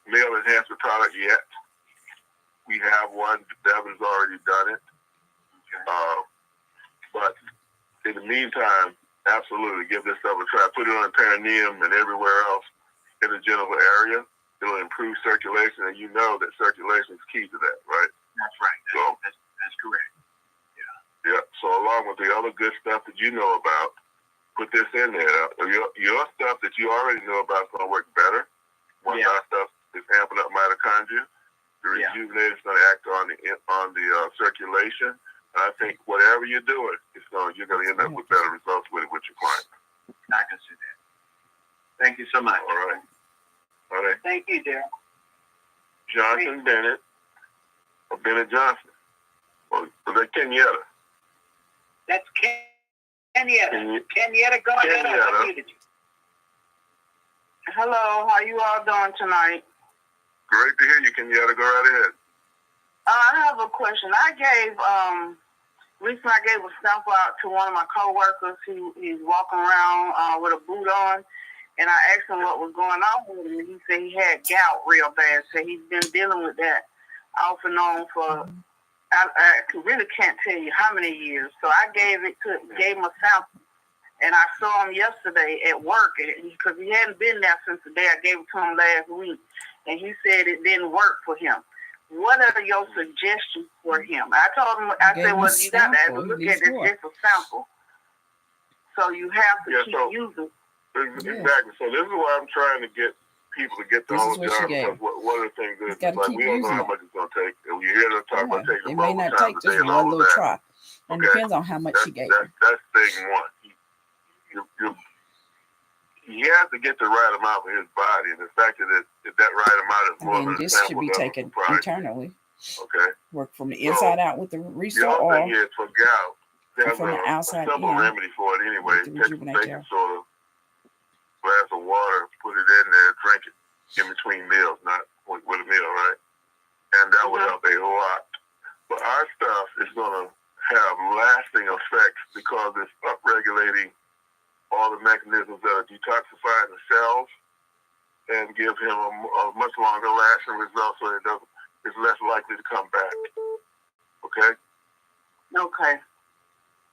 male enhancer product yet. We have one. Devin's already done it. But in the meantime, absolutely give this stuff a try. Put it on the perineum and everywhere else in the genital area. It'll improve circulation, and you know that circulation is key to that, right? That's right. So that's correct. Yeah. So along with the other good stuff that you know about, put this in there. Your stuff that you already know about is going to work better. Once our stuff is amping up mitochondria, the rejuvenator is going to act on the circulation. And I think whatever you're doing, you're going to end up with better results with your client. I can see that. Thank you so much. All right. Thank you, Daryl. Johnson Bennett or Bennett Johnson. Or that Kenyatta. That's Kenyatta. Kenyatta, go ahead. I muted you. Hello, how you all doing tonight? Great to hear you, Kenyatta. Go right ahead. I have a question. Recently I gave a sample out to one of my coworkers. He's walking around with a boot on, and I asked him what was going on with him, and he said he had gout real bad. So he's been dealing with that off and on for, I really can't tell you how many years. So I gave him a sample, and I saw him yesterday at work because he hadn't been there since the day I gave it to him last week, and he said it didn't work for him. What are your suggestions for him? I told him, I said, well, you got to look at it. It's a sample. So you have to keep using. Exactly. So this is why I'm trying to get people to get the whole job. Because one of the things is like we don't know how much it's going to take. And you hear them talk about taking it may not take just one little try. It depends on how much she gave you. That's thing one. He has to get the right amount for his body, and the fact that that right amount is more than this should be taken internally. Okay. Work from the inside out with the restore oil. The other thing is for gout. There's from the outside a simple remedy for it anyway. Take some baking soda, glass of water, put it in there, drink it in between meals, not with a meal, right? And that will help a lot. But our stuff is going to have lasting effects because it's upregulating all the mechanisms that are detoxifying the cells and give him a much longer lasting result so it's less likely to come back. Okay? Okay.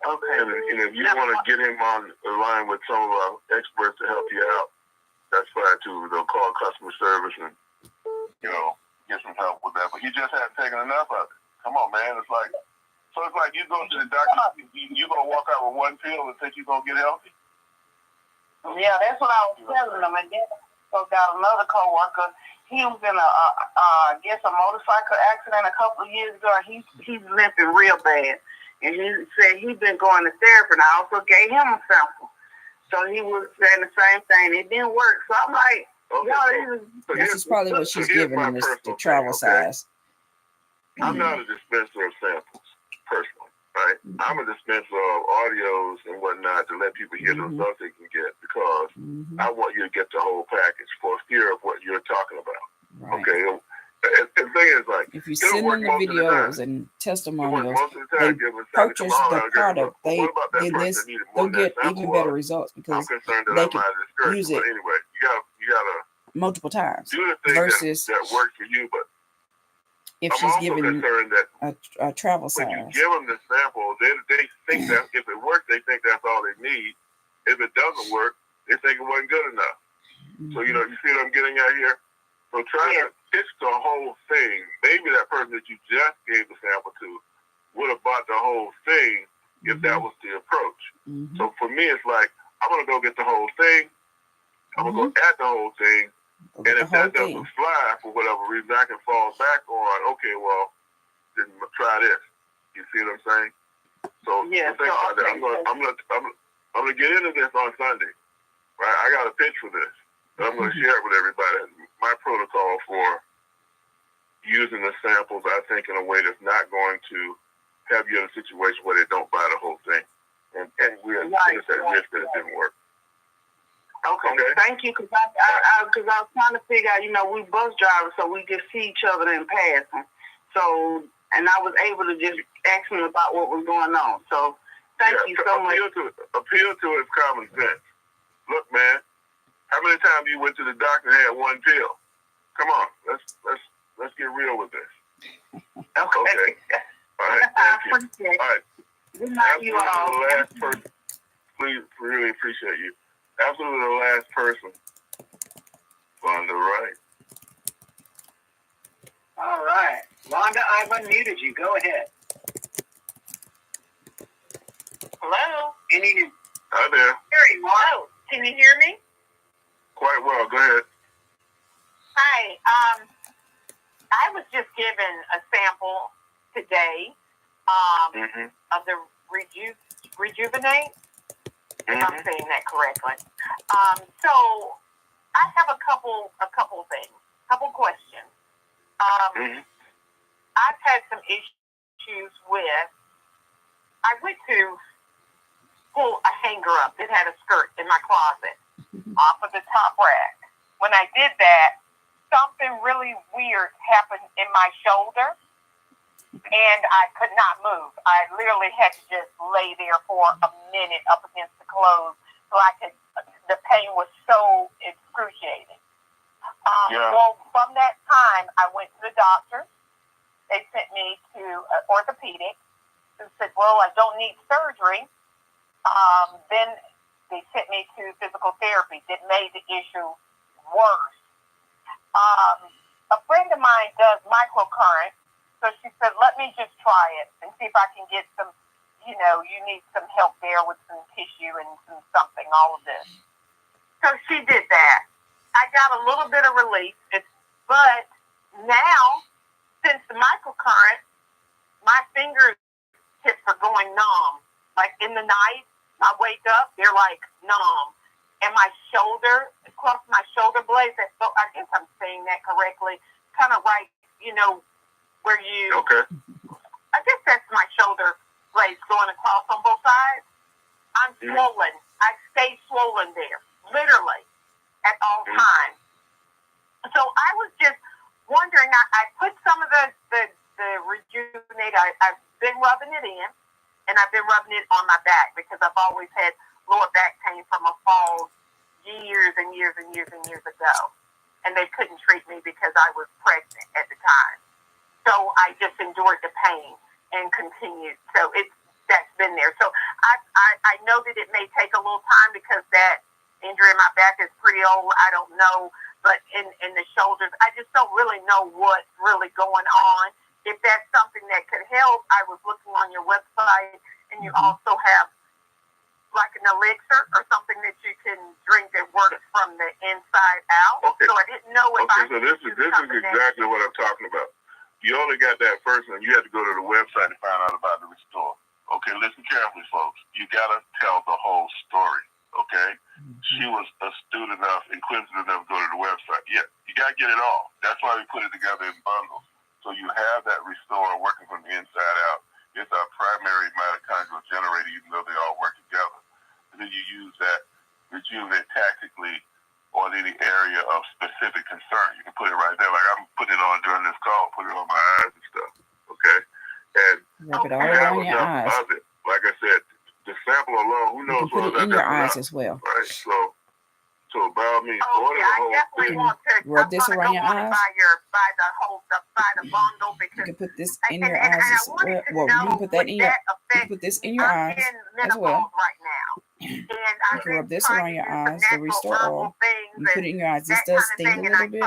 And if you want to get him on the line with some of our experts to help you out, that's fine too. They'll call customer service and, get some help with that. But he just hasn't taken enough of it. Come on, man. It's like you go to the doctor, you're going to walk out with one pill and think you're going to get healthy? Yeah, that's what I was telling them. And then I got another coworker. He was in a motorcycle accident a couple of years ago. He's limping real bad, and he said he'd been going to therapy. And I also gave him a sample, so he was saying the same thing. It didn't work. So I'm like, this is probably what she's giving him, the travel size. I'm not a dispenser of samples, personally. right? I'm a dispenser of audios and whatnot to let people hear the results they can get because I want you to get the whole package for fear of what you're talking about. Right. Okay. And the thing is, like, if you send them the videos and testimonials, they purchase the product, they'll get even better results because they can use it anyway, you gotta multiple times do the thing versus that works for you. But if I'm she's also giving concerned that a travel when size. you give them the sample, they think that if it works, they think that's all they need. If it doesn't work, they think it wasn't good enough. So, you see what I'm getting at here? So try to pitch the whole thing. Maybe that person that you just gave the sample to would have bought the whole thing if that was the approach. So for me, it's like, I'm going to go get the whole thing. I'm going to go at the whole thing. And if that doesn't fly for whatever reason, I can fall back on, okay, well, then try this. You see what I'm saying? So think about that. I'm gonna get into this on Sunday. Right? I got a pitch for this. And I'm gonna share it with everybody. My protocol for using the samples, I think, in a way that's not going to have you in a situation where they don't buy the whole thing. And we're at risk that it didn't work. Okay. Thank you, because I was trying to figure out, we bus drivers, so we just see each other in passing. So, and I was able to just ask him about what was going on. So, thank you so much. Appeal to his common sense. Look, man, how many times you went to the doctor and had one pill? Come on, let's get real with this. Okay. All right. Thank you. All right. Good night, you all. The last person, please, really appreciate you. Absolutely the last person on the right. All right. Wanda, I've unmuted you. Go ahead. Hello? Hi there. There you are. Can you hear me? Quite well. Go ahead. Hi. I was just given a sample today of the Rejuvenate, if I'm saying that correctly. So I have a couple things, couple questions. I've had some issues with, I went to pull a hanger up that had a skirt in my closet off of the top rack. When I did that, something really weird happened in my shoulder, and I could not move. I literally had to just lay there for a minute up against the clothes so the pain was so excruciating. Well, from that time, I went to the doctor. They sent me to an orthopedic who said, well, I don't need surgery. Then they sent me to physical therapy that made the issue worse. A friend of mine does microcurrent, so she said, let me just try it and see if I can get some, you need some help there with some tissue and some something, all of this. So she did that. I got a little bit of relief, but now, since the microcurrent, my fingertips are going numb. Like in the night, I wake up, they're like numb. And my shoulder, across my shoulder blades, I guess I'm saying that correctly, kind of right, where you... Okay. I guess that's my shoulder blades going across on both sides. I'm swollen. I stay swollen there, literally, at all times. So I was just wondering, I put some of the Rejuvenate, I've been rubbing it in, and I've been rubbing it on my back because I've always had lower back pain from a fall years and years and years and years ago. And they couldn't treat me because I was pregnant at the time. So I just endured the pain and continued. So that's been there. So I know that it may take a little time because that injury in my back is pretty old. I don't know. But in the shoulders, I just don't really know what's really going on. If that's something that could help, I was looking on your website, and you also have like an elixir or something that you can drink that works from the inside out. Okay. So I didn't know if so this is exactly what I'm talking about. You only got that first one. You had to go to the website to find out about the restore. Okay, listen carefully, folks. You got to tell the whole story, okay? She was astute enough, inquisitive enough to go to the website. Yeah, you got to get it all. That's why we put it together in bundles. So you have that restore working from the inside out. It's our primary mitochondrial generator, even though they all work together. And then you use that rejuvenate tactically on any area of specific concern. You can put it right there, like I'm putting it on during this call, put it on my eyes and stuff. Okay? And rub it all around your eyes. of it. Like I said, the sample alone, who knows you can put it in your eyes as well. Right? So by all means, order the whole thing. Rub this around your eyes. By the bundle, because you can put this in your eyes as well. Well, you can put that in your. You can put this in your eyes as well. Right now. You can rub this around your eyes to restore oil. You put it in your eyes. This does sting a little bit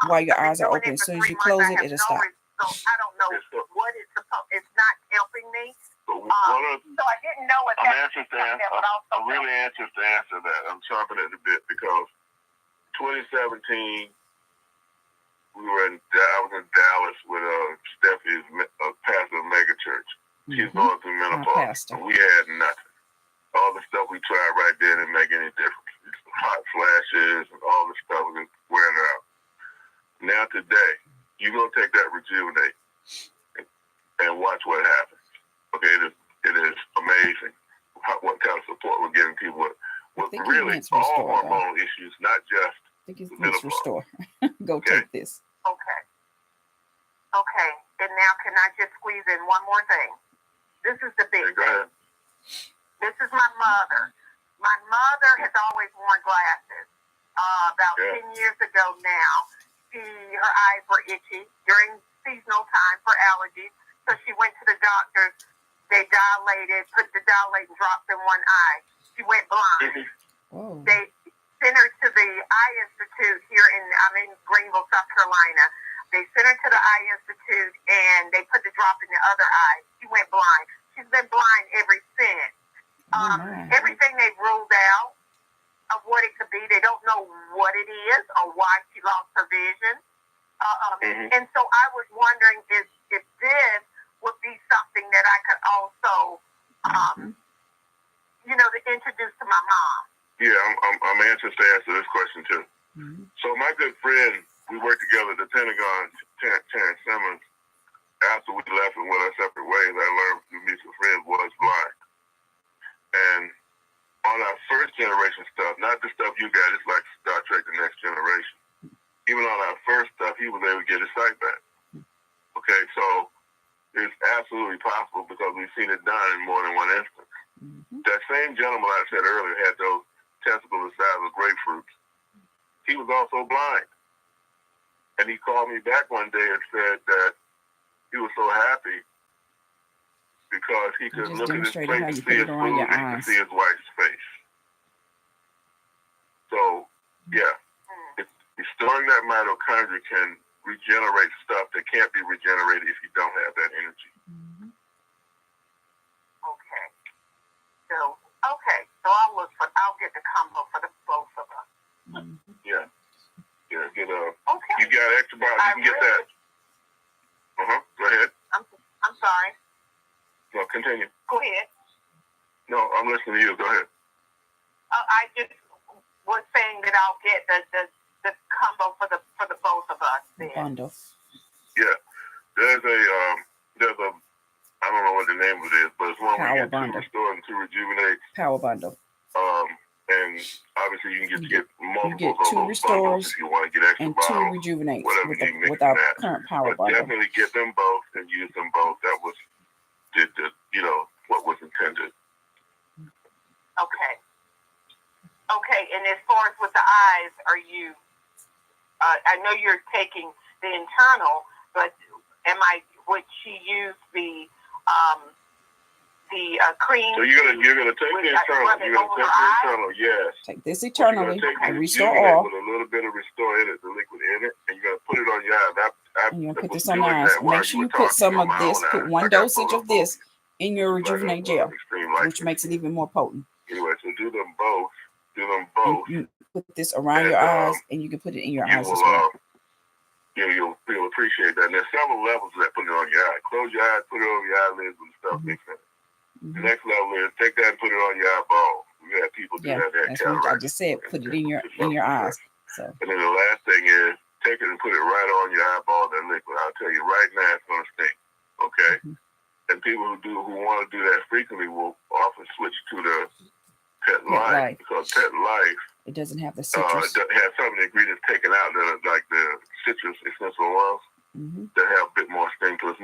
while your eyes are open. As soon as you close it, it'll stop. So I don't know what it's supposed. It's not helping me. So I didn't know what that was. I'm really anxious to answer that. I'm chomping at the bit because 2017, I was in Dallas with Stephanie's pastor of mega church. She's going through menopause. We had nothing. All the stuff we tried right then didn't make any difference. Hot flashes and all the stuff was wearing her out. Now today, you're going to take that Rejuvenate and watch what happens. Okay, it is amazing what kind of support we're giving people with really all hormonal issues, not just I think it's restore. Go take this. Okay. And now can I just squeeze in one more thing? This is the big thing. This is my mother. My mother has always worn glasses. About 10 years ago now, her eyes were itchy during seasonal time for allergies. So she went to the doctors. They dilated, put the dilating drops in one eye. She went blind. Oh. They sent her to the Eye Institute I'm in Greenville, South Carolina. They sent her to the Eye Institute and they put the drop in the other eye. She went blind. She's been blind ever since. Everything they've ruled out of what it could be, they don't know what it is or why she lost her vision. And so I was wondering if this would be something that I could also, to introduce to my mom. Yeah, I'm anxious to answer this question too. So my good friend, we worked together at the Pentagon, Terrence Simmons. After we left and went our separate ways, I learned through mutual friends was blind. And on our first generation stuff, not the stuff you got, it's like Star Trek The Next Generation. Even on our first stuff, he was able to get his sight back. Okay, so it's absolutely possible because we've seen it done in more than one instance. That same gentleman I said earlier had those testicles the size of grapefruits. He was also blind. And he called me back one day and said that he was so happy because he could look at his plate and see his food and he could see his wife's face. So, yeah, restoring that mitochondria can regenerate stuff that can't be regenerated if you don't have that energy. So I'll get the combo for the both of us. Yeah, get you got extra bottles, you can get that. Go ahead. I'm sorry. No, continue. Go ahead. No, I'm listening to you. Go ahead. I just was saying that I'll get the combo for the both of us. Then. Bundle. Yeah, there's a I don't know what the name of it is, but it's one where you get to restore and to rejuvenate. Power bundle. And obviously you can get multiple. You get 2 restores if you want to get extra and bottles, 2 rejuvenates with our that. current power but bundle. Definitely get them both and use them both. That was what was intended. Okay, and as far as with the eyes, are you? I know you're taking the internal, but would she use the cream? So you're gonna take the internal. You're gonna take the internal. Yes. Take this eternally and restore all. all. With a little bit of restore in it, the liquid in it, and you're gonna put it on your eyes. And you're gonna put this on your eyes. Make sure you put some of this. Put 1 dosage of this in your Rejuvenate Gel, which makes it even more potent. Anyway, so do them both. And you put this around your eyes, and you can put it in your eyes as well. You'll appreciate that. And there's several levels of that. Put it on your eye. Close your eyes, put it over your eyelids and stuff mixed in. The next level is take that and put it on your eyeball. We have people do that. That's what I just said. Put it in your eyes. So. And then the last thing is take it and put it right on your eyeball. That liquid. I'll tell you right now, it's gonna stink. Okay. And people who want to do that frequently will often switch to the Petlife because Petlife, it doesn't have the citrus. It has some of the ingredients taken out that are like the citrus essential oils that have a bit more sting to it. It's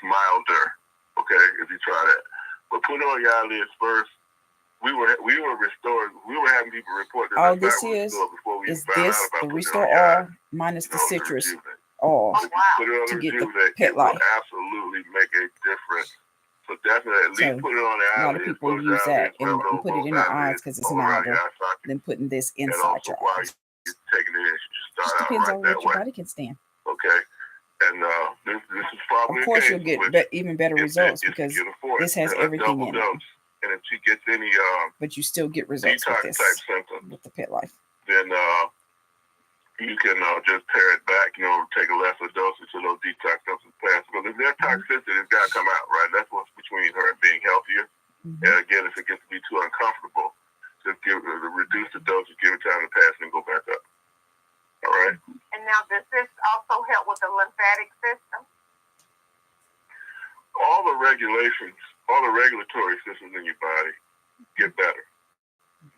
milder. Okay, if you try that. But put it on your eyelids first. We were restored. We were having people report that. All this is the Restore Oil minus the citrus oil to get the Petlife. It will absolutely make a difference. So definitely, at least put it on the eyelids. A lot of people use that and put it in their eyes because it's milder than putting this inside your eyes. Taking it in, you should Just start depends out on right what your body can stand. Okay. And this is probably of course you'll get even better results because this has everything in it. And if she gets any but you still get results with this with the Petlife. Then you can just pare it back, take a lesser dosage of those detox symptoms pass. Because if there's toxicity, it's got to come out, right? That's what's between her and being healthier. And again, if it gets to be too uncomfortable, just reduce the dosage, give it time to pass, and go back up. All right. And now, does this also help with the lymphatic system? All the regulations, all the regulatory systems in your body get better.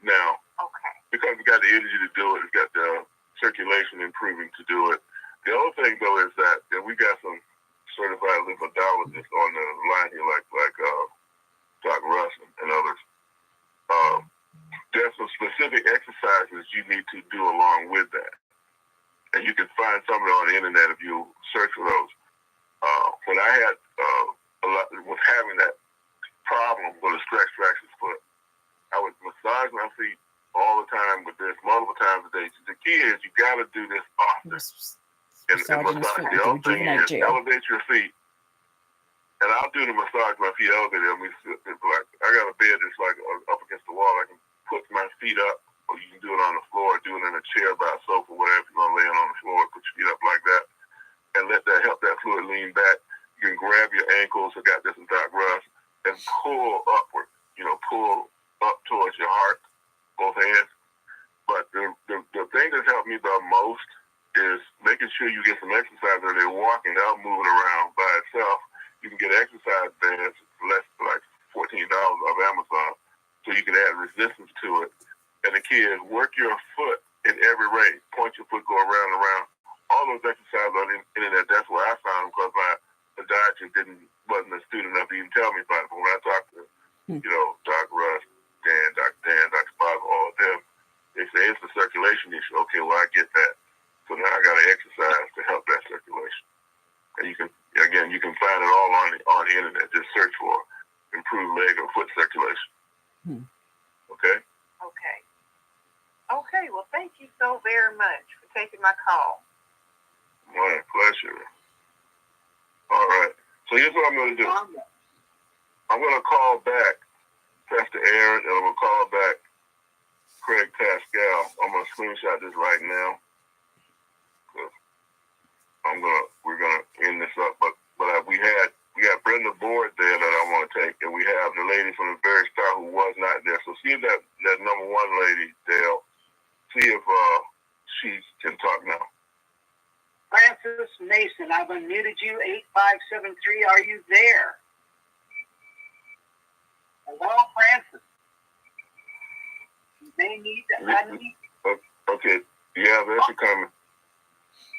Now, because we got the energy to do it, we got the circulation improving to do it. The other thing, though, is that we got some certified lymphadologists on the line here, like Doc Russ and others. There's some specific exercises you need to do along with that. And you can find some of it on the internet if you search for those. When I had was having that problem with a stretch fracture foot, I would massage my feet all the time with this, multiple times a day. The key is you got to do this often. And massage. The other thing is elevate your feet. And I'll do the massage my feet elevated. I got a bed that's like up against the wall. I can put my feet up, or you can do it on the floor, do it in a chair by a sofa, whatever. You're going to lay it on the floor, put your feet up like that, and let that help that fluid lean back. You can grab your ankles, I got this in Doc Russ, and pull upward, pull up towards your heart, both hands. But the thing that's helped me the most is making sure you get some exercise when they're walking, they'll move it around by itself. You can get exercise bands for less than like $14 off Amazon, so you can add resistance to it. And the key is work your foot in every rate. Point your foot, go around and around. All those exercises on the internet, that's where I found them because my podiatrist wasn't a student enough to even tell me about it. But when I talked to, Doc Russ, Dr. Bob, all of them, they say it's a circulation issue. Okay, well, I get that. So now I got to exercise to help that circulation. And you can find it all on the internet. Just search for improved leg or foot circulation. Okay? Okay, well, thank you so very much for taking my call. My pleasure. All right. So here's what I'm going to do. I'm going to call back Pastor Aaron, and I'm going to call back Craig Pascal. I'm going to screenshot this right now. We're gonna end this up, but we got Brenda Board there that I want to take, and we have the lady from the very start who was not there. So see if that number one lady, Dale, see if she can talk now. Francis Mason, I've unmuted you. 8573. Are you there? Hello, Francis. You may need to unmute. Okay, yeah, that's coming.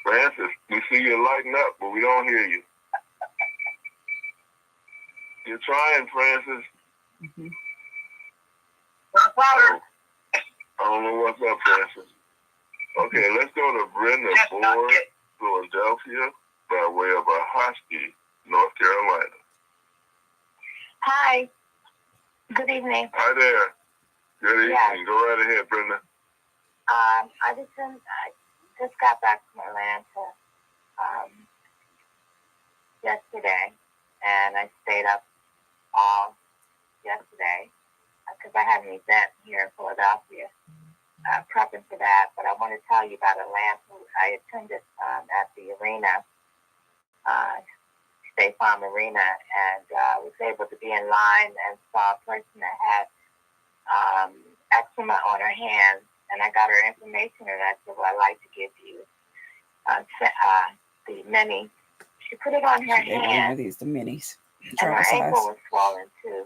Francis, we see you lighting up, but we don't hear you. You're trying, Francis. I don't know what's up, Francis. Okay, let's go to Brenda Board, Philadelphia, by way of Ahoskie, North Carolina. Hi. Good evening. Hi there. Good evening. Yes. Go right ahead, Brenda. I just got back from Atlanta yesterday, and I stayed up all yesterday because I had an event here in Philadelphia, prepping for that. But I want to tell you about Atlanta. I attended at the arena, State Farm Arena, and was able to be in line and saw a person that had eczema on her hands. And I got her information, and I said, well, I'd like to give you the mini. She put it on her hand. One of these, the minis. and her ankle was swollen too,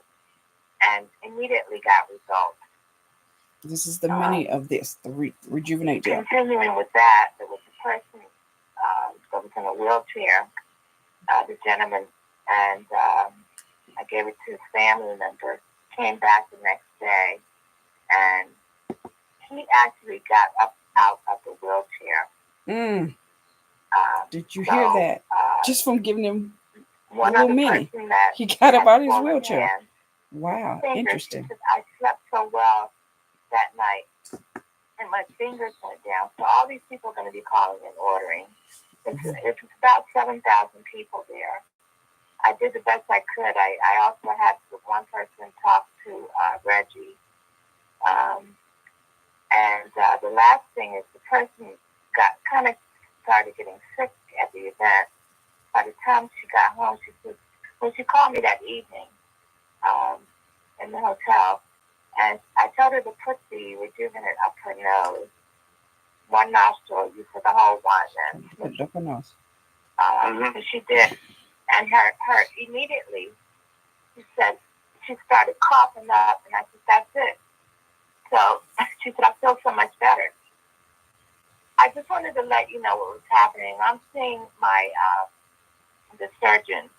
and immediately got results. This is the mini of this, the Rejuvenate Gel. Continuing with that, there was a person that was in a wheelchair, the gentleman, and I gave it to his family member, came back the next day, and he actually got up out of the wheelchair. Did you hear that? Just from giving him one little mini, he got up out of his wheelchair. Wow, interesting. I slept so well that night, and my fingers went down. So all these people are going to be calling and ordering. It's about 7,000 people there. I did the best I could. I also had one person talk to Reggie. And the last thing is the person kind of started getting sick at the event. By the time she got home, when she called me that evening in the hotel, and I told her to put the Rejuvenate up her nose, one nostril, you for the whole one, and put it up her nose. And she did, and her immediately, she said she started coughing up, and I said, "That's it." So she said, "I feel so much better." I just wanted to let you know what was happening. I'm seeing my the surgeon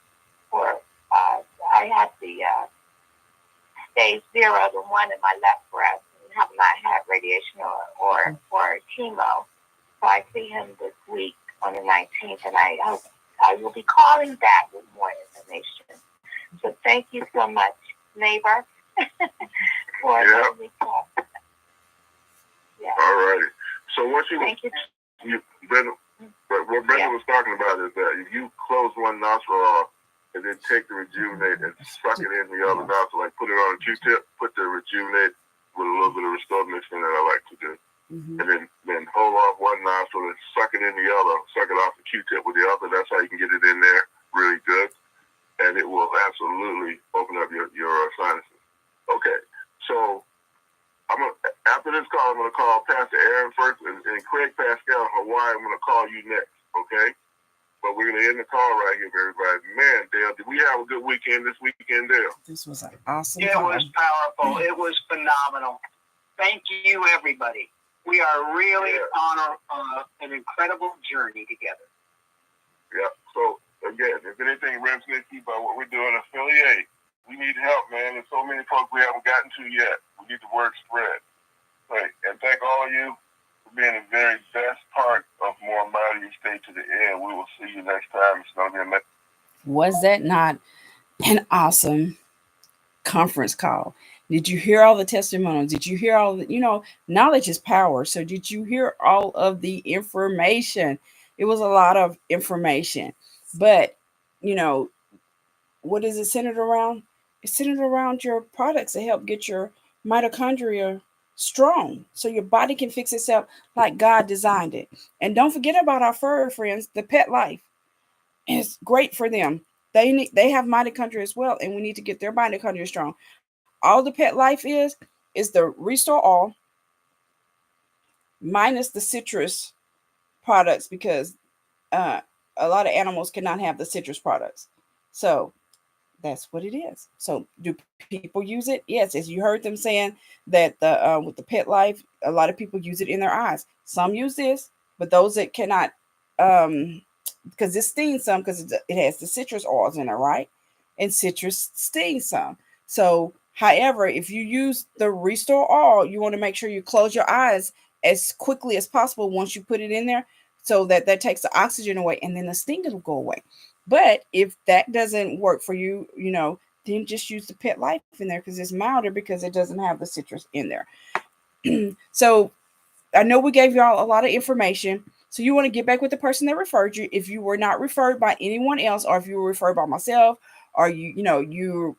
for I had the stage 0, the one in my left breast, and have not had radiation or chemo. So I see him this week on the 19th, and I will be calling back with more information. So thank you so much, neighbor, for letting me talk. Yeah. All righty. So what Thank you. What Brenda was talking about is that if you close one nostril off and then take the Rejuvenate and suck it in the other nostril, like put it on a Q-tip, put the Rejuvenate with a little bit of Restore mixing that I like to do. And then hold off one nostril and suck it in the other, suck it off the Q-tip with the other. That's how you can get it in there really good. And it will absolutely open up your sinuses. Okay, so after this call, I'm going to call Pastor Aaron first, and Craig Pascal in Hawaii, I'm going to call you next, okay? But we're going to end the call right here, everybody. Man, Dale, did we have a good weekend this weekend, Dale? This was an awesome It was powerful. It was phenomenal. Thank you, everybody. We are really on an incredible journey together. Yeah, so, again, if anything resonates you about what we're doing, affiliate. We need help, man. There's so many folks we haven't gotten to yet. We need the word spread. Right. And thank all of you for being the very best part of MoreMito. You stay to the end. We will see you next time. It's going to be amazing. Was that not an awesome conference call? Did you hear all the testimonies? Did you hear all the, knowledge is power. So did you hear all of the information? It was a lot of information. But, what is it centered around? It's centered around your products to help get your mitochondria strong so your body can fix itself like God designed it. And don't forget about our fur friends, the Petlife. It's great for them. They have mitochondria as well, and we need to get their mitochondria strong. All the Petlife is the Restore All minus the citrus products, because a lot of animals cannot have the citrus products. So that's what it is. So do people use it? Yes. As you heard them saying that with the Petlife, a lot of people use it in their eyes. Some use this, but those that cannot, because it stings some, because it has the citrus oils in it, right? And citrus stings some. So, however, if you use the Restore All, you want to make sure you close your eyes as quickly as possible once you put it in there, so that takes the oxygen away, and then the sting will go away. But if that doesn't work for you, then just use the Petlife in there, because it's milder, because it doesn't have the citrus in there. So I know we gave y'all a lot of information. So you want to get back with the person that referred you. If you were not referred by anyone else, or if you were referred by myself, or you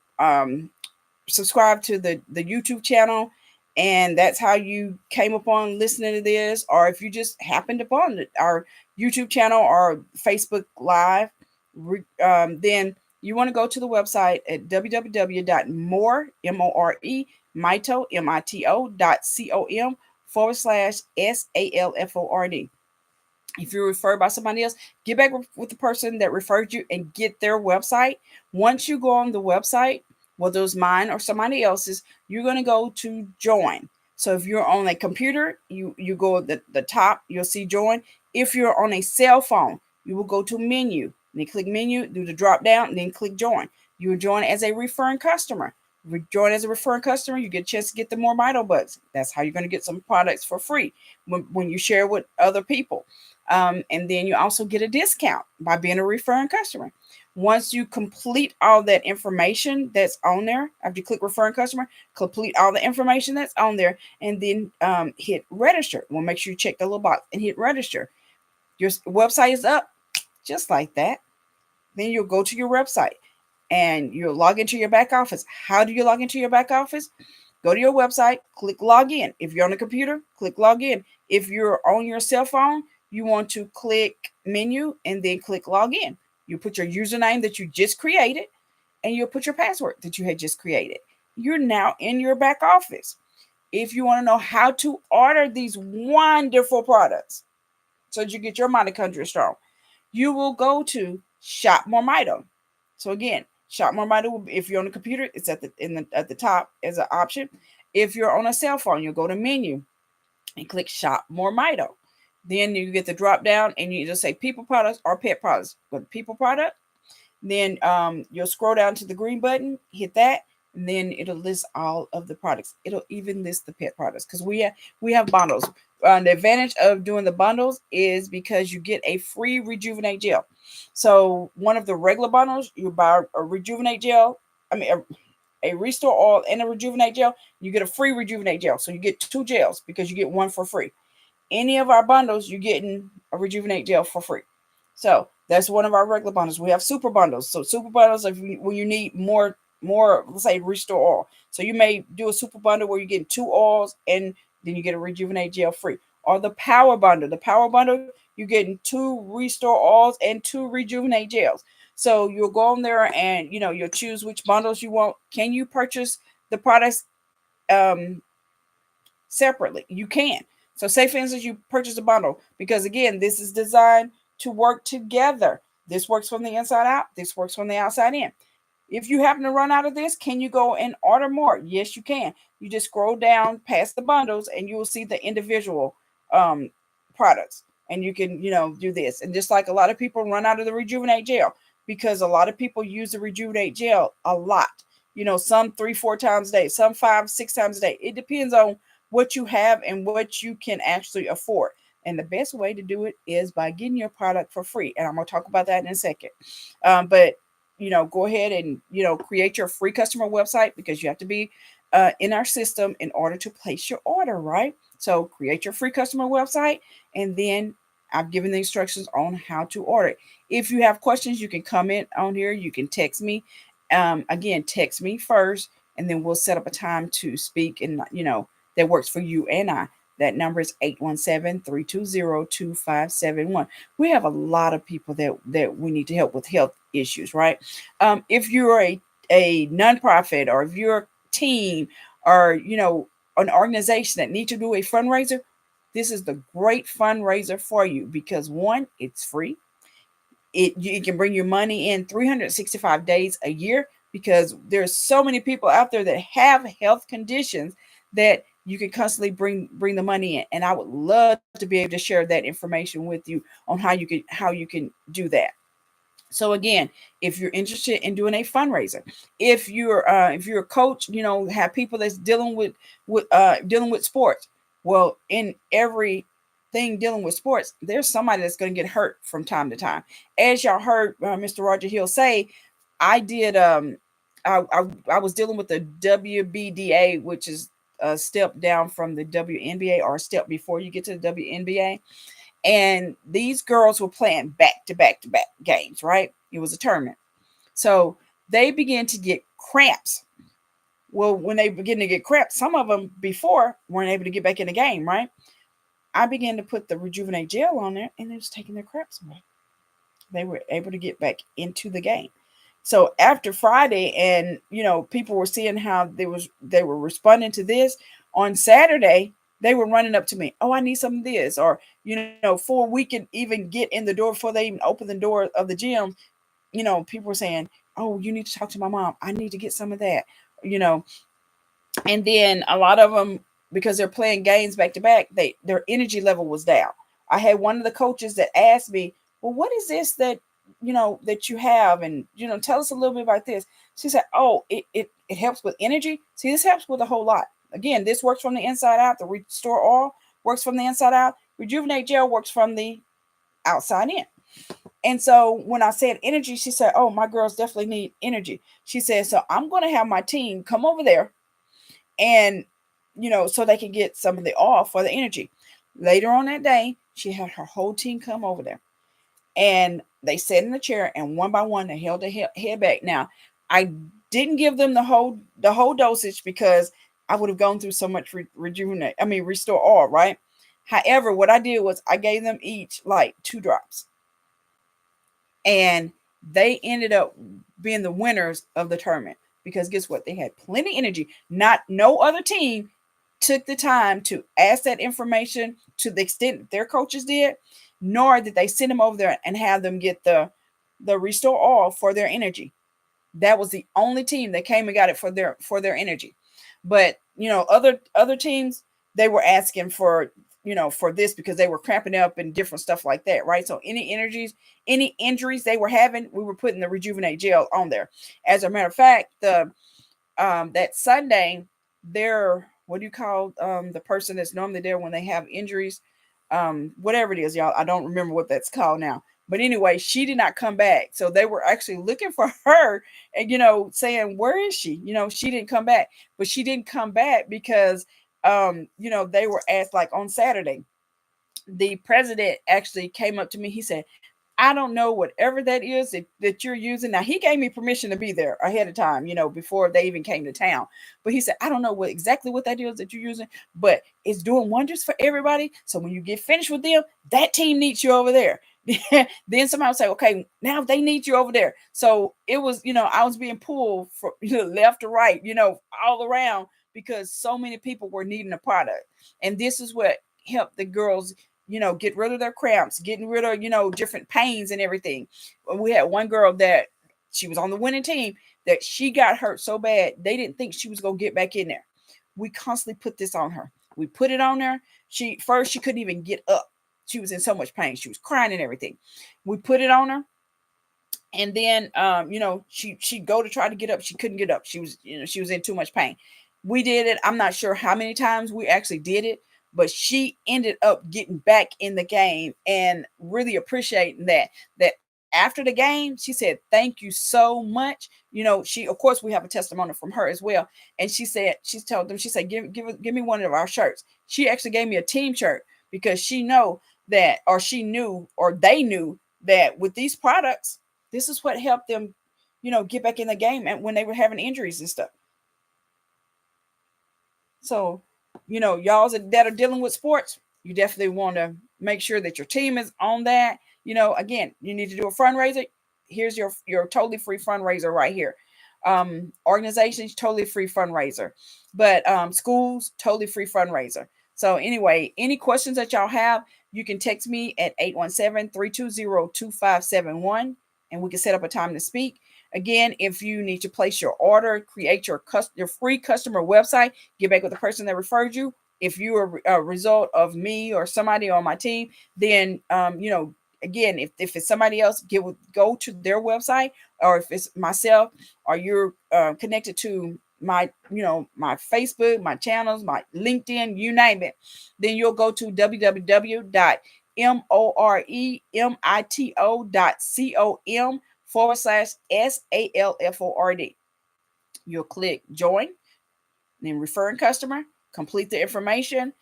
subscribe to the YouTube channel, and that's how you came upon listening to this, or if you just happened upon our YouTube channel or Facebook Live, then you want to go to the website at www.MoreMito.com/SALFORD. If you're referred by somebody else, get back with the person that referred you and get their website. Once you go on the website, whether it's mine or somebody else's, you're going to go to join. So if you're on a computer, you go at the top, you'll see join. If you're on a cell phone, you will go to menu, then click menu, do the drop down, and then click join. You will join as a referring customer. Join as a referring customer, you get a chance to get the MoreMito bucks. That's how you're going to get some products for free when you share with other people. And then you also get a discount by being a referring customer. Once you complete all that information that's on there, after you click referring customer, complete all the information that's on there, and then hit register. We'll make sure you check the little box and hit register. Your website is up just like that. Then you'll go to your website and you'll log into your back office. How do you log into your back office? Go to your website, click log in. If you're on a computer, click log in. If you're on your cell phone, you want to click menu and then click log in. You put your username that you just created and you'll put your password that you had just created. You're now in your back office. If you want to know how to order these wonderful products so that you get your mitochondria strong, you will go to Shop MoreMito. So again, Shop MoreMito, if you're on the computer, it's at the top as an option. If you're on a cell phone, you'll go to menu and click Shop MoreMito. Then you get the drop down and you just say people products or pet products. Go to people product. Then you'll scroll down to the green button, hit that, and then it'll list all of the products. It'll even list the pet products because we have bundles. The advantage of doing the bundles is because you get a free Rejuvenate Gel. So one of the regular bundles, you buy a Rejuvenate Gel, a Restore Oil and a Rejuvenate Gel, you get a free Rejuvenate Gel. So you get 2 gels because you get one for free. Any of our bundles, you're getting a Rejuvenate Gel for free. So that's one of our regular bundles. We have super bundles. So super bundles, when you need more, let's say Restore Oil. So you may do a super bundle where you get 2 oils and then you get a Rejuvenate Gel free. Or the power bundle. The power bundle, you're getting 2 Restore Oils and 2 Rejuvenate Gels. So you'll go on there and you'll choose which bundles you want. Can you purchase the products separately? You can. So say, for instance, you purchase a bundle because, again, this is designed to work together. This works from the inside out. This works from the outside in. If you happen to run out of this, can you go and order more? Yes, you can. You just scroll down past the bundles and you will see the individual products. And you can, do this. And just like a lot of people run out of the Rejuvenate Gel because a lot of people use the Rejuvenate Gel a lot. Some 3-4 times a day, some 5-6 times a day. It depends on what you have and what you can actually afford. And the best way to do it is by getting your product for free. And I'm going to talk about that in a second. But go ahead and, create your free customer website because you have to be in our system in order to place your order, right? So create your free customer website. And then I've given the instructions on how to order it. If you have questions, you can comment on here. You can text me. Again, text me first, and then we'll set up a time to speak and, that works for you and I. That number is 817-320-2571. We have a lot of people that we need to help with health issues, right? If you're a nonprofit or if you're a team or, an organization that need to do a fundraiser, this is the great fundraiser for you because, one, it's free. You can bring your money in 365 days a year because there's so many people out there that have health conditions that you can constantly bring the money in. And I would love to be able to share that information with you on how you can do that. So again, if you're interested in doing a fundraiser, if you're a coach, have people that's dealing with sports. Well, in everything dealing with sports, there's somebody that's going to get hurt from time to time. As y'all heard Mr. Roger Hill say, I did I was dealing with the WBDA, which is a step down from the WNBA or a step before you get to the WNBA. And these girls were playing back-to-back games, right? It was a tournament. So they began to get cramps. Well, when they begin to get cramps, some of them before weren't able to get back in the game, right? I began to put the Rejuvenate Gel on there, and it was taking their cramps away. They were able to get back into the game. So after Friday, and people were seeing how they were responding to this on Saturday, they were running up to me. Oh, I need some of this. Or, before we could even get in the door, before they even open the door of the gym, people were saying, oh, you need to talk to my mom. I need to get some of that, And then a lot of them, because they're playing games back to back, their energy level was down. I had one of the coaches that asked me, well, what is this that you have? And, tell us a little bit about this. She said, oh, it helps with energy. See, this helps with a whole lot. Again, this works from the inside out. The Restore Oil works from the inside out. Rejuvenate Gel works from the outside in. And so when I said energy, she said, oh, my girls definitely need energy. She said, so I'm going to have my team come over there and, so they can get some of the oil for the energy. Later on that day, she had her whole team come over there. And they sat in the chair, and one by one, they held their head back. Now, I didn't give them the whole dosage because I would have gone through so much Restore Oil, right? However, what I did was I gave them each like 2 drops. And they ended up being the winners of the tournament because guess what? They had plenty of energy. No other team took the time to ask that information to the extent that their coaches did, nor did they send them over there and have them get the Restore Oil for their energy. That was the only team that came and got it for their energy. But other teams, they were asking for for this because they were cramping up and different stuff like that, right? So any injuries they were having, we were putting the Rejuvenate Gel on there. As a matter of fact, that Sunday, what do you call the person that's normally there when they have injuries? Whatever it is, y'all, I don't remember what that's called now. But anyway, she did not come back. So they were actually looking for her and, saying, where is she? She didn't come back. But she didn't come back because, they were asked, like on Saturday, the president actually came up to me. He said, I don't know whatever that is that you're using. Now, he gave me permission to be there ahead of time, before they even came to town. But he said, I don't know exactly what that is that you're using, but it's doing wonders for everybody. So when you get finished with them, that team needs you over there. Then somebody would say, okay, now they need you over there. So it was, I was being pulled from left to right, all around because so many people were needing a product. And this is what helped the girls get rid of their cramps, getting rid of, different pains and everything. We had one girl that she was on the winning team that she got hurt so bad, they didn't think she was going to get back in there. We constantly put this on her. We put it on her. She couldn't even get up. She was in so much pain. She was crying and everything. We put it on her. And then, she'd go to try to get up. She couldn't get up. She was in too much pain. We did it. I'm not sure how many times we actually did it, but she ended up getting back in the game and really appreciating that after the game, she said, thank you so much. Of course, we have a testimony from her as well. And she told them, she said, give me one of our shirts. She actually gave me a team shirt because she knew that, or they knew that with these products, this is what helped them, get back in the game and when they were having injuries and stuff. So, y'all that are dealing with sports, you definitely want to make sure that your team is on that. Again, you need to do a fundraiser. Here's your totally free fundraiser right here. Organizations, totally free fundraiser. But schools, totally free fundraiser. So anyway, any questions that y'all have, you can text me at 817-320-2571 and we can set up a time to speak. Again, if you need to place your order, create your free customer website, get back with the person that referred you. If you are a result of me or somebody on my team, then, again, if it's somebody else, go to their website, or if it's myself or you're connected to my Facebook, my channels, my LinkedIn, you name it, then you'll go to www.moremito.com/SALFORD. You'll click join, then referring customer, complete the information,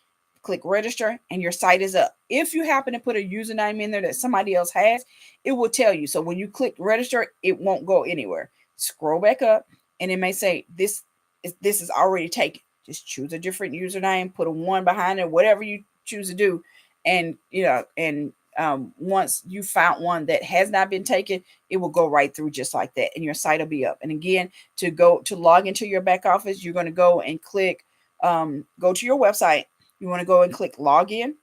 click register, and your site is up. If you happen to put a username in there that somebody else has, it will tell you. So when you click register, it won't go anywhere. Scroll back up and it may say this is already taken. Just choose a different username, put a 1 behind it, whatever you choose to do. And once you found one that has not been taken, it will go right through just like that, and your site will be up. And again, to log into your back office, you're going to go and click go to your website, You want to go and click login.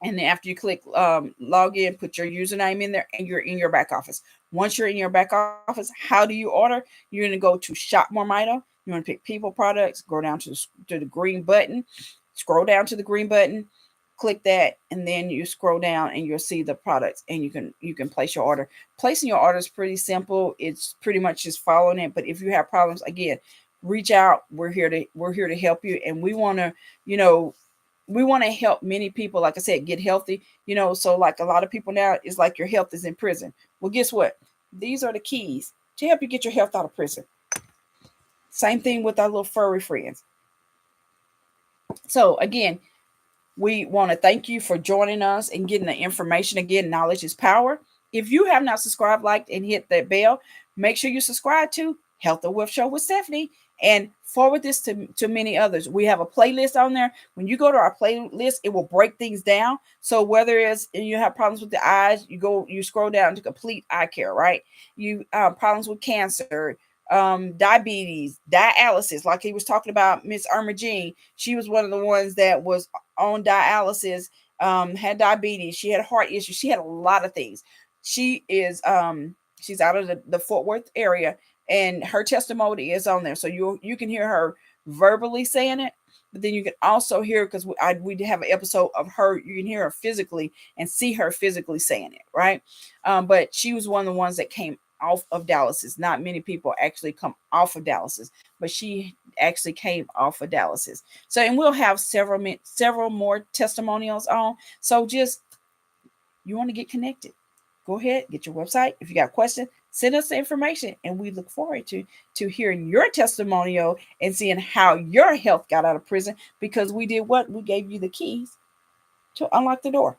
And then after you click log in, put your username in there, and you're in your back office. Once you're in your back office, how do you order? You're going to go to Shop MoreMito. You want to pick People Products, go down to the green button, scroll down to the green button, click that, and then you scroll down and you'll see the products, and you can place your order. Placing your order is pretty simple. It's pretty much just following it. But if you have problems, again, reach out. We're here to help you, and we want to, we want to help many people, like I said, get healthy, so like a lot of people now, it's like your health is in prison. Well, guess what? These are the keys to help you get your health out of prison. Same thing with our little furry friends. So again, we want to thank you for joining us and getting the information. Again, knowledge is power. If you have not subscribed, liked, and hit that bell, make sure you subscribe to Health and Wealth Show with Stephanie, and forward this to many others. We have a playlist on there. When you go to our playlist, it will break things down. So whether it's you have problems with the eyes, you scroll down to complete eye care, right? You problems with cancer, diabetes, dialysis, like he was talking about. Miss Irma Jean, she was one of the ones that was on dialysis, had diabetes, she had heart issues, she had a lot of things. She is she's out of the Fort Worth area, and her testimony is on there, so you can hear her verbally saying it, but then you can also hear, because we have an episode of her, you can hear her physically and see her physically saying it, right? But she was one of the ones that came off of dialysis. Not many people actually come off of dialysis, but she actually came off of dialysis. So, and we'll have several more testimonials on. So just, you want to get connected, go ahead, get your website. If you got questions, send us the information, and we look forward to hearing your testimonial and seeing how your health got out of prison, because we did what? We gave you the keys to unlock the door.